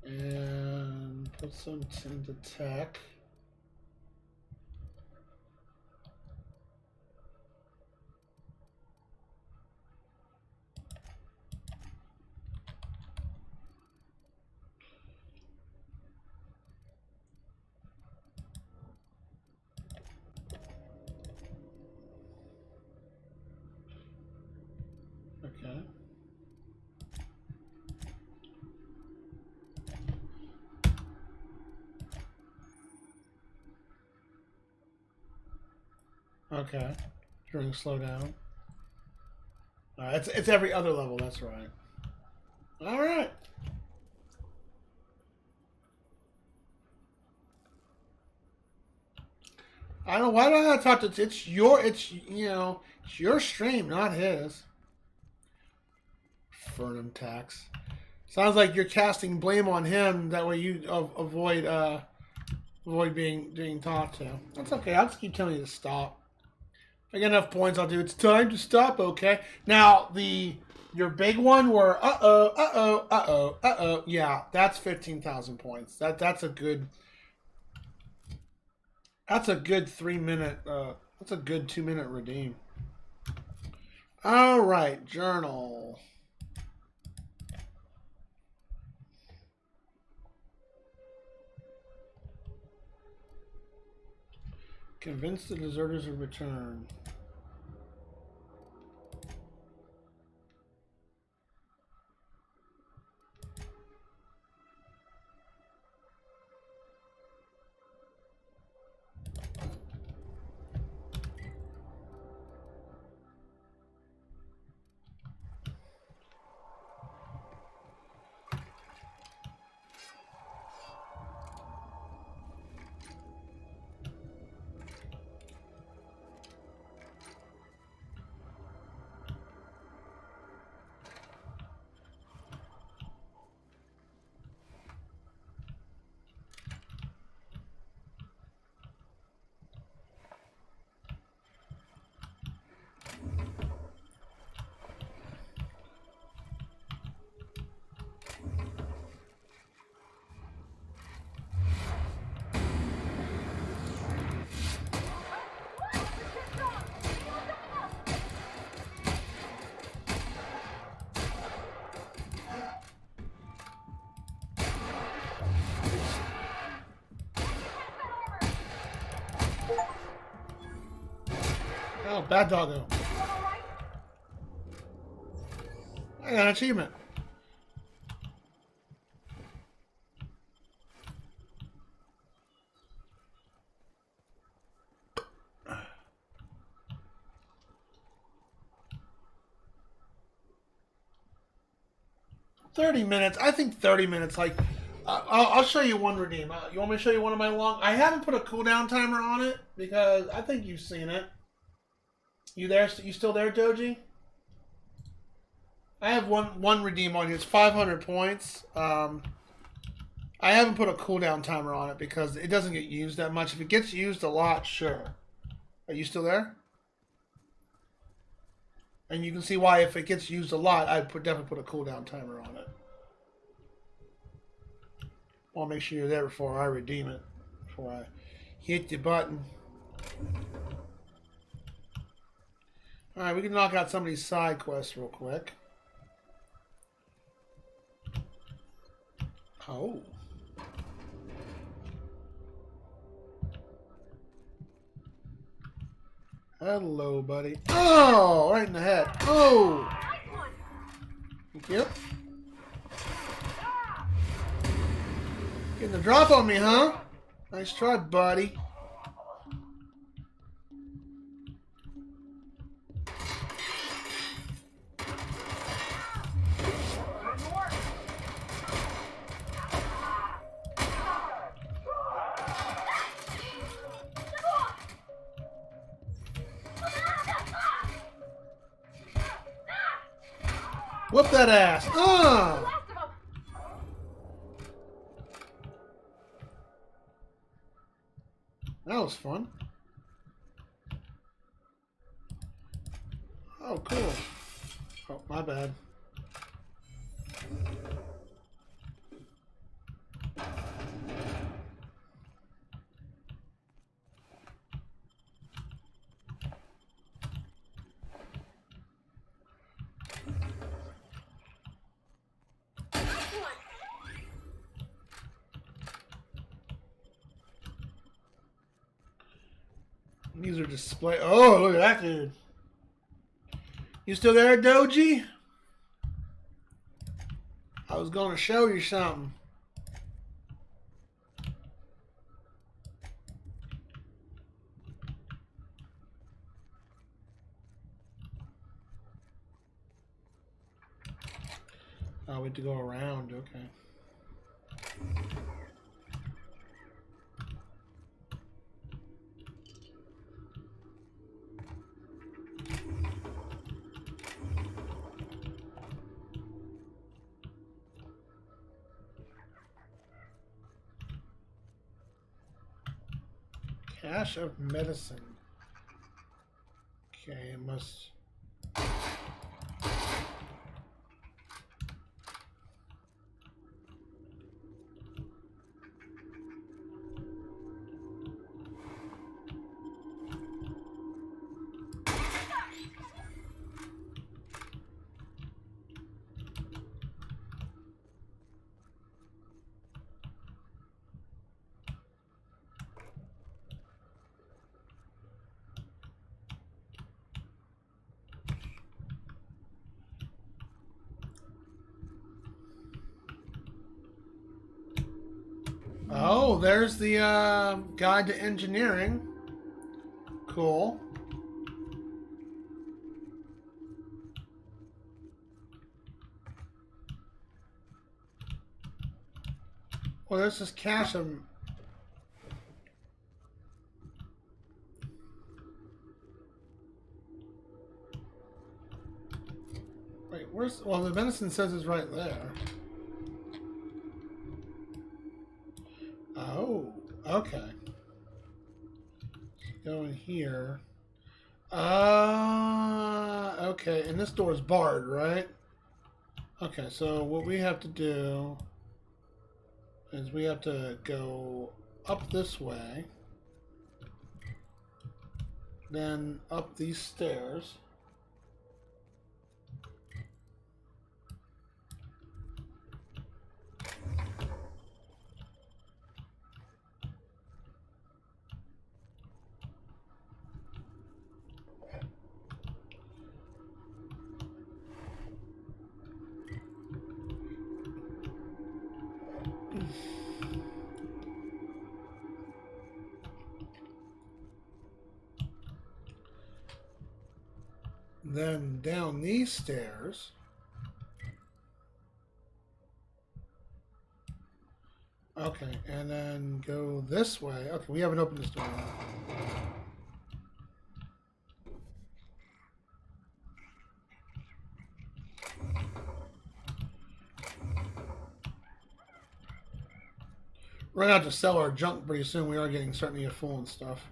And put some into Tech. Okay. Okay. During slowdown. It's every other level, that's right. Alright. I don't know, why do I have to talk to it's your stream, not his. Fernum tax. Sounds like you're casting blame on him. That way you avoid being talked to. That's okay. I'll just keep telling you to stop. If I get enough points, I'll do. It's time to stop. Okay. Now your big one where yeah, that's 15,000 points. That's a good 3 minute. That's a good 2 minute redeem. All right, journal. Convince the deserters of return. Oh, bad doggo. I got an achievement. $30. I think 30 minutes. Like, I'll show you one redeem. You want me to show you one of my long? I haven't put a cooldown timer on it because I think you've seen it. You there? You still there, Doji? I have one redeem on here. It's 500 points. I haven't put a cooldown timer on it because it doesn't get used that much. If it gets used a lot, sure. Are you still there? And you can see why if it gets used a lot, I'd definitely put a cooldown timer on it. I want to make sure you're there before I redeem it. Before I hit the button. Alright, we can knock out some of these side quests real quick. Oh. Hello, buddy. Oh, right in the head. Oh. Thank you. Getting the drop on me, huh? Nice try, buddy. Whoop that ass. That was fun. Oh, cool. Oh, my bad. These are display. Oh, look at that dude. You still there, Doji? I was going to show you something. Oh, we have to go around. Okay. Cache of medicine. Okay, it must... Oh, there's the guide to engineering. Cool. Well, there's this cache of... Wait, where's... Well, the medicine says it's right there. Oh, okay. Go in here. Okay, and this door is barred, right? Okay, so what we have to do is we have to go up this way, then up these stairs. Then down these stairs. Okay, and then go this way. Okay, we haven't opened this door yet. We're gonna have to sell our junk pretty soon. We are getting starting to get full and stuff.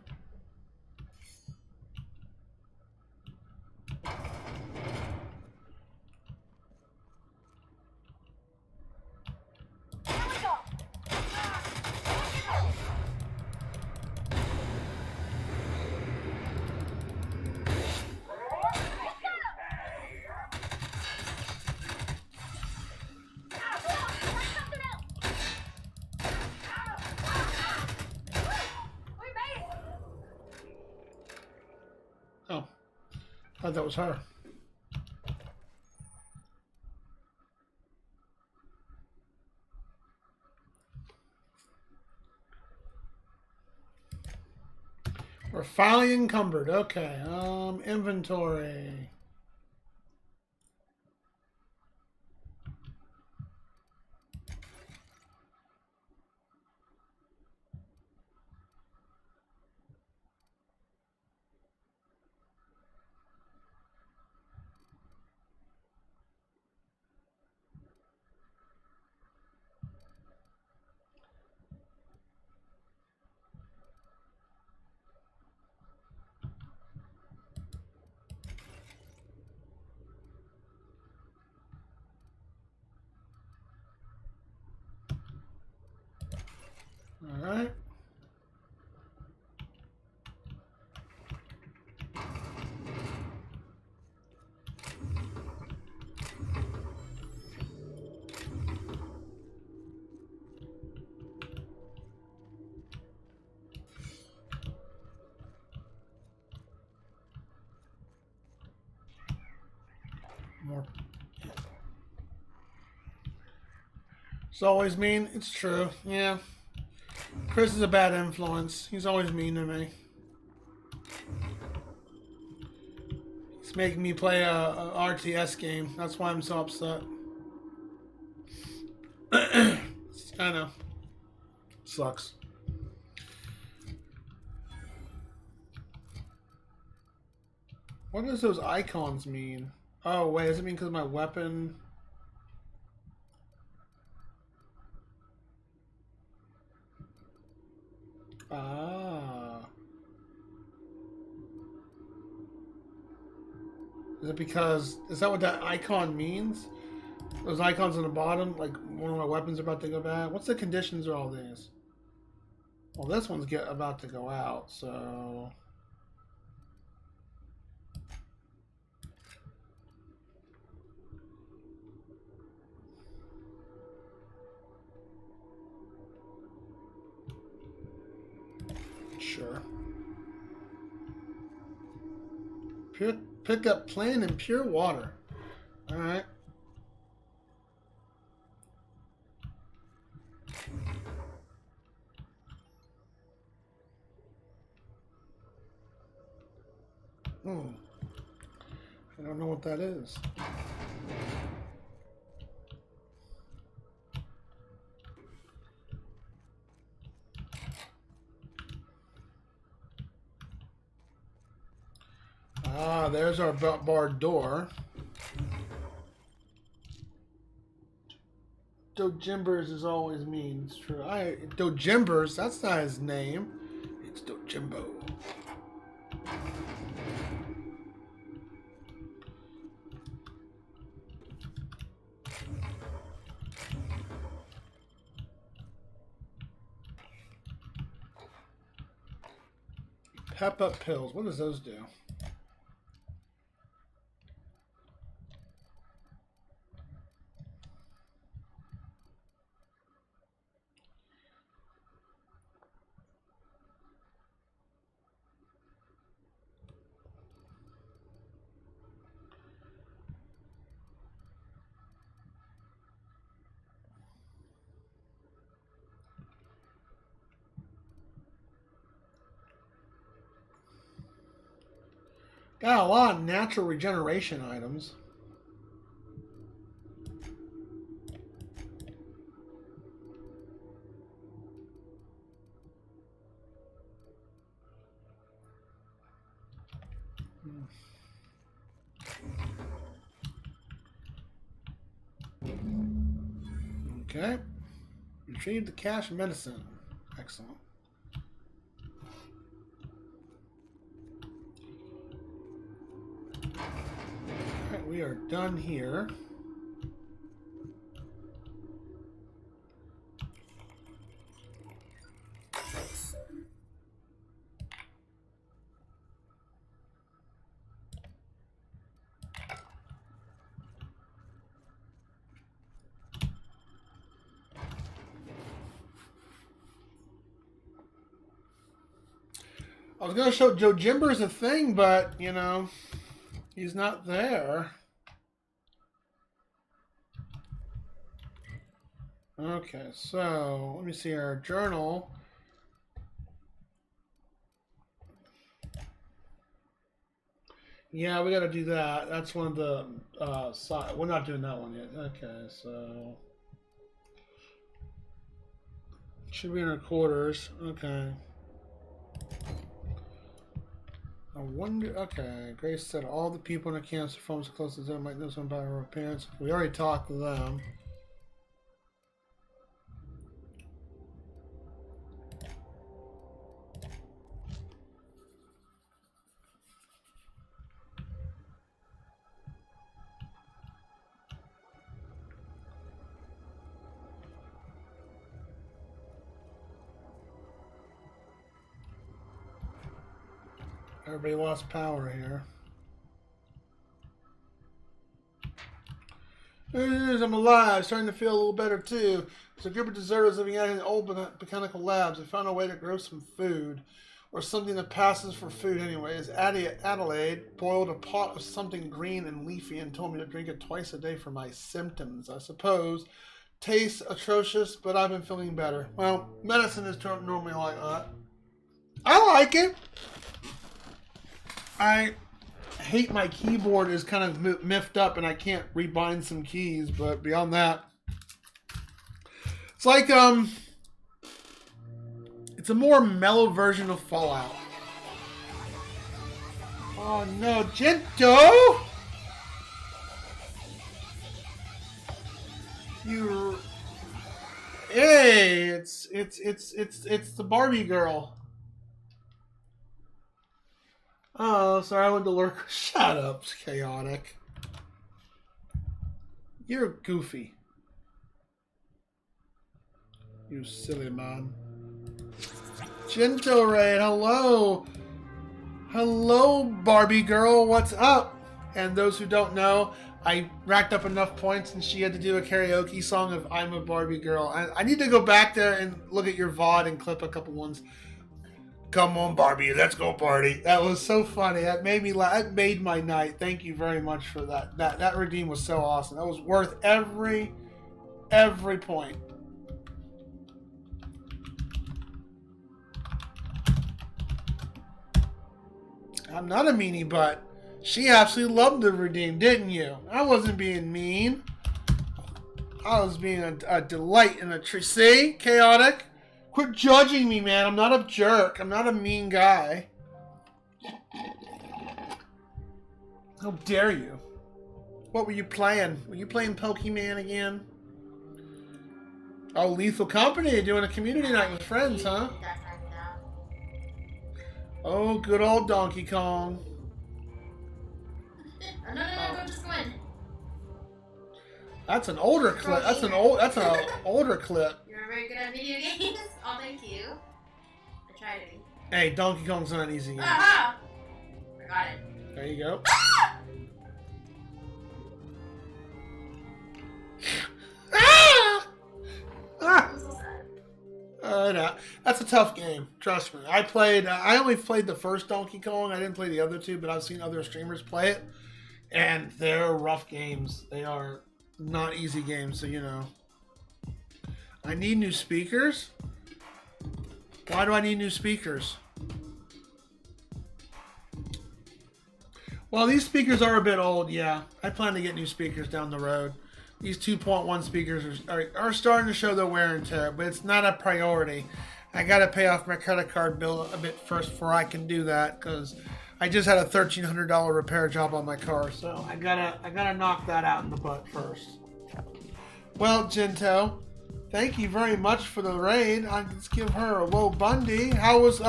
Oh, I thought that was her. We're finally encumbered. Okay, inventory. All right. More. It's always mean. It's true. Yeah. Chris is a bad influence. He's always mean to me. He's making me play a RTS game. That's why I'm so upset. I know. Sucks. What does those icons mean? Oh, wait. Does it mean because of my weapon? Ah. Is it because... Is that what that icon means? Those icons on the bottom? Like, one of my weapons are about to go bad? What's the conditions of all these? Well, this one's about to go out, so... Sure. Pick up plain and pure water. Alright. I don't know what that is. Ah, there's our barred door. Dojimbers is always mean. It's true. Dojimbers, that's not his name. It's Dojimbo. Pep up pills. What does those do? Got a lot of natural regeneration items. Okay. Retrieve the cache medicine. Excellent. Alright, we are done here. I was going to show Joe Jimber's a thing, but, you know, he's not there. Okay, so let me see our journal. Yeah, we got to do that. That's one of the side. We're not doing that one yet. Okay, so should be in our quarters. Okay. I wonder. Okay, Grace said all the people in the cancer phones close to them might know something about her parents. We already talked to them. Everybody lost power here. I'm alive, starting to feel a little better too. There's a group of deserters living out in the old mechanical labs. They found a way to grow some food, or something that passes for food anyways. Adelaide boiled a pot of something green and leafy and told me to drink it twice a day for my symptoms, I suppose. Tastes atrocious, but I've been feeling better. Well, medicine is normally like that. I like it. I hate my keyboard is kind of miffed up and I can't rebind some keys, but beyond that, it's like it's a more mellow version of Fallout. Oh no, Gento! You, hey, it's the Barbie girl. Oh, sorry, I went to lurk. Shut up, chaotic. You're goofy. You silly man. Gento Raid, hello. Hello, Barbie girl, what's up? And those who don't know, I racked up enough points and she had to do a karaoke song of I'm a Barbie girl. I need to go back there and look at your VOD and clip a couple ones. Come on, Barbie, let's go party. That was so funny. That made me laugh. That made my night. Thank you very much for that. That redeem was so awesome. That was worth every point. I'm not a meanie, but she absolutely loved the redeem, didn't you? I wasn't being mean. I was being a delight and a treat. See, chaotic. Quit judging me, man. I'm not a jerk. I'm not a mean guy. How dare you? What were you playing? Were you playing Pokemon again? Oh, Lethal Company, doing a community night with friends, huh? Oh, good old Donkey Kong. No, go just go in. That's an older clip. That's an older clip. You're very good at video games. Oh, thank you. I tried to be. Hey, Donkey Kong's not an easy game. Aha! I got it. There you go. I'm so sad. No, that's a tough game. Trust me. I only played the first Donkey Kong. I didn't play the other two, but I've seen other streamers play it, and they're rough games. They are not easy games, so you know. I need new speakers. Why do I need new speakers? Well, these speakers are a bit old, yeah. I plan to get new speakers down the road. These 2.1 speakers are starting to show their wear and tear, but it's not a priority. I got to pay off my credit card bill a bit first before I can do that, because I just had a $1,300 repair job on my car, so I gotta knock that out in the butt first. Well, Jinto, thank you very much for the raid. Let's give her a Whoa Bundy. How was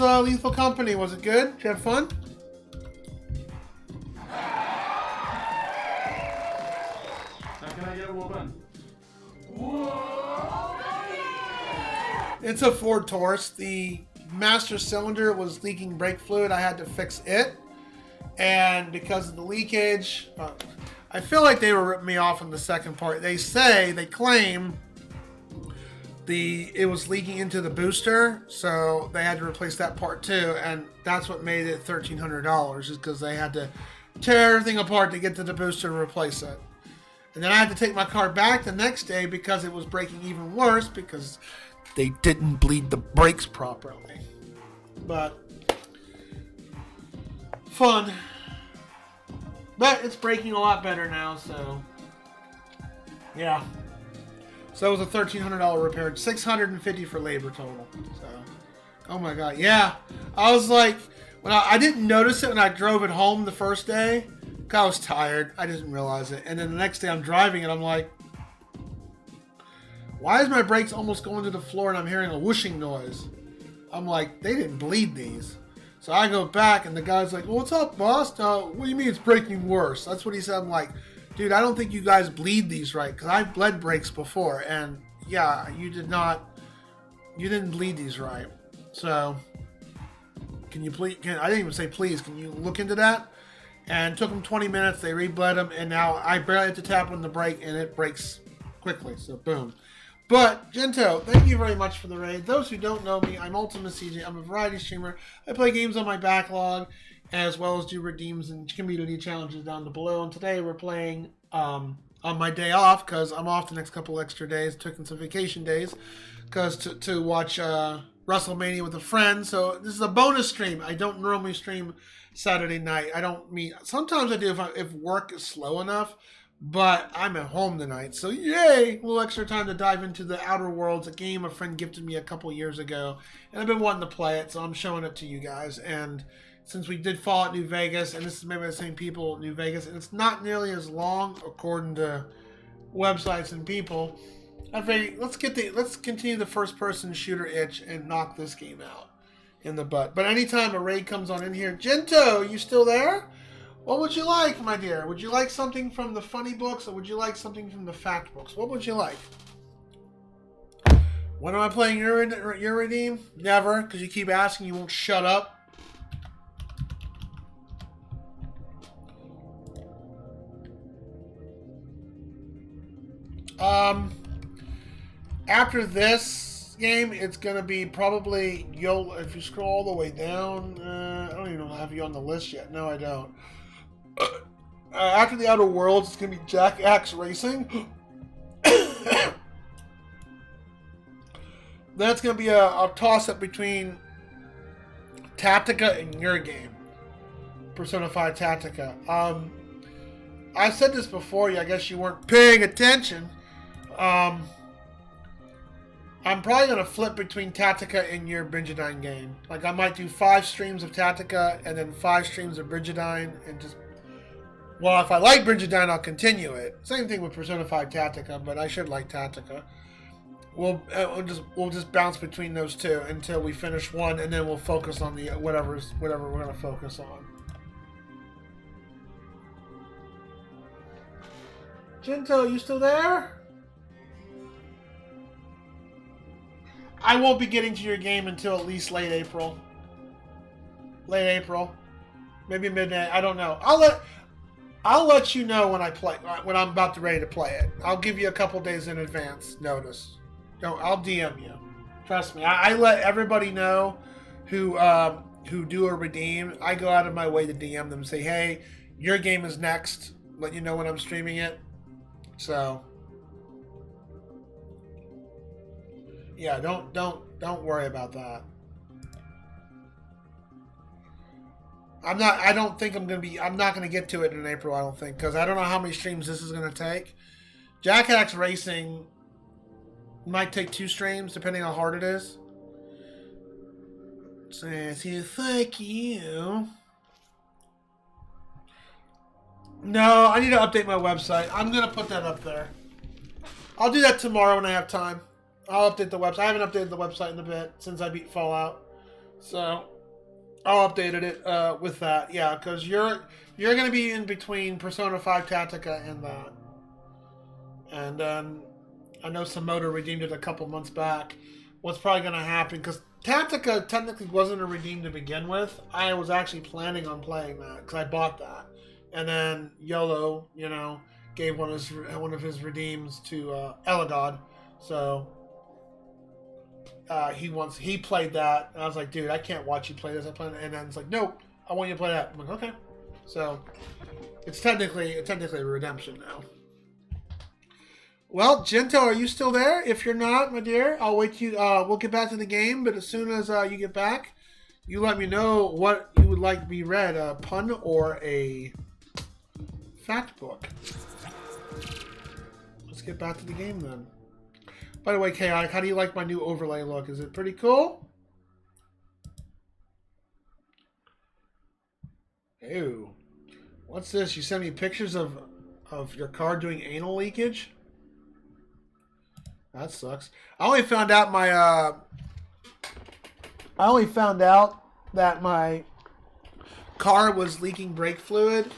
Lethal Company? Was it good? Did you have fun? How can I get a whoopin'? It's a Ford Taurus. The master cylinder was leaking brake fluid. I had to fix it. And because of the leakage, I feel like they were ripping me off on the second part. They claim it was leaking into the booster, so they had to replace that part too, and that's what made it $1,300, is because they had to tear everything apart to get to the booster and replace it. And then I had to take my car back the next day because it was breaking even worse because they didn't bleed the brakes properly. But fun. But it's breaking a lot better now, so yeah. So it was a $1,300 repair, $650 for labor total. So, oh my god, yeah. I was like, when I didn't notice it when I drove it home the first day. I was tired. I didn't realize it. And then the next day I'm driving and I'm like, why is my brakes almost going to the floor and I'm hearing a whooshing noise? I'm like, they didn't bleed these. So I go back and the guy's like, well, what's up, boss? What do you mean it's breaking worse? That's what he said. I'm like, dude, I don't think you guys bleed these right, because I've bled brakes before. And yeah, you didn't bleed these right. So can you please, I didn't even say please, can you look into that? And it took them 20 minutes. They re-bled them, and now I barely have to tap on the brake, and it breaks quickly. So boom. But Gento, thank you very much for the raid. Those who don't know me, I'm ultimacj. I'm a variety streamer. I play games on my backlog, as well as do redeems and community challenges down below. And today we're playing on my day off, because I'm off the next couple extra days, taking some vacation days, because to watch WrestleMania with a friend. So this is a bonus stream. I don't normally stream Saturday night. Sometimes I do if work is slow enough, but I'm at home tonight, so yay! A little extra time to dive into the Outer Worlds, a game a friend gifted me a couple years ago, and I've been wanting to play it, so I'm showing it to you guys. And since we did Fallout New Vegas, and this is maybe the same people at New Vegas, and it's not nearly as long according to websites and people, I figured let's continue the first person shooter itch and knock this game out in the butt. But anytime a raid comes on in here, Gento, you still there? What would you like, my dear? Would you like something from the funny books, or would you like something from the fact books? What would you like? When am I playing your redeem? Never, because you keep asking, you won't shut up. After this game, it's gonna be probably if you scroll all the way down, I don't even have you on the list yet. No, I don't. After the Outer Worlds, it's gonna be Jack Axe Racing. That's gonna be a toss-up between Tactica and your game, Persona 5 Tactica. I've said this before. I guess you weren't paying attention. I'm probably going to flip between Tactica and your Brigidine game. Like, I might do 5 streams of Tactica and then 5 streams of Brigidine and just... Well, if I like Brigidine, I'll continue it. Same thing with Persona 5 Tactica, but I should like Tactica. We'll just bounce between those two until we finish one, and then we'll focus on the whatever we're going to focus on. Jinto, you still there? I won't be getting to your game until at least late April. Maybe midnight. I don't know. I'll let you know when I'm about to ready to play it. I'll give you a couple days in advance notice. No, I'll DM you. Trust me. I let everybody know who do a redeem. I go out of my way to DM them and say, hey, your game is next. Let you know when I'm streaming it. So yeah, don't worry about that. I don't think I'm not gonna get to it in April. I don't think, because I don't know how many streams this is gonna take. Jackass Racing might take 2 streams depending on how hard it is. Says you, fuck you. No, I need to update my website. I'm gonna put that up there. I'll do that tomorrow when I have time. I'll update the website. I haven't updated the website in a bit since I beat Fallout, so I'll update it with that. Yeah, because you're gonna be in between Persona 5 Tactica and that, and I know some motor redeemed it a couple months back. What's probably gonna happen, because Tactica technically wasn't a redeem to begin with. I was actually planning on playing that because I bought that, and then YOLO, gave one of his redeems to Elagod, so he played that, and I was like, dude, I can't watch you play this. And then it's like, nope, I want you to play that. I'm like, okay, so it's technically a redemption now. Well, Gento, are you still there? If you're not, my dear, I'll wait. We'll get back to the game, but as soon as you get back, you let me know what you would like to be read, a pun or a fact book. Let's get back to the game then. By the way, Chaotic, how do you like my new overlay look? Is it pretty cool? Ew. What's this? You sent me pictures of your car doing anal leakage? That sucks. I only found out that my car was leaking brake fluid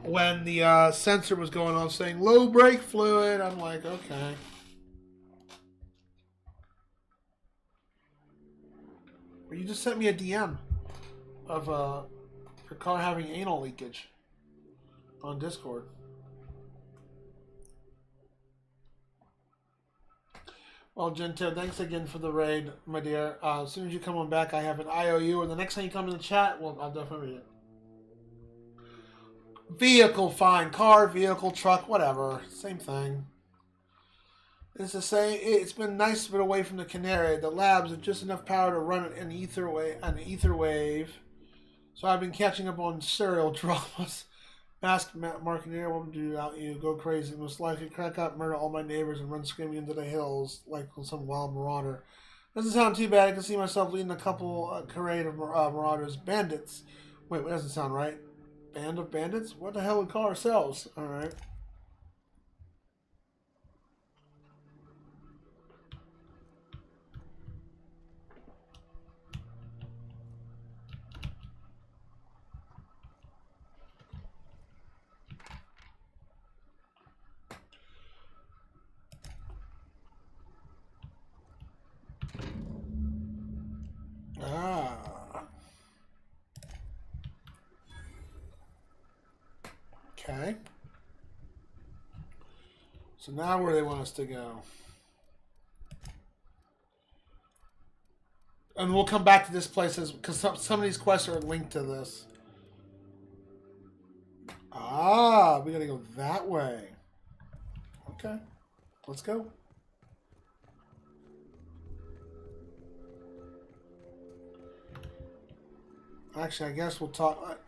when the sensor was going off saying low brake fluid. I'm like, okay. You just sent me a DM of your car having anal leakage on Discord. Well, Gento, thanks again for the raid, my dear. As soon as you come on back, I have an IOU, and the next time you come in the chat, well, I'll definitely read it. Vehicle, fine. Car, vehicle, truck, whatever. Same thing. It's the same. It's been nice to be away from the Canary. The labs have just enough power to run an ether wave. So I've been catching up on serial dramas. Ask Marketeer what to do without you. Go crazy. Most likely crack up, murder all my neighbors, and run screaming into the hills like some wild marauder. Doesn't sound too bad. I can see myself leading a couple parade of marauders. Bandits. Wait, that doesn't sound right. Band of bandits? What the hell would call ourselves? Alright. Okay. So now where do they want us to go? And we'll come back to this place because some of these quests are linked to this. Ah, we gotta go that way. Okay. Let's go. Actually, I guess we'll talk,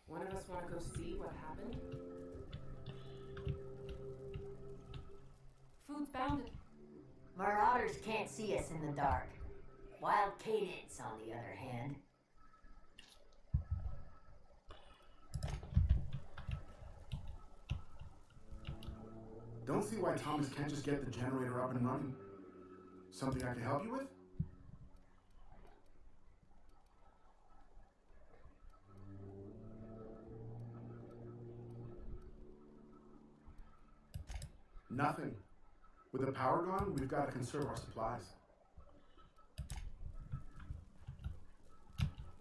One of us want to go see what happened? Food's bounded. Marauders can't see us in the dark. Wild cadence, on the other hand. Don't see why Thomas can't just get the generator up and running. Something I can help you with? Nothing. With the power gone, we've got to conserve our supplies.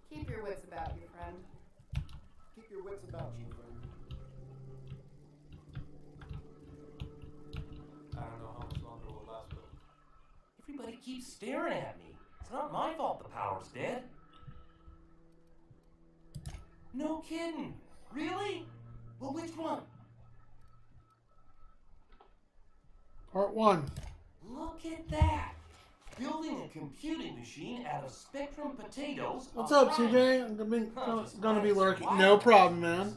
Keep your wits about you, friend. Keep your wits about you, friend. I don't know how much longer we'll last, but Everybody keeps staring at me. It's not my fault the power's dead. No kidding. Really? Well, which one? Part 1. Look at that. Building a computing machine out of Spectrum potatoes. What's up, CJ? I'm gonna be lurking. No problem, man.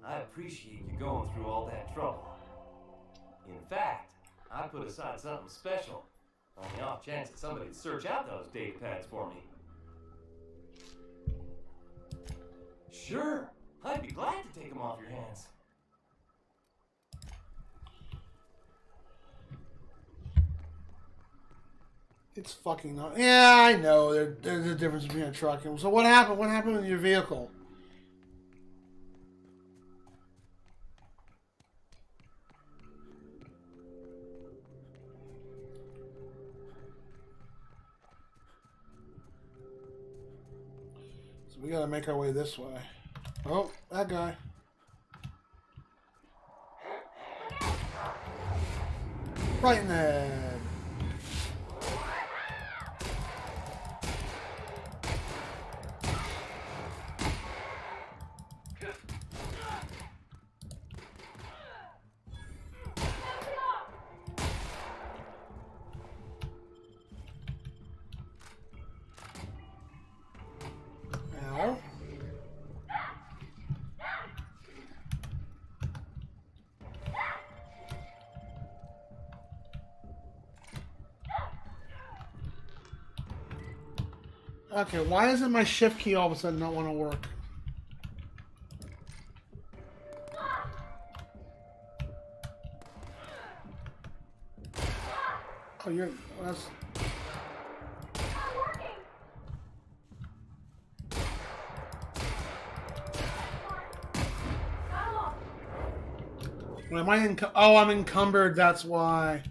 I appreciate you going through all that trouble. In fact, I put aside something special on the off chance that somebody would search out those data pads for me. Sure, I'd be glad to take them off your hands. It's fucking not. Yeah, I know. There's a difference between a truck and. So what happened? What happened with your vehicle? So we gotta make our way this way. Oh, that guy. Right in the head. Ow. Okay, why doesn't my shift key all of a sudden not want to work? Oh, that's... Am I oh, I'm encumbered, that's why.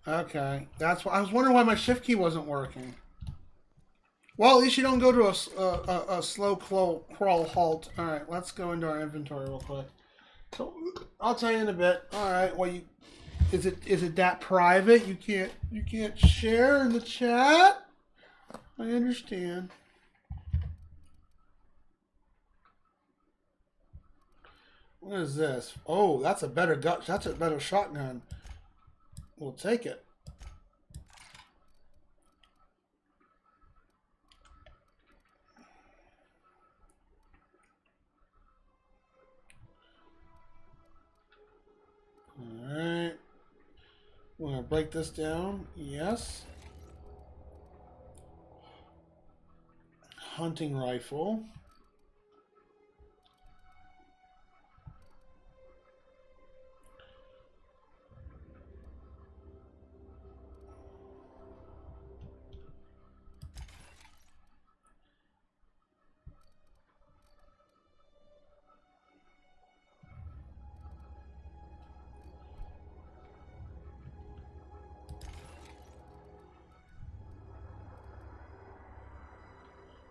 Okay, that's why. I was wondering why my shift key wasn't working. Well, at least you don't go to a slow crawl halt. All right, let's go into our inventory real quick. So I'll tell you in a bit. All right, well, is it that private? You can't share in the chat. I understand. What is this? Oh, that's a better gun. That's a better shotgun. We'll take it. Alright. We're going to break this down. Yes. Hunting rifle.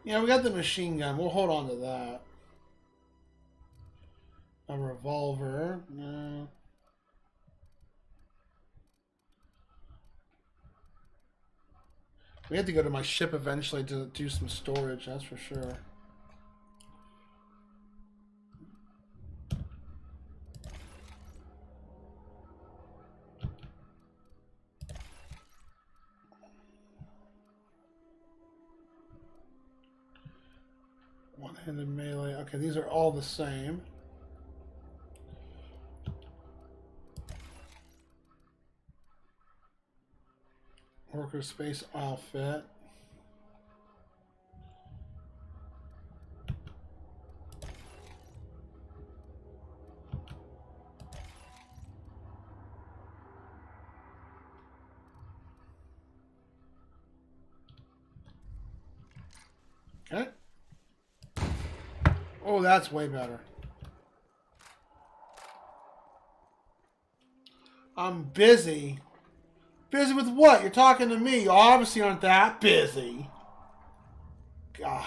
Yeah, we got the machine gun. We'll hold on to that. A revolver. No. We have to go to my ship eventually to do some storage, that's for sure. One-handed melee. Okay, these are all the same. Worker space outfit. Okay. Oh, that's way better. I'm busy. Busy with what? You're talking to me. You obviously aren't that busy. God,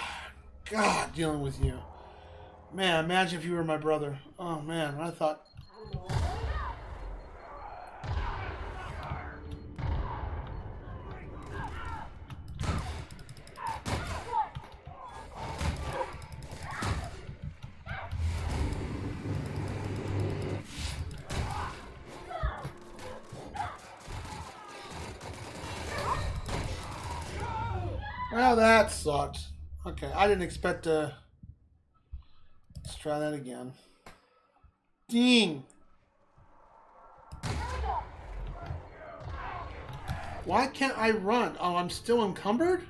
dealing with you. Man, imagine if you were my brother. Oh, man, I thought... Well, that sucked. Okay, I didn't expect to... Let's try that again. Ding! Why can't I run? Oh, I'm still encumbered?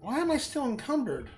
Why am I still encumbered?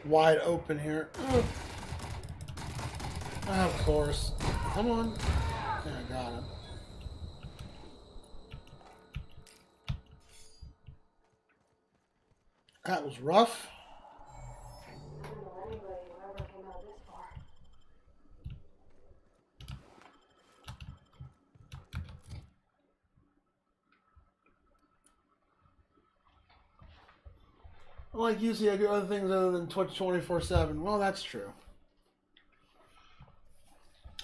Wide open here. Oh. Of course. Come on. Yeah, I got him. That was rough. I don't know anybody who ever came out this far. Like you see, I do other things other than Twitch 24/7. Well, that's true.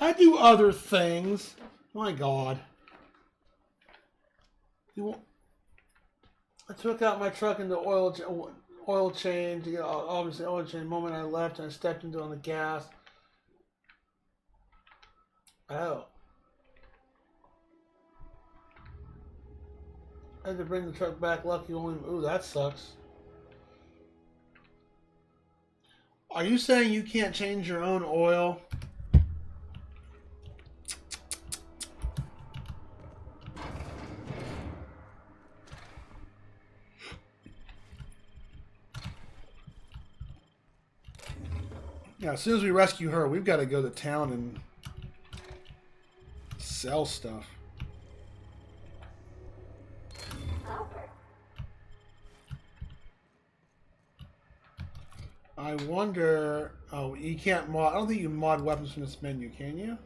I do other things. My God. I took out my truck into oil change. To get obviously oil change. The moment I left, I stepped into on the gas. Oh. I had to bring the truck back. Lucky only. Ooh, that sucks. Are you saying you can't change your own oil? Yeah, as soon as we rescue her, we've got to go to town and sell stuff. I wonder... Oh, you can't mod... I don't think you can mod weapons from this menu, can you?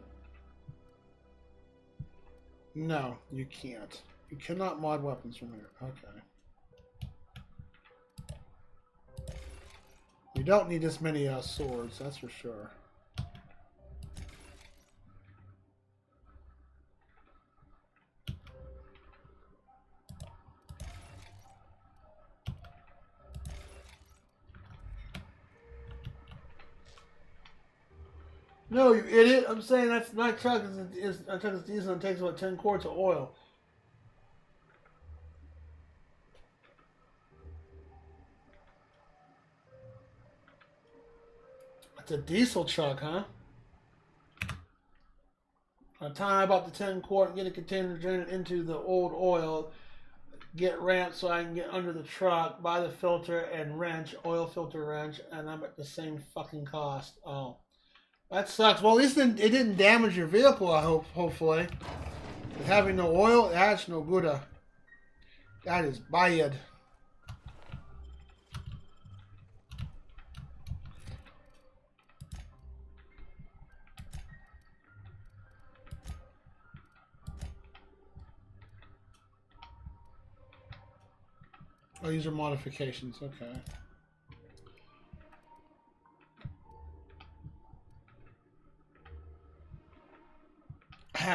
No, you can't. You cannot mod weapons from here. Okay. You don't need this many swords, that's for sure. No, you idiot! I'm saying that's my truck is my truck is diesel and takes about 10 quarts of oil. It's a diesel truck, huh? By the time I bought the 10 quart and get a container, drain it into the old oil, get ramp so I can get under the truck, buy the filter and wrench, oil filter wrench, and I'm at the same fucking cost. Oh. That sucks. Well, at least it didn't damage your vehicle, I hope, hopefully. With having no oil, that's no good. That is bad. Oh, these are modifications, okay.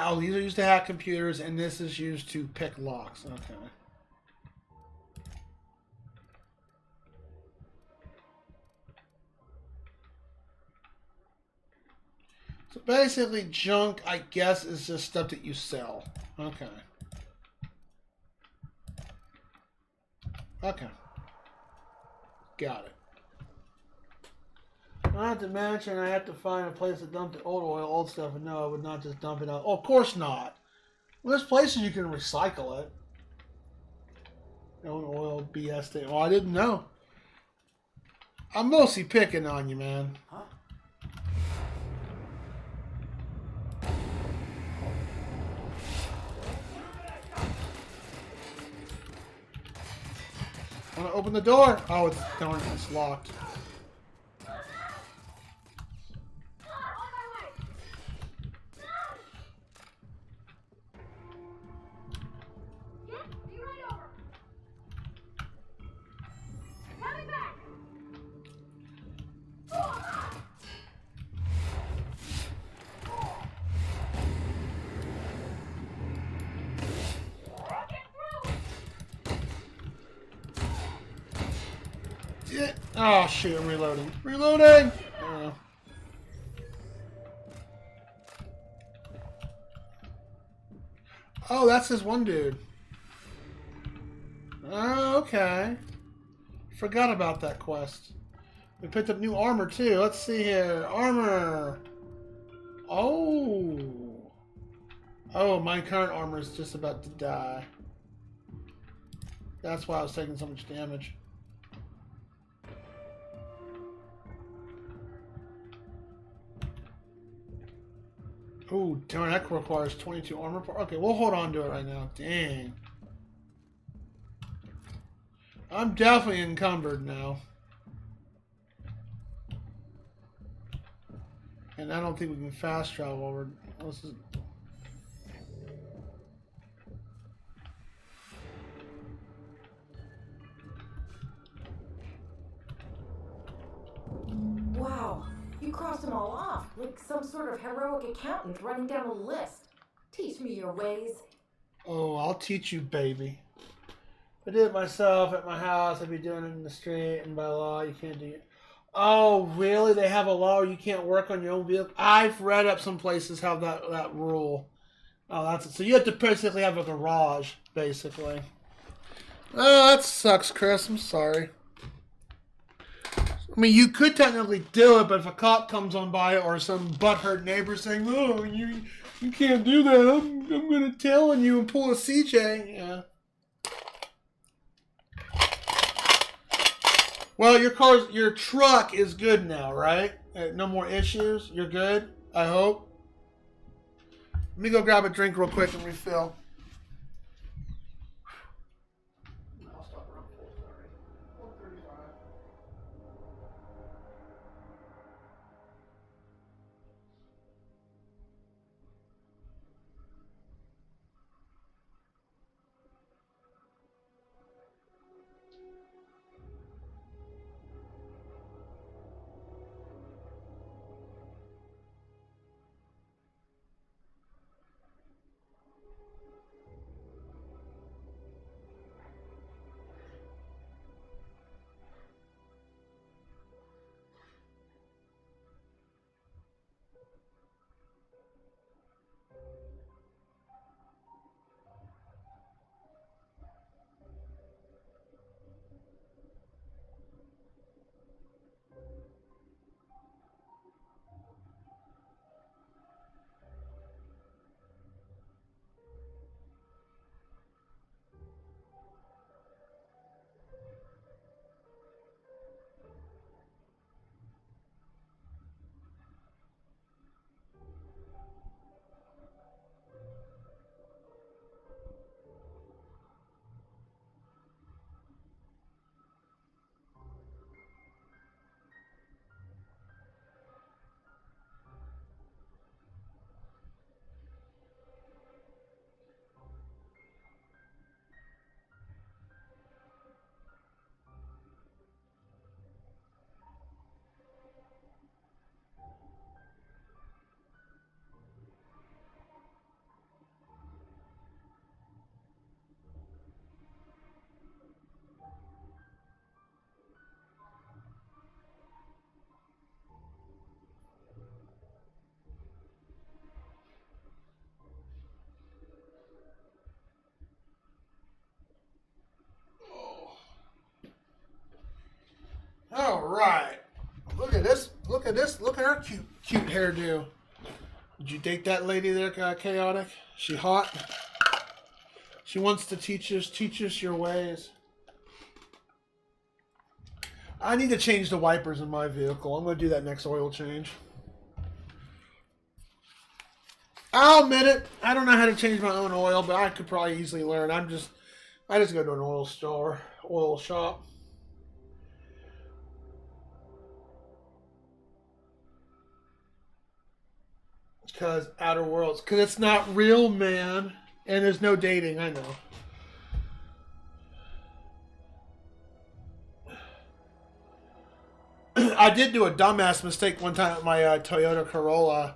Oh, these are used to hack computers, and this is used to pick locks. Okay. So basically, junk, I guess, is just stuff that you sell. Okay. Okay. Got it. Not to mention, I have to find a place to dump the old oil, old stuff, and no, I would not just dump it out. Oh, of course not. Well, there's places you can recycle it. Old oil, BS thing. Oh, I didn't know. I'm mostly picking on you, man. Huh? I want to open the door. Oh, it's locked. Yeah. Oh shoot, I'm reloading. Reloading! Oh, that's this one dude. Oh, okay. Forgot about that quest. We picked up new armor too. Let's see here. Armor. Oh. Oh, my current armor is just about to die. That's why I was taking so much damage. Oh, darn, that requires 22 armor. Okay, we'll hold on to it right now. Dang. I'm definitely encumbered now. And I don't think we can fast travel over. This is... Wow, you crossed them all off, like some sort of heroic accountant running down a list. Teach me your ways. Oh, I'll teach you, baby. If I did it myself at my house, I'd be doing it in the street, and by law, you can't do it. Oh, really? They have a law where you can't work on your own vehicle? I've read up some places have that rule. Oh, that's it. So you have to basically have a garage, basically. Oh, that sucks, Chris. I'm sorry. I mean, you could technically do it, but if a cop comes on by or some butthurt neighbor saying, "Oh, you can't do that," I'm gonna tell on you and pull a CJ. Yeah. Well, your truck is good now, right? No more issues. You're good. I hope. Let me go grab a drink real quick and refill. her cute hairdo. Did you date that lady there, Chaotic? She hot? She wants to teach us your ways. I need to change the wipers in my vehicle. I'm going to do that next oil change. I'll admit it. I don't know how to change my own oil, but I could probably easily learn. I just go to an oil shop. Because Outer Worlds. Because it's not real, man. And there's no dating, I know. I did do a dumbass mistake one time with my Toyota Corolla.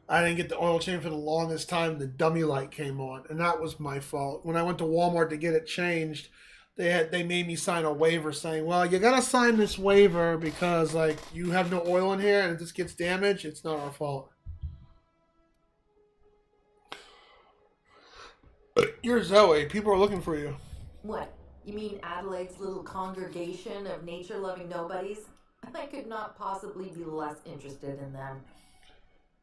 I didn't get the oil change for the longest time. The dummy light came on, and that was my fault. When I went to Walmart to get it changed, they made me sign a waiver saying, "Well, you gotta sign this waiver because like you have no oil in here, and if this gets damaged, it's not our fault." You're Zoe. People are looking for you. What? You mean Adelaide's little congregation of nature-loving nobodies? I could not possibly be less interested in them.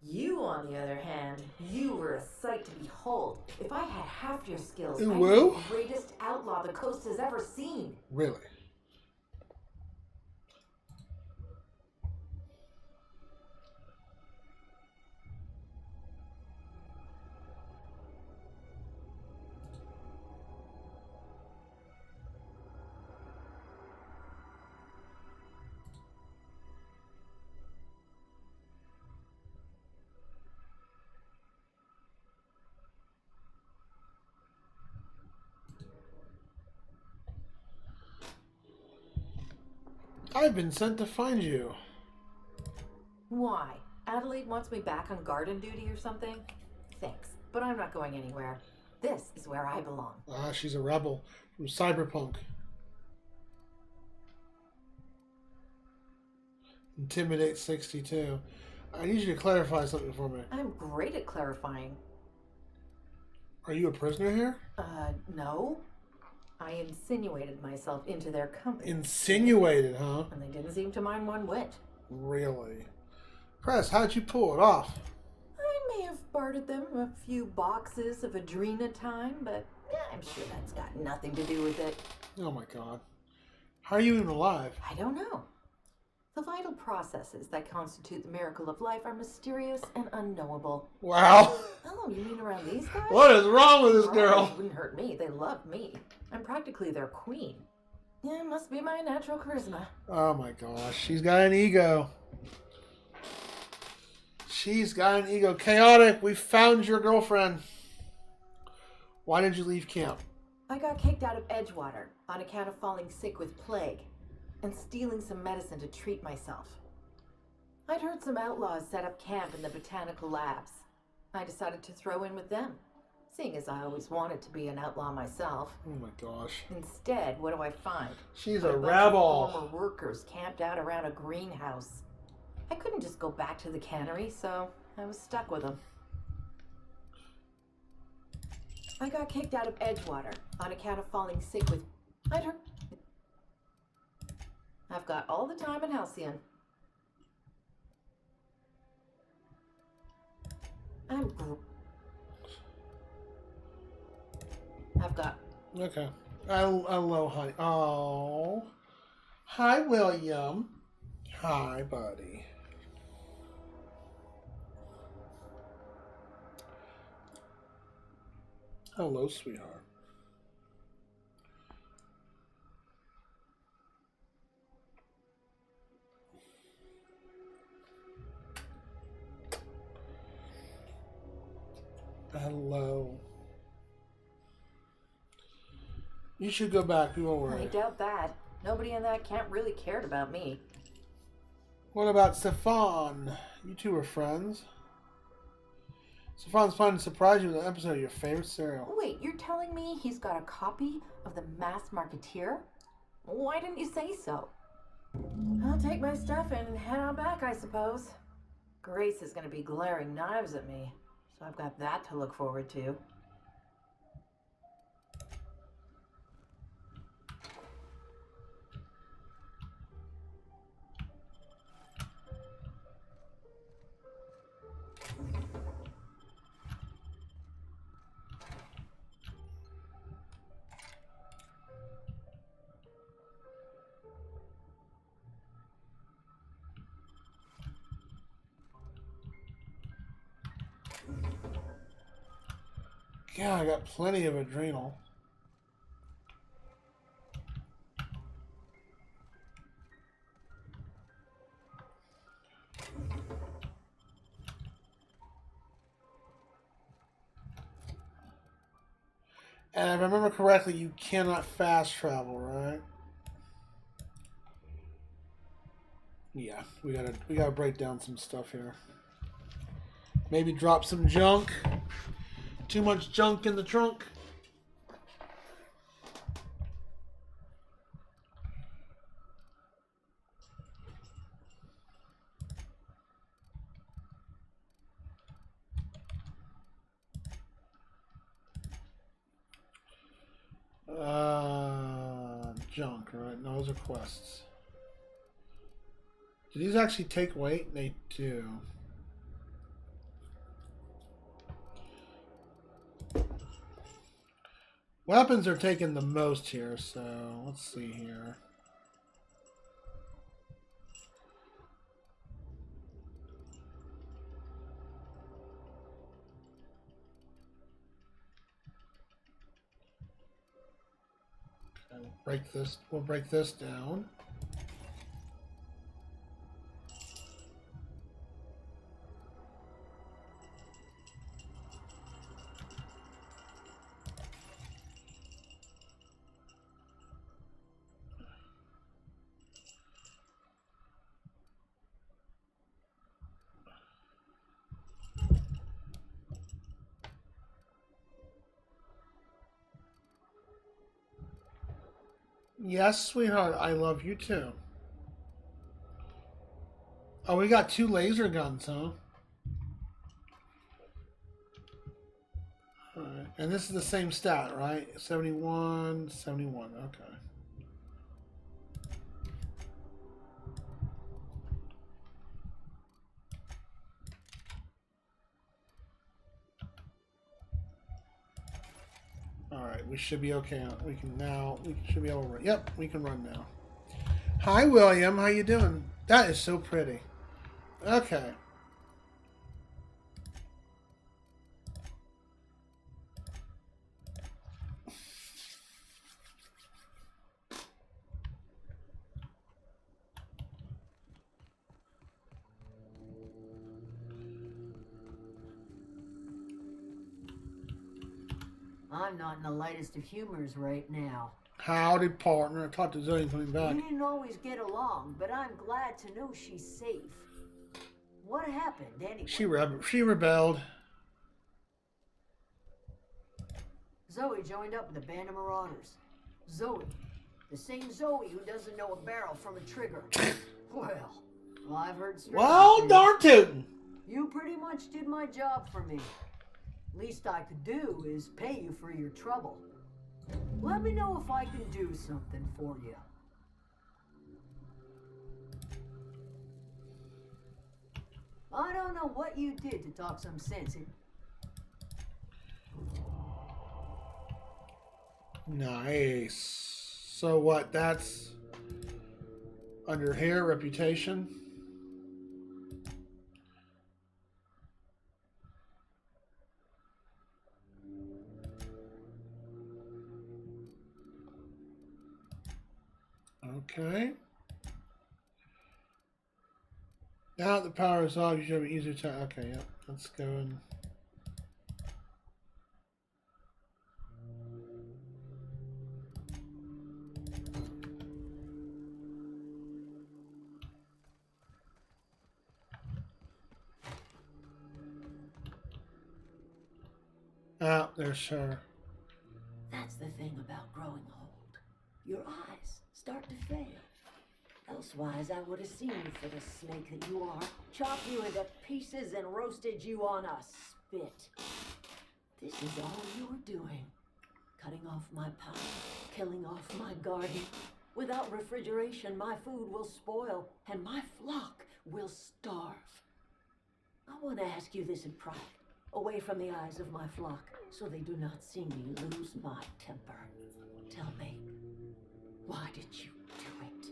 You, on the other hand, you were a sight to behold. If I had half your skills, I'd be the greatest outlaw the coast has ever seen. Really? I've been sent to find you. Why? Adelaide wants me back on garden duty or something? Thanks, but I'm not going anywhere. This is where I belong. Ah, she's a rebel from Cyberpunk. Intimidate 62. I need you to clarify something for me. I'm great at clarifying. Are you a prisoner here? No. I insinuated myself into their company. Insinuated, huh? And they didn't seem to mind one whit. Really? Press, how'd you pull it off? I may have bartered them a few boxes of Adrenatime, but I'm sure that's got nothing to do with it. Oh my god. How are you even alive? I don't know. The vital processes that constitute the miracle of life are mysterious and unknowable. Wow. Oh, you mean around these guys? What is wrong with this girl? It wouldn't hurt me. They love me. I'm practically their queen. Yeah, it must be my natural charisma. Oh my gosh. She's got an ego. She's got an ego. Chaotic, we found your girlfriend. Why did you leave camp? I got kicked out of Edgewater on account of falling sick with plague and stealing some medicine to treat myself. I'd heard some outlaws set up camp in the botanical labs. I decided to throw in with them, seeing as I always wanted to be an outlaw myself. Oh my gosh. Instead, what do I find? She's a rebel. Bunch of former workers camped out around a greenhouse. I couldn't just go back to the cannery, so I was stuck with them. I got kicked out of Edgewater on account of falling sick with... I've got all the time in Halcyon. I've got... Okay. Hello, honey. Oh. Hi, William. Hi, buddy. Hello, sweetheart. Hello. You should go back. You won't worry. I doubt that. Nobody in that camp really cared about me. What about Stefan? You two were friends. Stefan's planning to surprise you with an episode of your favorite serial. Wait, you're telling me he's got a copy of The Masked Marketeer? Why didn't you say so? I'll take my stuff and head on back, I suppose. Grace is going to be glaring knives at me, so I've got that to look forward to. Yeah, I got plenty of adrenal. And if I remember correctly, you cannot fast travel, right? Yeah, we gotta break down some stuff here. Maybe drop some junk. Too much junk in the trunk. Junk, right? No, those are quests. Do these actually take weight? They do. Weapons are taking the most here, so let's see here. We'll break this down. Yes, sweetheart, I love you too. Oh, we got 2 laser guns, huh? Alright, and this is the same stat, right? 71, 71, okay. Alright, we should be okay. We should be able to run. Yep, we can run now. Hi, William, how you doing? That is so pretty. Okay. I'm not in the lightest of humors right now. Howdy, partner. I talked to Zoe coming back. We didn't always get along, but I'm glad to know she's safe. What happened anyway? She rebelled. Zoe joined up with a band of marauders. Zoe. The same Zoe who doesn't know a barrel from a trigger. Well, I've heard stories. Well, darn tootin'. You pretty much did my job for me. Least I could do is pay you for your trouble. Let me know if I can do something for you. I don't know what you did to talk some sense in. Nice. So what? That's under here, reputation. Okay. Now that the power is off, you should have an easier time. Okay, yep. Let's go and. Ah, there's her. That's the thing about growing old. Your eyes start to fail. Elsewise, I would have seen you for the snake that you are, chopped you into pieces and roasted you on a spit. This is all you're doing. Cutting off my power, killing off my garden. Without refrigeration, my food will spoil, and my flock will starve. I want to ask you this in private, away from the eyes of my flock, so they do not see me lose my temper. Tell me, why did you do it?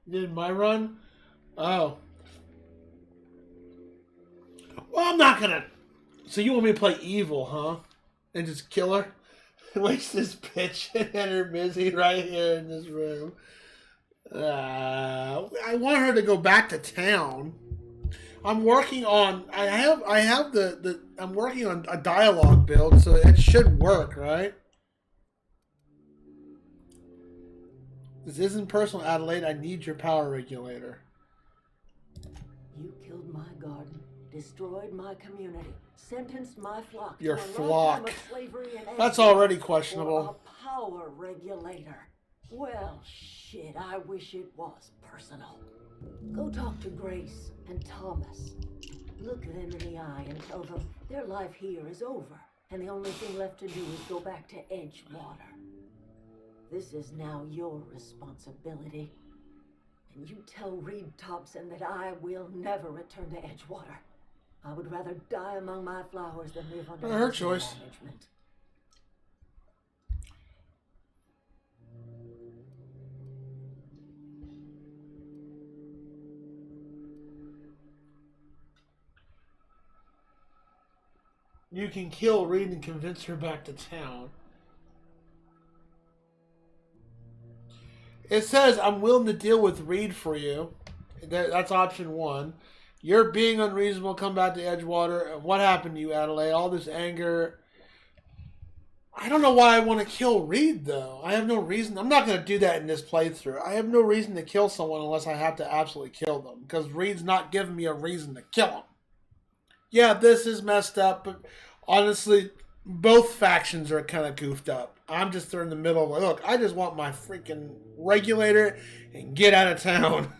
Did my run? Oh. Well, I'm not gonna. So you want me to play evil, huh? And just kill her? Waste this bitch and her busy right here in this room. I want her to go back to town. I'm working on. I'm working on a dialogue build, so it should work, right? This isn't personal, Adelaide. I need your power regulator. You killed my garden, destroyed my community, sentenced my flock Your to a flock. lifetime of slavery and That's exile already for questionable. a power regulator. Well, shit, I wish it was personal. Go talk to Grace and Thomas. Look them in the eye and tell them their life here is over, and the only thing left to do is go back to Edgewater. This is now your responsibility. And you tell Reed Thompson that I will never return to Edgewater. I would rather die among my flowers than live under Her his choice. management. You can kill Reed and convince her back to town. It says, I'm willing to deal with Reed for you. That's option one. You're being unreasonable. Come back to Edgewater. What happened to you, Adelaide? All this anger. I don't know why I want to kill Reed, though. I have no reason. I'm not going to do that in this playthrough. I have no reason to kill someone unless I have to absolutely kill them. Because Reed's not giving me a reason to kill him. Yeah, this is messed up, but honestly, both factions are kind of goofed up. I'm just there in the middle of, look, I just want my freaking regulator and get out of town.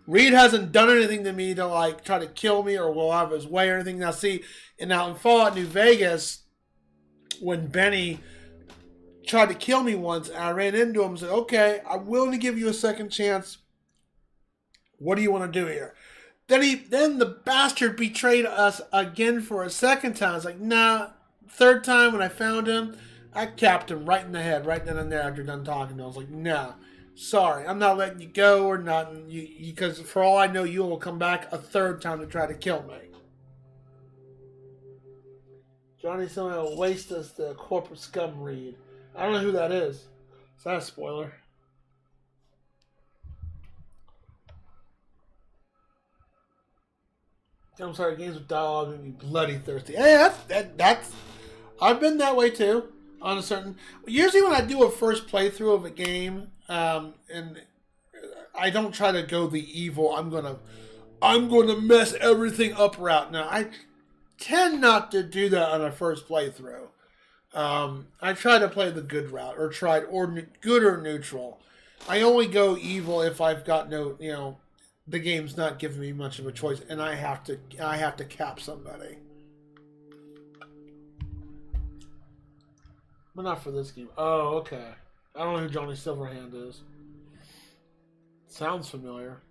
Reed hasn't done anything to me to, like, try to kill me or will have his way or anything. Now, see, and now in Fallout New Vegas, when Benny tried to kill me once, and I ran into him and said, okay, I'm willing to give you a second chance. What do you want to do here? Then the bastard betrayed us again for a second time. I was like, nah. Third time when I found him, I capped him right in the head, right then and there after done talking to him. I was like, nah, sorry, I'm not letting you go or nothing. Because for all I know, you will come back a third time to try to kill me. Johnny Silver will waste us the corporate scum Reed. I don't know who that is. Is that a spoiler? I'm sorry, games with dialogue make me bloody thirsty. Hey, that's I've been that way too. On a certain, usually when I do a first playthrough of a game, and I don't try to go the evil. I'm gonna mess everything up route. Now I tend not to do that on a first playthrough. I try to play the good route, or good or neutral. I only go evil if I've got no, the game's not giving me much of a choice, and I have to cap somebody. But not for this game. Oh, okay. I don't know who Johnny Silverhand is. Sounds familiar.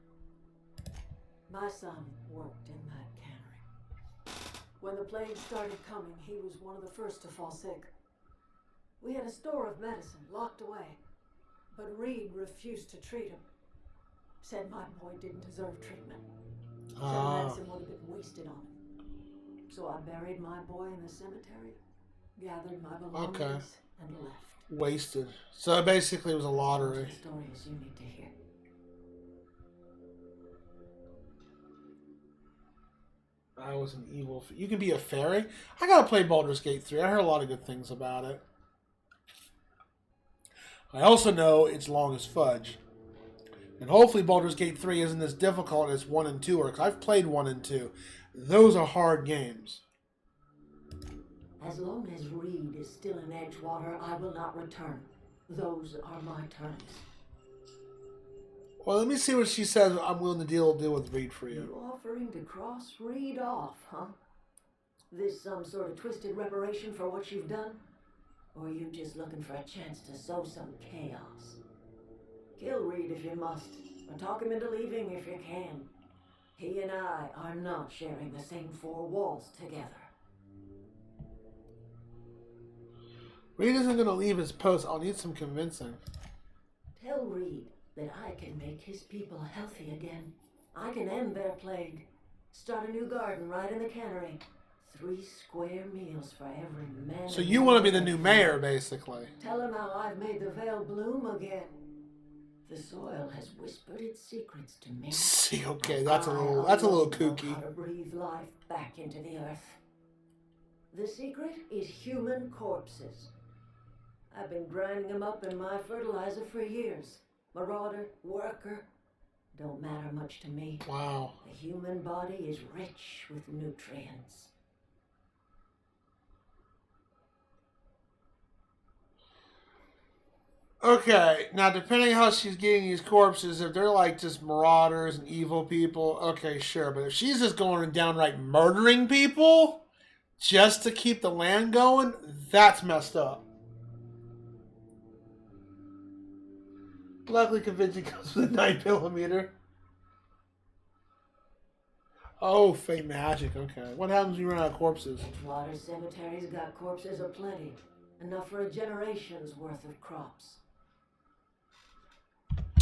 My son worked in that cannery. When the plague started coming, he was one of the first to fall sick. We had a store of medicine locked away, but Reed refused to treat him. Said my boy didn't deserve treatment. Said medicine would have been wasted on him. So I buried my boy in the cemetery, gathered my belongings, and left. Wasted. So basically it was a lottery. Stories you need to hear. I was an evil... You can be a fairy? I gotta play Baldur's Gate 3. I heard a lot of good things about it. I also know it's long as fudge. And hopefully Baldur's Gate 3 isn't as difficult as 1 and 2 are, because I've played 1 and 2. Those are hard games. As long as Reed is still in Edgewater, I will not return. Those are my terms. Well, let me see what she says. I'm willing to deal with Reed for you. You offering to cross Reed off, huh? This some sort of twisted reparation for what you've done? Or are you just looking for a chance to sow some chaos? Kill Reed if you must, or talk him into leaving if you can. He and I are not sharing the same four walls together. Reed isn't going to leave his post. I'll need some convincing. Tell Reed that I can make his people healthy again. I can end their plague. Start a new garden right in the cannery. 3 square meals for every man. So you want to be the new mayor, basically. Tell him how I've made the Vale bloom again. The soil has whispered its secrets to me. See, okay, that's a little kooky. How to breathe life back into the earth. The secret is human corpses. I've been grinding them up in my fertilizer for years. Marauder, worker, don't matter much to me. Wow. The human body is rich with nutrients. Okay, now depending how she's getting these corpses, if they're like just marauders and evil people, okay, sure. But if she's just going and downright murdering people just to keep the land going, that's messed up. Luckily, convincing comes with a 9mm. Oh, fake magic. Okay. What happens when you run out of corpses? Water cemeteries got corpses aplenty. Enough for a generation's worth of crops.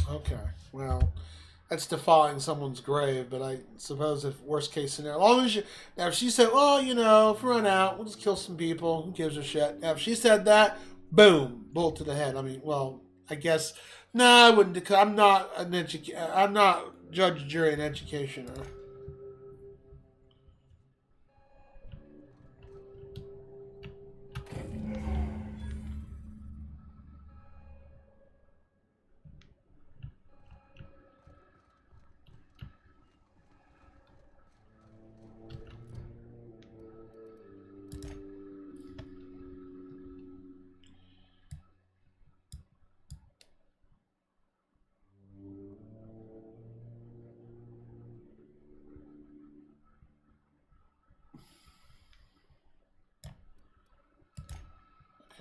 Okay. Well, that's defying someone's grave, but I suppose if worst case scenario, as long as you, now if she said, well, you know, if we run out, we'll just kill some people. Who gives a shit? Now, if she said that, boom, bullet to the head. I mean, well, I guess, no, I wouldn't, because I'm not I'm not judge, jury, and educationer.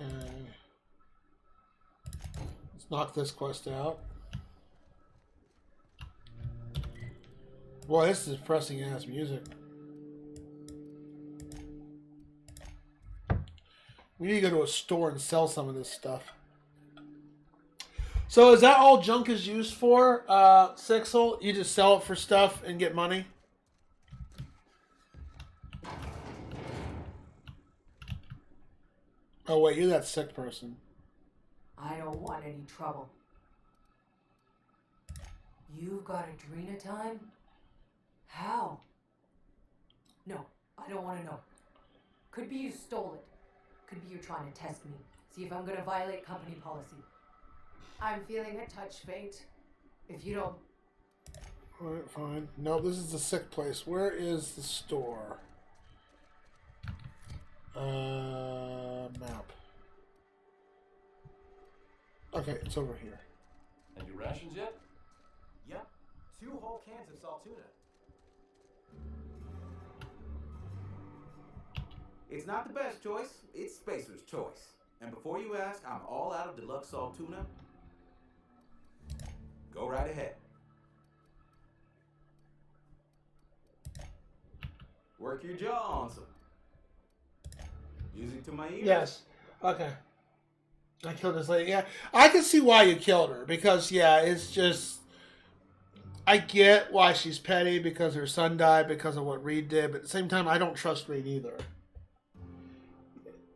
Okay. Let's knock this quest out. Boy, this is depressing ass music. We need to go to a store and sell some of this stuff. So is that all junk is used for, Sixel? You just sell it for stuff and get money? Oh wait, you're that sick person. I don't want any trouble. You've got Adrena time? How? No, I don't want to know. Could be you stole it. Could be you trying to test me. See if I'm gonna violate company policy. I'm feeling a touch faint. If you don't... Alright, fine. No, this is the sick place. Where is the store? Map. Okay, it's over here. And your rations yet? Yep. 2 whole cans of salt tuna. It's not the best choice, it's Spacer's choice. And before you ask, I'm all out of deluxe salt tuna. Go right ahead. Work your jaw on some. Music to my ears. Yes. Okay. I killed this lady. Yeah, I can see why you killed her. Because, yeah, it's just... I get why she's petty because her son died because of what Reed did. But at the same time, I don't trust Reed either.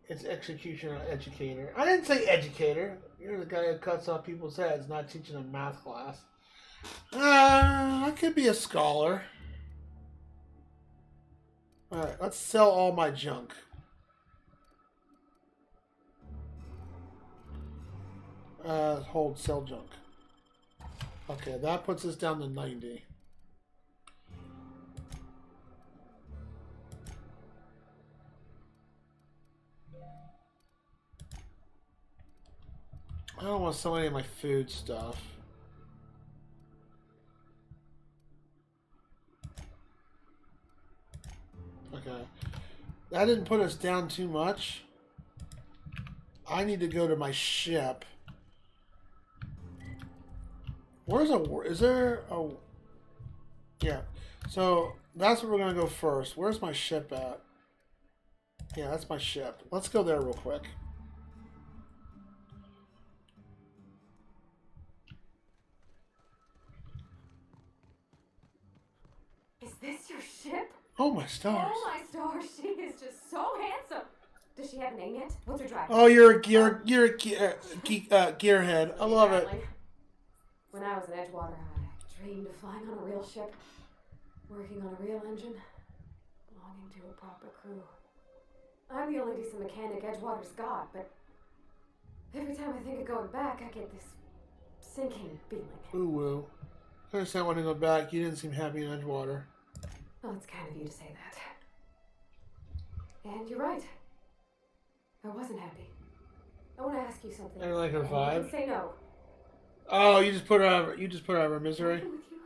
It's executioner, educator. I didn't say educator. You're the guy who cuts off people's heads, not teaching them math class. I could be a scholar. Alright, let's sell all my junk. Hold, sell junk. Okay, that puts us down to 90. I don't want to sell any of my food stuff. Okay. That didn't put us down too much. I need to go to my ship. Where's a... Is there a... Yeah. So, that's where we're going to go first. Where's my ship at? Yeah, that's my ship. Let's go there real quick. Is this your ship? Oh my stars. Oh my stars, she is just so handsome. Does she have a name yet? What's her drive? Oh, you're a gearhead. I love it. When I was in Edgewater, I dreamed of flying on a real ship, working on a real engine, belonging to a proper crew. I'm the only decent mechanic Edgewater's got, but every time I think of going back, I get this sinking feeling. Ooh, woo. I understand wanting to go back. You didn't seem happy in Edgewater. Well, it's kind of you to say that. And you're right. I wasn't happy. I want to ask you something. I like her And vibe. you can say no. Oh, you just put her out of her misery. With you.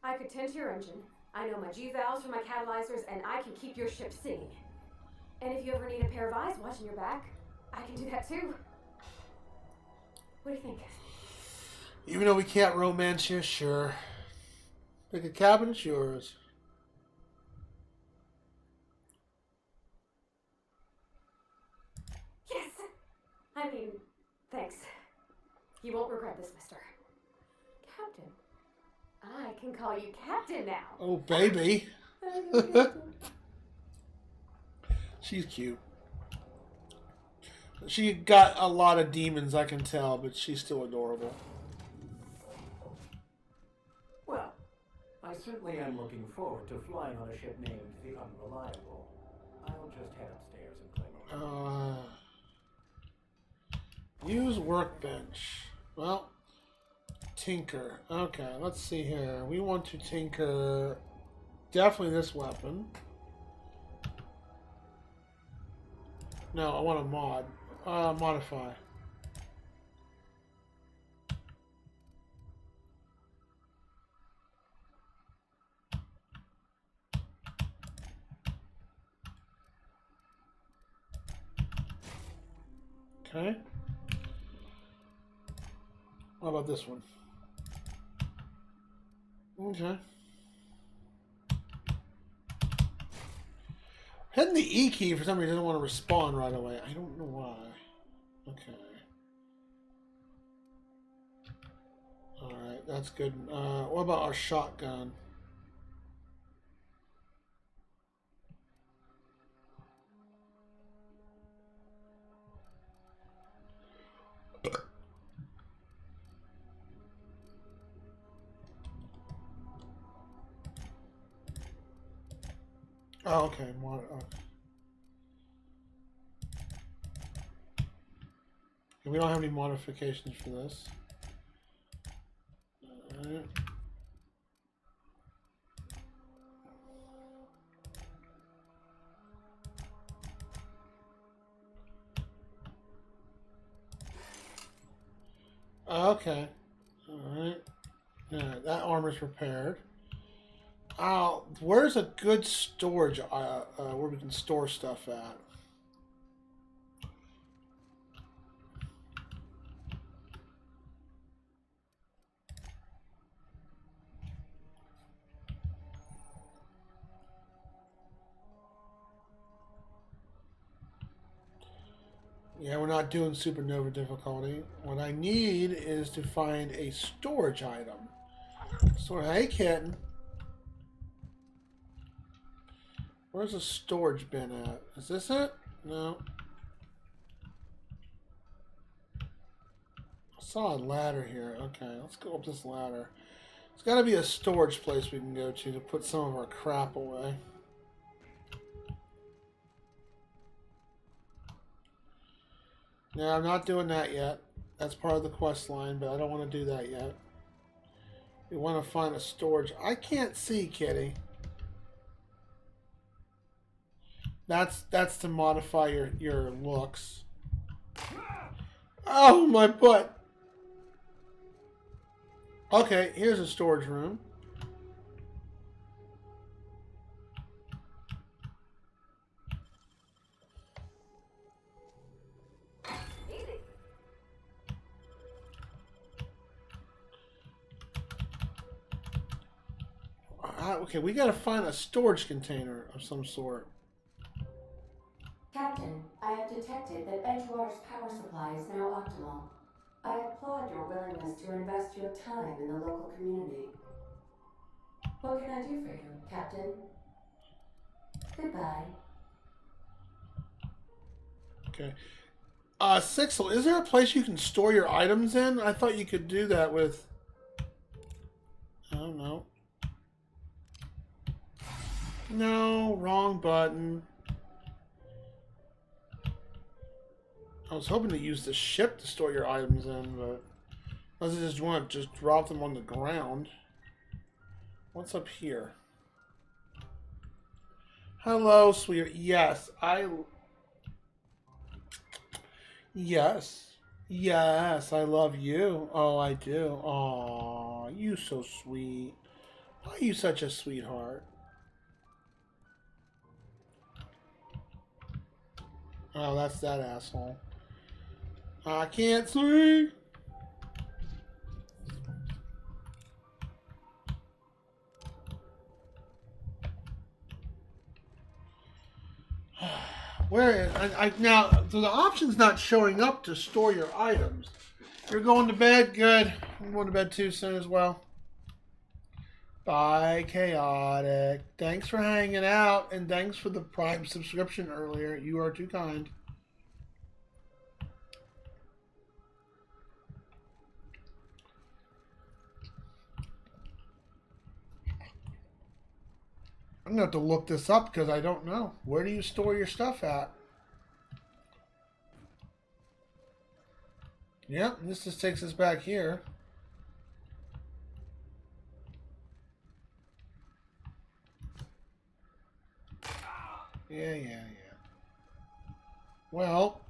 I could tend to your engine. I know my G valves for my catalyzers, and I can keep your ship singing. And if you ever need a pair of eyes watching your back, I can do that too. What do you think? Even though we can't romance you, sure. Pick a cabin, it's yours. Yes! I mean, thanks. You won't regret this, mister. Captain. I can call you Captain now. Oh, baby. She's cute. She got a lot of demons, I can tell, but she's still adorable. Well, I certainly am looking forward to flying on a ship named the Unreliable. I'll just head upstairs and claim it. Use workbench. Well, tinker. Okay, let's see here. We want to tinker definitely this weapon. No, I want a mod. Modify. Okay. What about this one? Okay. Hitting the E key for some reason doesn't want to respawn right away. I don't know why. Okay. Alright, that's good. What about our shotgun? Oh, okay. We don't have any modifications for this. Alright. Okay. Alright. Yeah, that armor's repaired. Where's a good storage where we can store stuff at? Yeah, we're not doing supernova difficulty. What I need is to find a storage item. So, hey, kitten. Where's the storage bin at? Is this it? No. I saw a ladder here. Okay, let's go up this ladder. There's got to be a storage place we can go to put some of our crap away. No, I'm not doing that yet. That's part of the quest line, but I don't want to do that yet. We want to find a storage. I can't see, kitty. That's to modify your looks. Oh, my butt. Okay, here's a storage room. Okay, we gotta find a storage container of some sort. Captain, I have detected that Edgewater's power supply is now optimal. I applaud your willingness to invest your time in the local community. What can I do for you, Captain? Goodbye. Okay. Sixel, is there a place you can store your items in? I thought you could do that with... I don't know. No, wrong button. I was hoping to use the ship to store your items in, but... Unless you just want to just drop them on the ground. What's up here? Hello, sweetheart. Yes, Yes. Yes, I love you. Oh, I do. Aw, you so sweet. Why are you such a sweetheart? Oh, that's that asshole. I can't see. Where now? So the option's not showing up to store your items. You're going to bed. Good. I'm going to bed too soon as well. Bye, Chaotic. Thanks for hanging out, and thanks for the Prime subscription earlier. You are too kind. I'm going to have to look this up because I don't know. Where do you store your stuff at? Yep, this just takes us back here. Yeah. Well,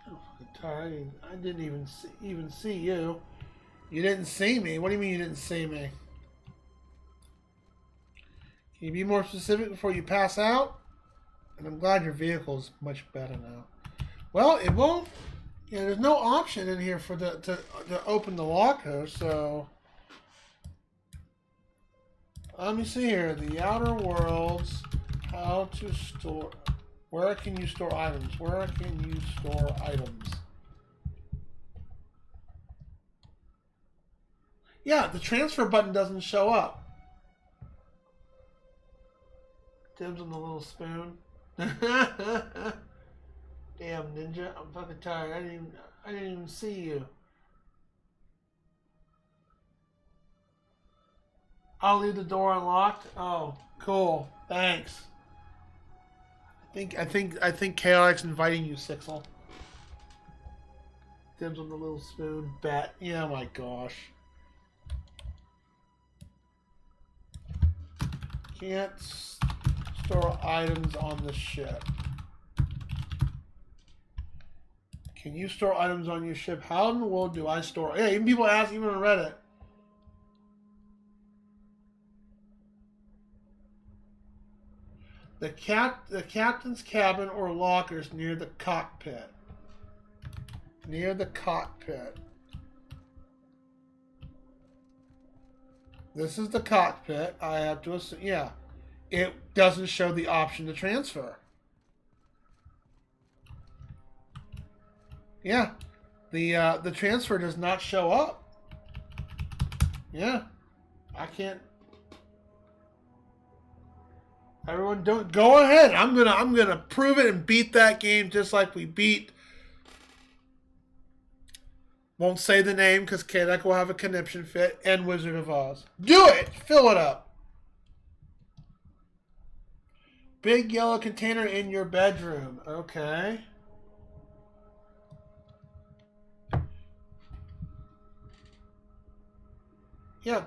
I'm fucking tired. I didn't even see you. You didn't see me? What do you mean you didn't see me? Can you be more specific before you pass out? And I'm glad your vehicle's much better now. Well, it won't. Yeah, there's no option in here for to open the locker, so let me see here. The Outer Worlds, how to store. Where can you store items? Where can you store items? Yeah, the transfer button doesn't show up. Tim's on the little spoon. Damn, Ninja, I'm fucking tired. I didn't even see you. I'll leave the door unlocked. Oh, cool. Thanks. I think Chaotix inviting you, Sixel. Tim's on the little spoon. Bet. Yeah, my gosh. Can't store items on the ship. Can you store items on your ship? How in the world do I store? Yeah, even people ask, even on Reddit. The captain's cabin or lockers near the cockpit. Near the cockpit. This is the cockpit. I have to assume. Yeah, it doesn't show the option to transfer. Yeah, the transfer does not show up. Yeah, I can't. Everyone, don't go ahead. I'm gonna prove it and beat that game just like we beat. Won't say the name because Kadek will have a conniption fit and Wizard of Oz. Do it. Fill it up. Big yellow container in your bedroom. Okay. Yeah,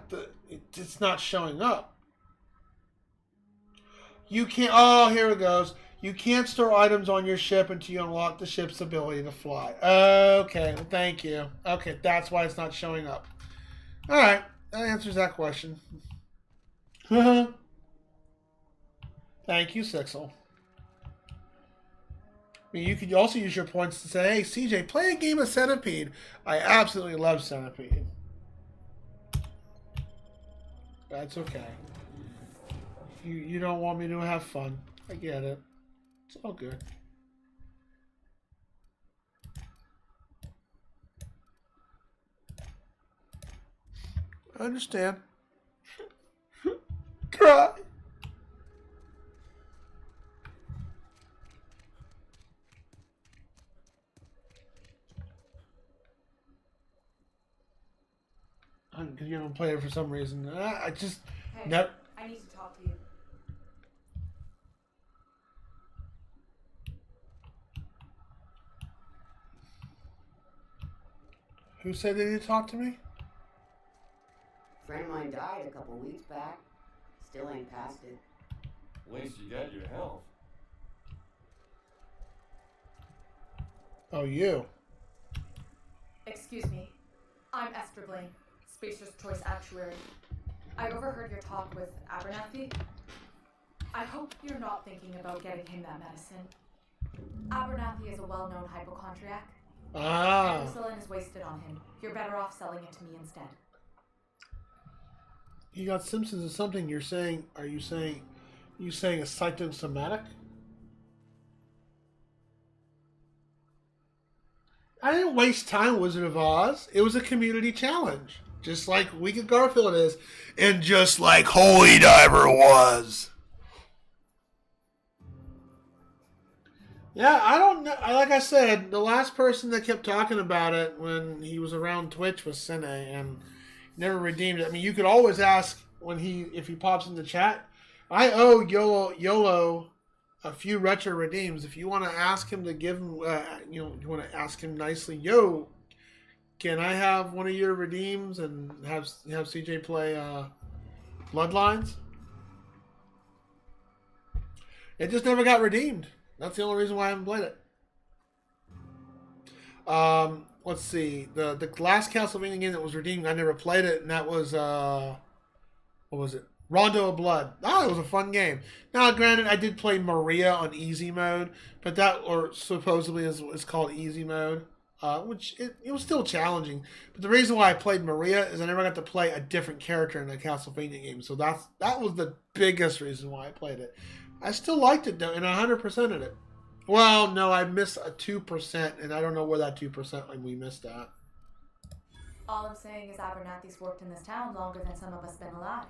it's not showing up. You can't. Oh, here it goes. You can't store items on your ship until you unlock the ship's ability to fly. Okay, thank you. Okay, that's why it's not showing up. All right, that answers that question. Thank you, Sixel. I mean, you could also use your points to say, hey, CJ, play a game of Centipede. I absolutely love Centipede. That's okay. You don't want me to have fun. I get it. It's all good. I understand. Cry. Because you haven't played it for some reason. I just Hey, never. I need to talk to you. Who said they didn't talk to me? Friend of mine died a couple weeks back. Still ain't past it. At least you got your health. Oh, you. Excuse me. I'm Esther Blaine, Spacer's Choice Actuary. I overheard your talk with Abernathy. I hope you're not thinking about getting him that medicine. Abernathy is a well-known hypochondriac. Ah. Insulin is wasted on him. You're better off selling it to me instead. You got Simpsons or something. You're saying? Are you saying? You saying a psychosomatic? I didn't waste time, Wizard of Oz. It was a community challenge, just like Week at Garfield is, and just like Holy Diver was. Yeah, I don't know. Like I said, the last person that kept talking about it when he was around Twitch was Sine, and never redeemed it. I mean, you could always ask if he pops in the chat. I owe YOLO a few retro redeems. If you want to ask him to give him, you want to ask him nicely, yo, can I have one of your redeems and have CJ play Bloodlines? It just never got redeemed. That's the only reason why I haven't played it. Let's see. The last Castlevania game that was redeemed, I never played it, and that was what was it? Rondo of Blood. Oh, it was a fun game. Now, granted, I did play Maria on easy mode, but that, or supposedly is called easy mode, which it was still challenging. But the reason why I played Maria is I never got to play a different character in a Castlevania game, so that was the biggest reason why I played it. I still liked it though, and 100%ed it. Well, no, I missed a 2%, and I don't know where that 2% when we missed that. All I'm saying is Abernathy's worked in this town longer than some of us been alive.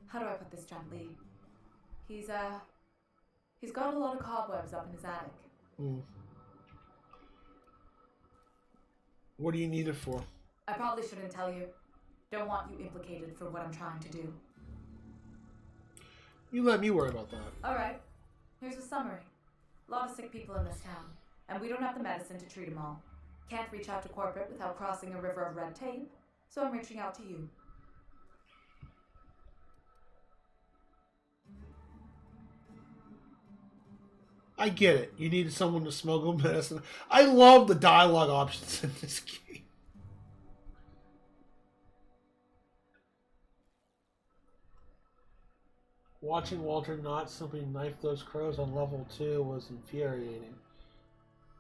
How do I put this gently? He's got a lot of cobwebs up in his attic. What do you need it for? I probably shouldn't tell you. Don't want you implicated for what I'm trying to do. You let me worry about that. Alright, here's a summary. A lot of sick people in this town, and we don't have the medicine to treat them all. Can't reach out to corporate without crossing a river of red tape, so I'm reaching out to you. I get it. You needed someone to smuggle medicine. I love the dialogue options in this game. Watching Walter not simply knife those crows on level 2 was infuriating.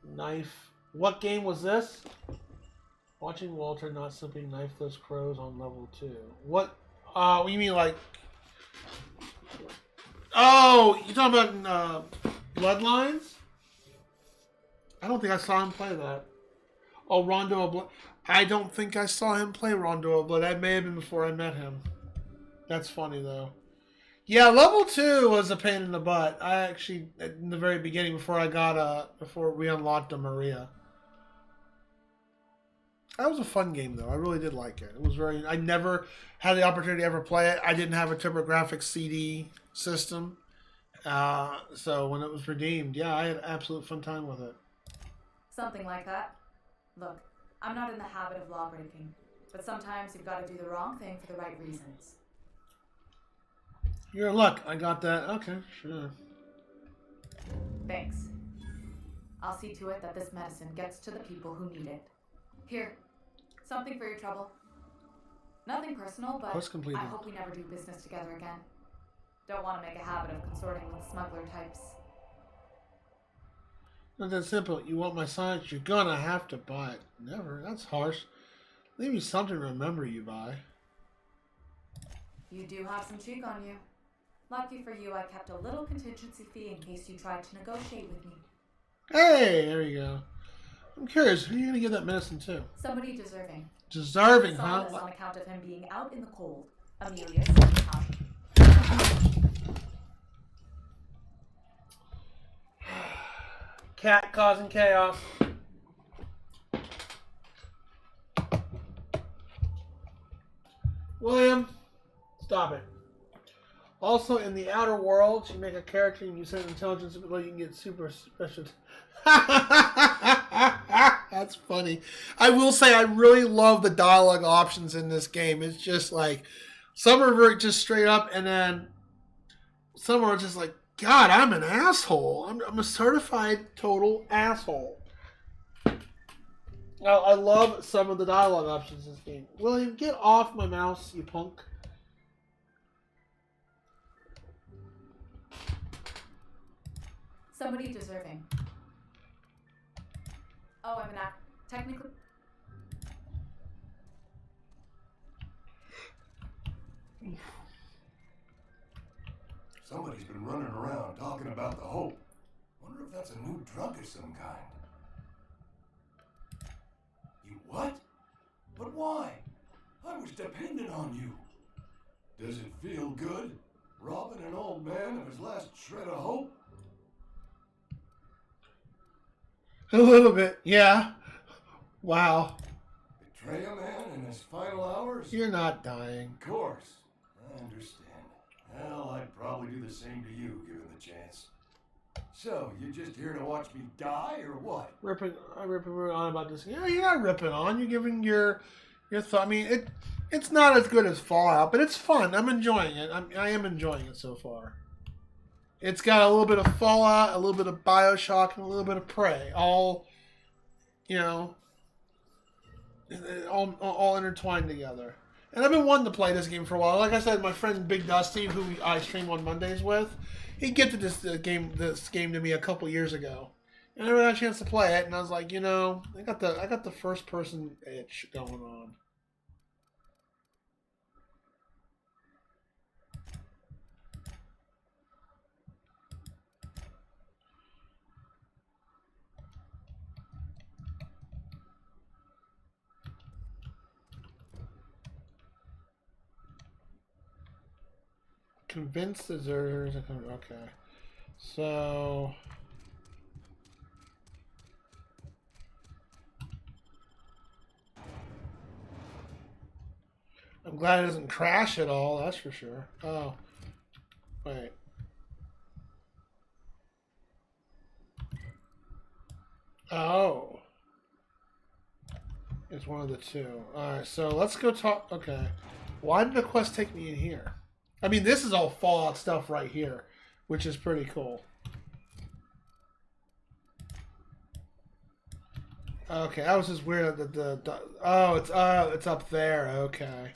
Knife. What game was this? Watching Walter not simply knife those crows on level 2. What? You mean like... Oh, you talking about Bloodlines? I don't think I saw him play that. Oh, Rondo of Blood. I don't think I saw him play Rondo of Blood. That may have been before I met him. That's funny, though. Yeah, level 2 was a pain in the butt. I actually, in the very beginning, before we unlocked a Maria. That was a fun game, though. I really did like it. It was I never had the opportunity to ever play it. I didn't have a TurboGrafx CD system. So when it was redeemed, yeah, I had absolute fun time with it. Something like that. Look, I'm not in the habit of law breaking, but sometimes you've got to do the wrong thing for the right reasons. You're in luck. I got that. Okay, sure. Thanks. I'll see to it that this medicine gets to the people who need it. Here, something for your trouble. Nothing personal, but Quest completed. I hope we never do business together again. Don't want to make a habit of consorting with smuggler types. Not that simple. You want my science, you're gonna have to buy it. Never. That's harsh. Leave me something to remember you by. You do have some cheek on you. Lucky for you, I kept a little contingency fee in case you tried to negotiate with me. Hey, there you go. I'm curious, who are you going to give that medicine to? Somebody deserving. Deserving, huh? Solace on account of him being out in the cold. Amelius. Cat causing chaos. William, stop it. Also, in the outer worlds, you make a character and you set intelligence, but you can get super special. That's funny. I will say I really love the dialogue options in this game. It's just like some are very just straight up, and then some are just like, God, I'm an asshole. I'm a certified total asshole. I love some of the dialogue options in this game. William, get off my mouse, you punk. Somebody deserving. Oh, I'm an act. Technically. Somebody's been running around talking about the hope. Wonder if that's a new drug of some kind. You what? But why? I was dependent on you. Does it feel good? Robbing an old man of his last shred of hope? A little bit, yeah. Wow. Betray a man in his final hours? You're not dying. Of course. I understand. Hell, I'd probably do the same to you, given the chance. So, you just here to watch me die, or what? Ripping on about this. Yeah, you're not ripping on. You're giving your thought. I mean, it's not as good as Fallout, but it's fun. I'm enjoying it. I am enjoying it so far. It's got a little bit of Fallout, a little bit of Bioshock, and a little bit of Prey. All, you know, all intertwined together. And I've been wanting to play this game for a while. Like I said, my friend Big Dusty, who I stream on Mondays with, he gifted this game to me a couple years ago, and I never had a chance to play it. And I was like, you know, I got the first person itch going on. Convince deserters. Okay, so I'm glad it doesn't crash at all. That's for sure. Oh, wait. Oh, it's one of the two. All right, so let's go talk. Okay, why did the quest take me in here? I mean, this is all Fallout stuff right here, which is pretty cool. Okay, that was just weird that it's up there. Okay.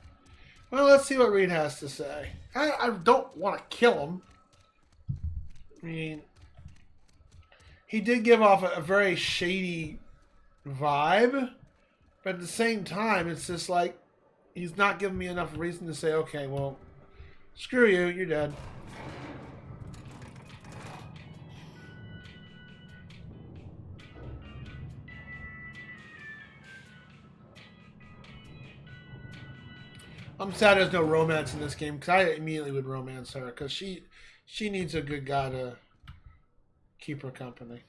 Well, let's see what Reed has to say. I don't want to kill him. I mean, he did give off a very shady vibe, but at the same time, it's just like he's not giving me enough reason to say, okay, well, screw you, you're dead. I'm sad there's no romance in this game, because I immediately would romance her, because she needs a good guy to keep her company.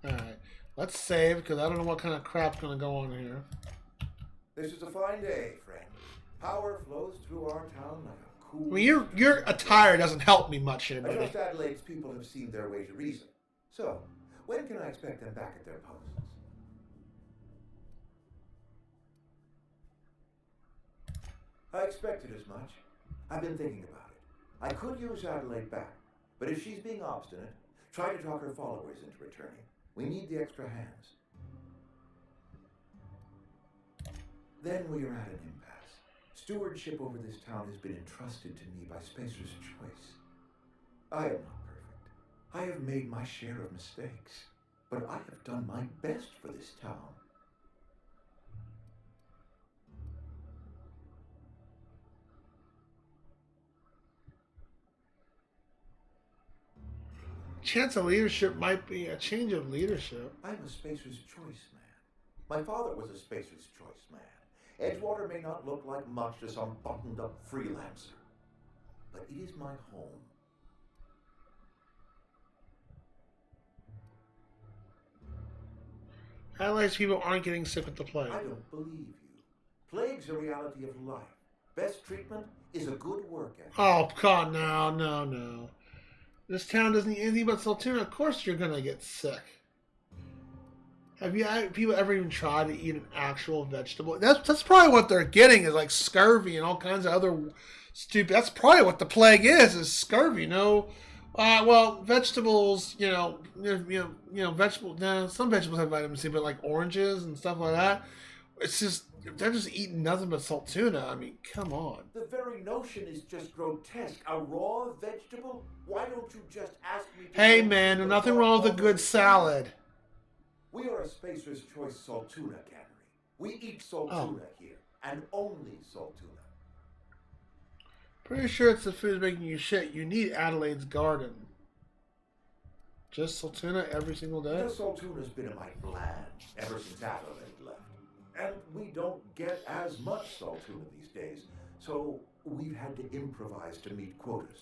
Alright, let's save, because I don't know what kind of crap's going to go on here. This is a fine day, friend. Power flows through our town like a cool... I mean, your attire doesn't help me much here, I buddy. trust Adelaide's people have seen their way to reason. So, when can I expect them back at their posts? I expected as much. I've been thinking about it. I could use Adelaide back, but if she's being obstinate, try to talk her followers into returning. We need the extra hands. Then we are at an impasse. Stewardship over this town has been entrusted to me by Spacer's choice. I am not perfect. I have made my share of mistakes, but I have done my best for this town. chance of leadership might be a change of leadership. I'm a Spacer's Choice man. My father was a Spacer's Choice man. Edgewater may not look like much to some buttoned-up freelancer, but it is my home. Adelaide's people aren't getting sick with the plague. I don't believe you. Plague's a reality of life. Best treatment is a good work ethic. Oh, God, no. This town doesn't eat anything but Saltuna. Of course you're going to get sick. Have people ever even tried to eat an actual vegetable? That's probably what they're getting is like scurvy and all kinds of other stupid. That's probably what the plague is scurvy. Well, vegetables, vegetables. No, some vegetables have vitamin C, but like oranges and stuff like that, it's just they're just eating nothing but salt tuna. I mean, come on. The very notion is just grotesque. A raw vegetable? Why don't you just ask me to... Hey, man, there's nothing wrong with a good salad. We are a Spacer's Choice salt tuna cannery. We eat salt tuna here, and only salt tuna. Pretty sure it's the food making you shit. You need Adelaide's garden. Just salt tuna every single day? The salt tuna's been in my plan ever since Adelaide left. And we don't get as much salt tuna these days, so we've had to improvise to meet quotas.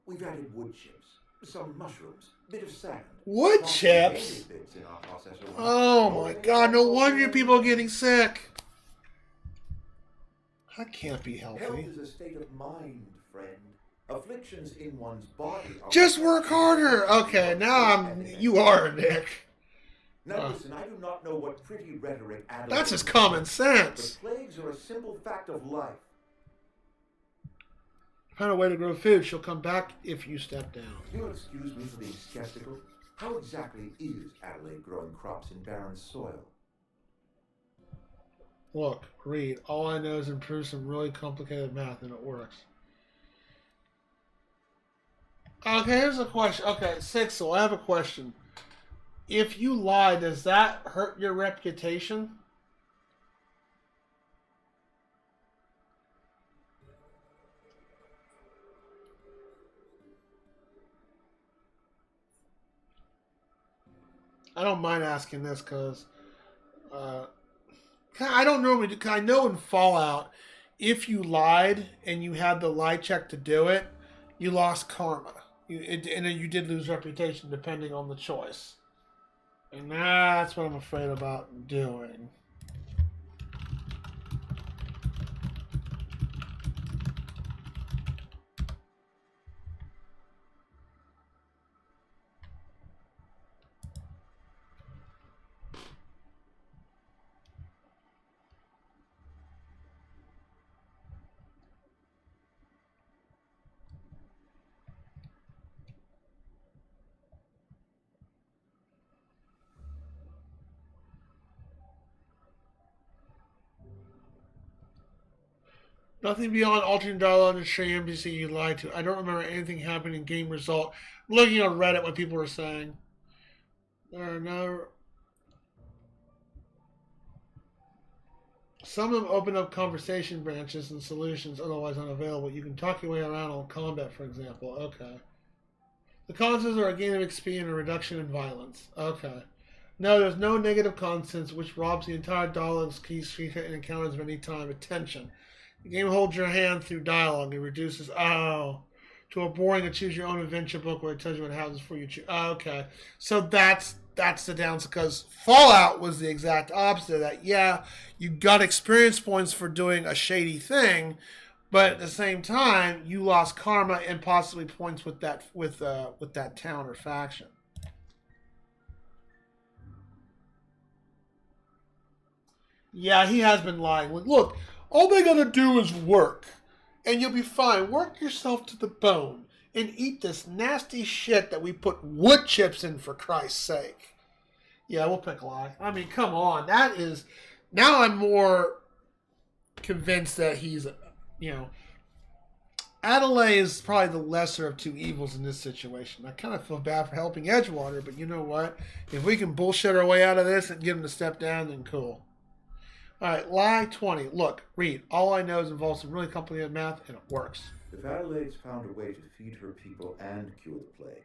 We've added wood chips, some mushrooms, bit of sand. Wood chips? Oh my God, no wonder people are getting sick. That can't be healthy. Health is a state of mind, friend. Afflictions in one's body are... Just work harder. Okay, now you are, Nick. Now listen, I do not know what pretty rhetoric Adelaide... That's just common sense. But plagues are a simple fact of life. Find a way to grow food. She'll come back if you step down. You'll excuse me for being skeptical. How exactly is Adelaide growing crops in barren soil? Look, read. All I know is improve some really complicated math and it works. Okay, here's a question. Okay, Sixel, I have a question. If you lie, does that hurt your reputation? I don't mind asking this because I don't normally do. Cause I know in Fallout, if you lied and you had the lie check to do it, you lost karma. And then you did lose reputation depending on the choice. And that's what I'm afraid about doing. Nothing beyond alternate dialogue and straight NPC you lied to. I don't remember anything happening in game result. I'm looking on Reddit what people were saying. There are no... Some of them open up conversation branches and solutions otherwise unavailable. You can talk your way around on combat, for example. Okay. The constants are a gain of XP and a reduction in violence. Okay. No, there's no negative constants, which robs the entire dialogue's key street and encounters of any time. Attention. The game holds your hand through dialogue. It reduces, to a boring choose your own adventure book where it tells you what happens before you choose. Okay. So that's the downside, because Fallout was the exact opposite of that. Yeah, you got experience points for doing a shady thing, but at the same time, you lost karma and possibly points with that town or faction. Yeah, he has been lying. Look, all they gotta do is work, and you'll be fine. Work yourself to the bone and eat this nasty shit that we put wood chips in, for Christ's sake. Yeah, we'll pick a lie. I mean, come on. That is... Now I'm more convinced that he's, Adelaide is probably the lesser of two evils in this situation. I kind of feel bad for helping Edgewater, but you know what? If we can bullshit our way out of this and get him to step down, then cool. Alright, lie 20. Look, read. All I know is involves some really complicated math, and it works. If Adelaide's found a way to feed her people and cure the plague,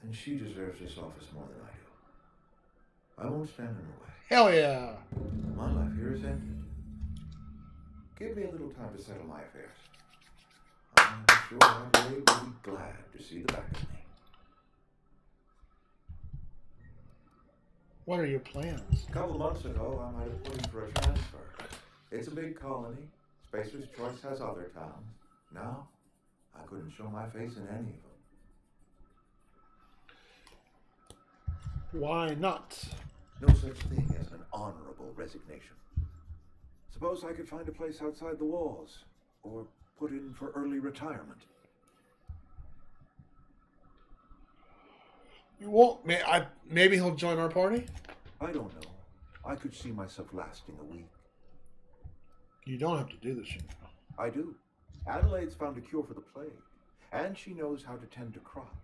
and she deserves this office more than I do. I won't stand in the way. Hell yeah. My life here is ended. Give me a little time to settle my affairs. I'm sure Adelaide will be glad to see the back of me. What are your plans? A couple months ago, I might have put in for a transfer. It's a big colony. Spacer's Choice has other towns. Now, I couldn't show my face in any of them. Why not? No such thing as an honorable resignation. Suppose I could find a place outside the walls, or put in for early retirement. You won't. Maybe he'll join our party? I don't know. I could see myself lasting a week. You don't have to do this, you know. I do. Adelaide's found a cure for the plague, and she knows how to tend a crop.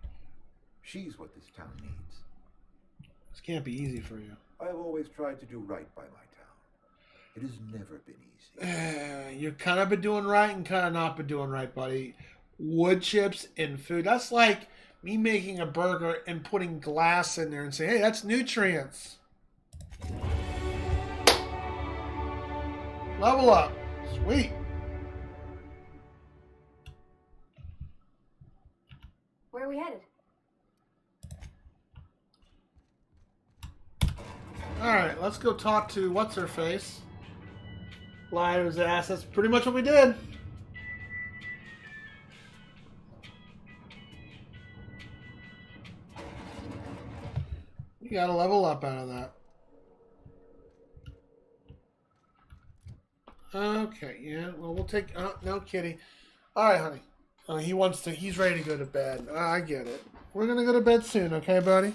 She's what this town needs. This can't be easy for you. I have always tried to do right by my town. It has never been easy. You've kind of been doing right and kind of not been doing right, buddy. Wood chips and food. That's like me making a burger and putting glass in there and saying, hey, that's nutrients. Level up. Sweet. Where are we headed? Alright, let's go talk to what's-her-face. Lie to his ass. That's pretty much what we did. You gotta level up out of that. Okay, yeah, well, we'll take... no, kitty. Alright, honey. He's ready to go to bed. I get it. We're gonna go to bed soon, okay, buddy?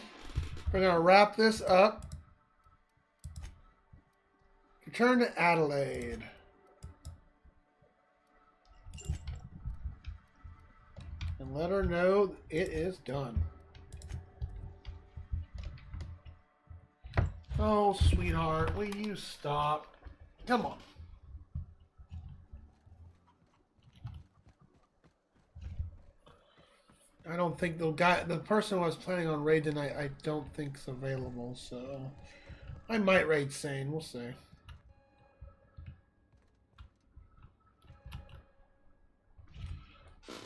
We're gonna wrap this up. Return to Adelaide. And let her know it is done. Oh, sweetheart, will you stop? Come on. I don't think the person who I was planning on raid tonight, I don't think is available, so I might raid Sane. We'll see.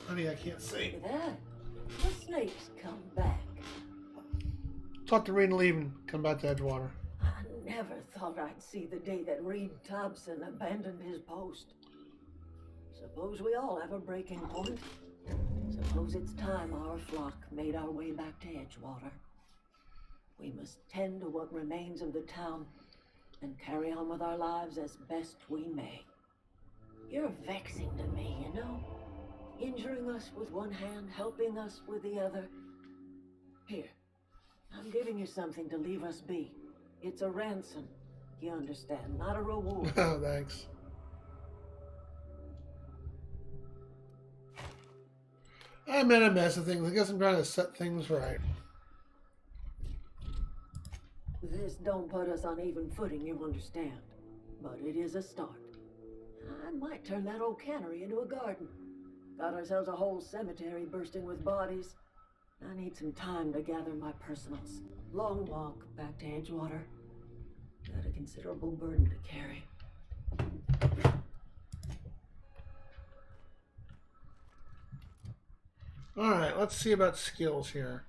Honey, I can't see. Look at that. The snake's come back. Talk to Reed and leave and come back to Edgewater. I never thought I'd see the day that Reed Thompson abandoned his post. Suppose we all have a breaking point. Suppose it's time our flock made our way back to Edgewater. We must tend to what remains of the town and carry on with our lives as best we may. You're vexing to me, you know? Injuring us with one hand, helping us with the other. Here, I'm giving you something to leave us be. It's a ransom, you understand, not a reward. Oh, thanks. I'm in a mess of things. I guess I'm trying to set things right. This don't put us on even footing, you understand. But it is a start. I might turn that old cannery into a garden. Got ourselves a whole cemetery bursting with bodies. I need some time to gather my personals. Long walk back to Edgewater. Got a considerable burden to carry. Alright, let's see about skills here.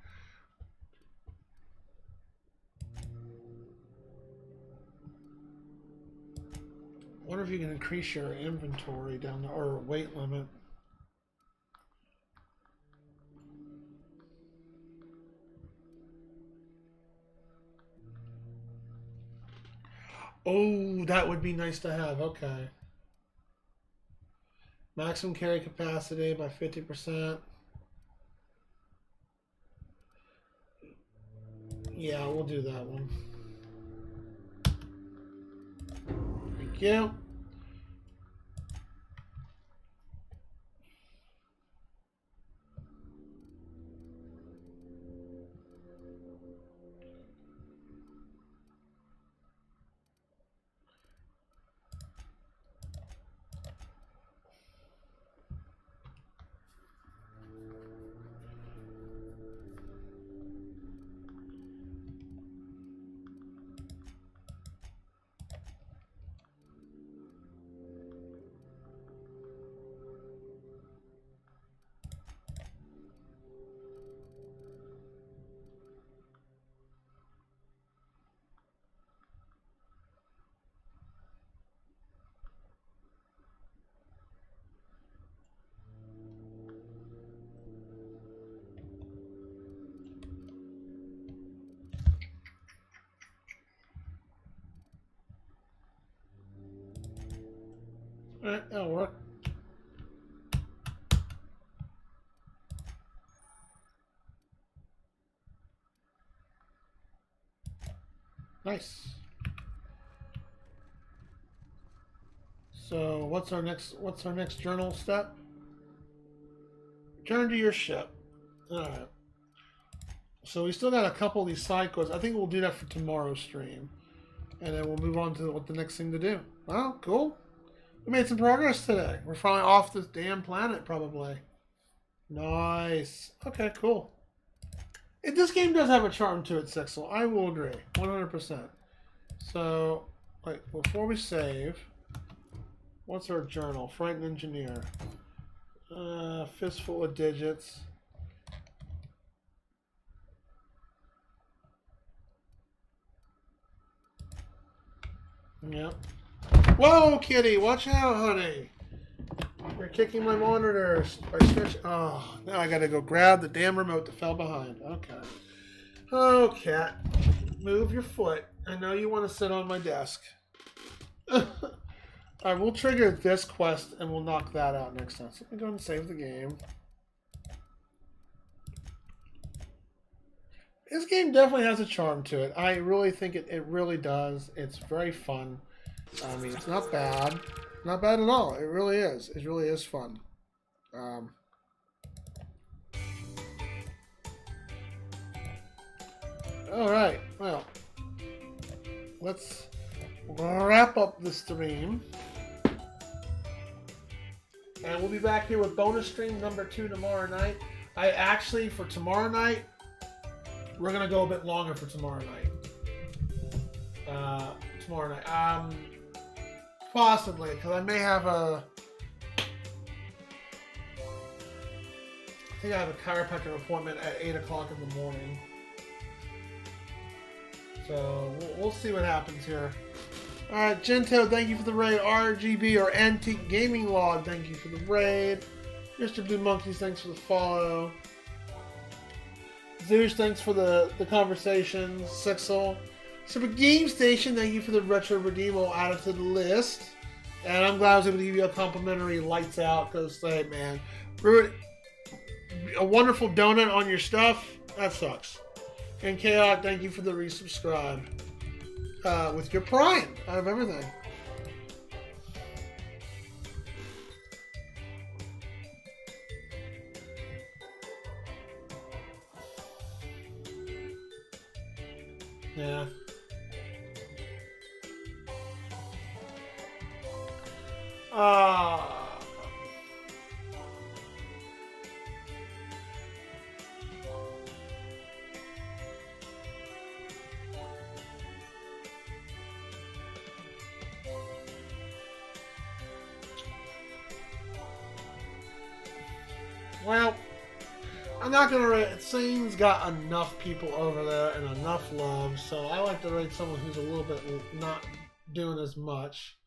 Wonder if you can increase your inventory down there, or weight limit. Oh, that would be nice to have. Okay. Maximum carry capacity by 50%. Yeah, we'll do that one. Thank you. Alright, that'll work. Nice. So what's our next journal step? Return to your ship. Alright. So we still got a couple of these side quests. I think we'll do that for tomorrow's stream. And then we'll move on to what the next thing to do. Well, cool. We made some progress today. We're finally off this damn planet, probably. Nice. Okay, cool. This game does have a charm to it, Sixel. I will agree. 100%. So, wait, before we save, what's our journal? Frightened Engineer. Fistful of digits. Yep. Whoa, kitty! Watch out, honey! You're kicking my monitors by stretching. Oh, now I gotta go grab the damn remote that fell behind. Okay. Oh, cat. Move your foot. I know you want to sit on my desk. Alright, we'll trigger this quest and we'll knock that out next time. So let me go and save the game. This game definitely has a charm to it. I really think it really does. It's very fun. I mean, it's not bad. Not bad at all. It really is. It really is fun. Alright, well. Let's wrap up the stream. And we'll be back here with bonus stream number 2 tomorrow night. I actually, for tomorrow night, we're going to go a bit longer for tomorrow night. Possibly, because I may have I think I have a chiropractor appointment at 8 o'clock in the morning. So, we'll see what happens here. Alright, Gento, thank you for the raid. RGB or Antique Gaming Log, thank you for the raid. Mr. Blue Monkeys, thanks for the follow. Zeus, thanks for the conversations. Sixel. Super Game Station, thank you for the Retro Redeemo added to the list. And I'm glad I was able to give you a complimentary lights out because, hey, man, a wonderful donut on your stuff, that sucks. And Chaos, thank you for the resubscribe. With your prime out of everything. Yeah. Well, I'm not gonna rate. Sane's got enough people over there and enough love, so I like to rate someone who's a little bit not doing as much.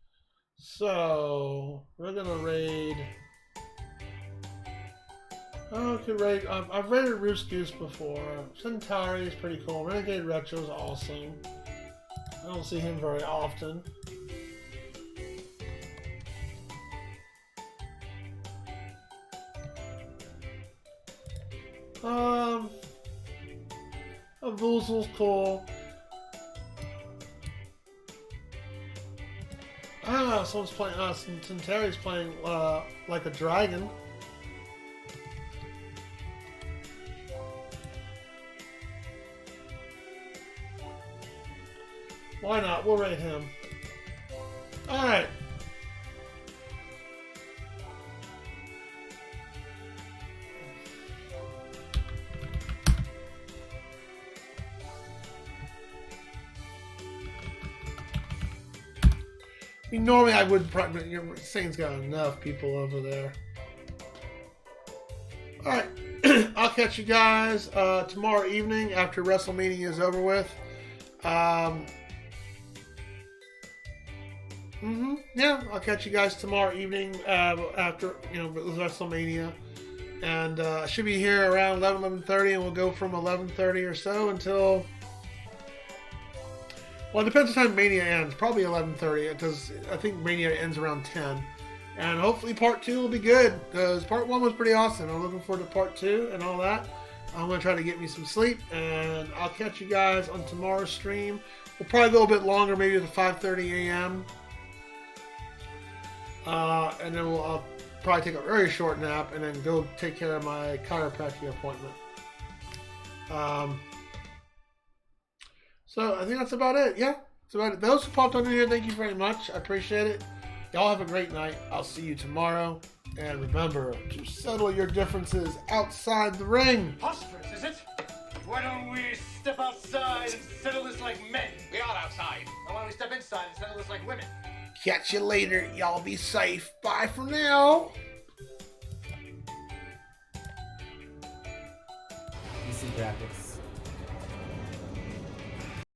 So we're gonna raid. Oh, I could rate. I've rated Roost Goose before. Centauri is pretty cool. Renegade Retro is awesome. I don't see him very often. Vuzel's cool. I don't know, someone's playing, Centauri's playing, like a dragon. Why not? We'll rate him. Alright. I mean, normally I would probably, you're saying's got enough people over there. Alright, I'll catch you guys tomorrow evening after WrestleMania is over with. Yeah, I'll catch you guys tomorrow evening after, WrestleMania. And I should be here around 11:30, and we'll go from 11:30 or so until... Well, it depends what time Mania ends. Probably 11:30, because I think Mania ends around 10. And hopefully part 2 will be good, because part 1 was pretty awesome. I'm looking forward to part 2 and all that. I'm going to try to get me some sleep, and I'll catch you guys on tomorrow's stream. We'll probably go a bit longer, maybe to 5:30 a.m. And then I'll probably take a very short nap and then go take care of my chiropractic appointment. So I think that's about it. Yeah, that's about it. Those who popped on in here, thank you very much. I appreciate it. Y'all have a great night. I'll see you tomorrow. And remember to settle your differences outside the ring. Preposterous, is it? Why don't we step outside and settle this like men? We are outside. Why don't we step inside and settle this like women? Catch you later. Y'all be safe. Bye for now.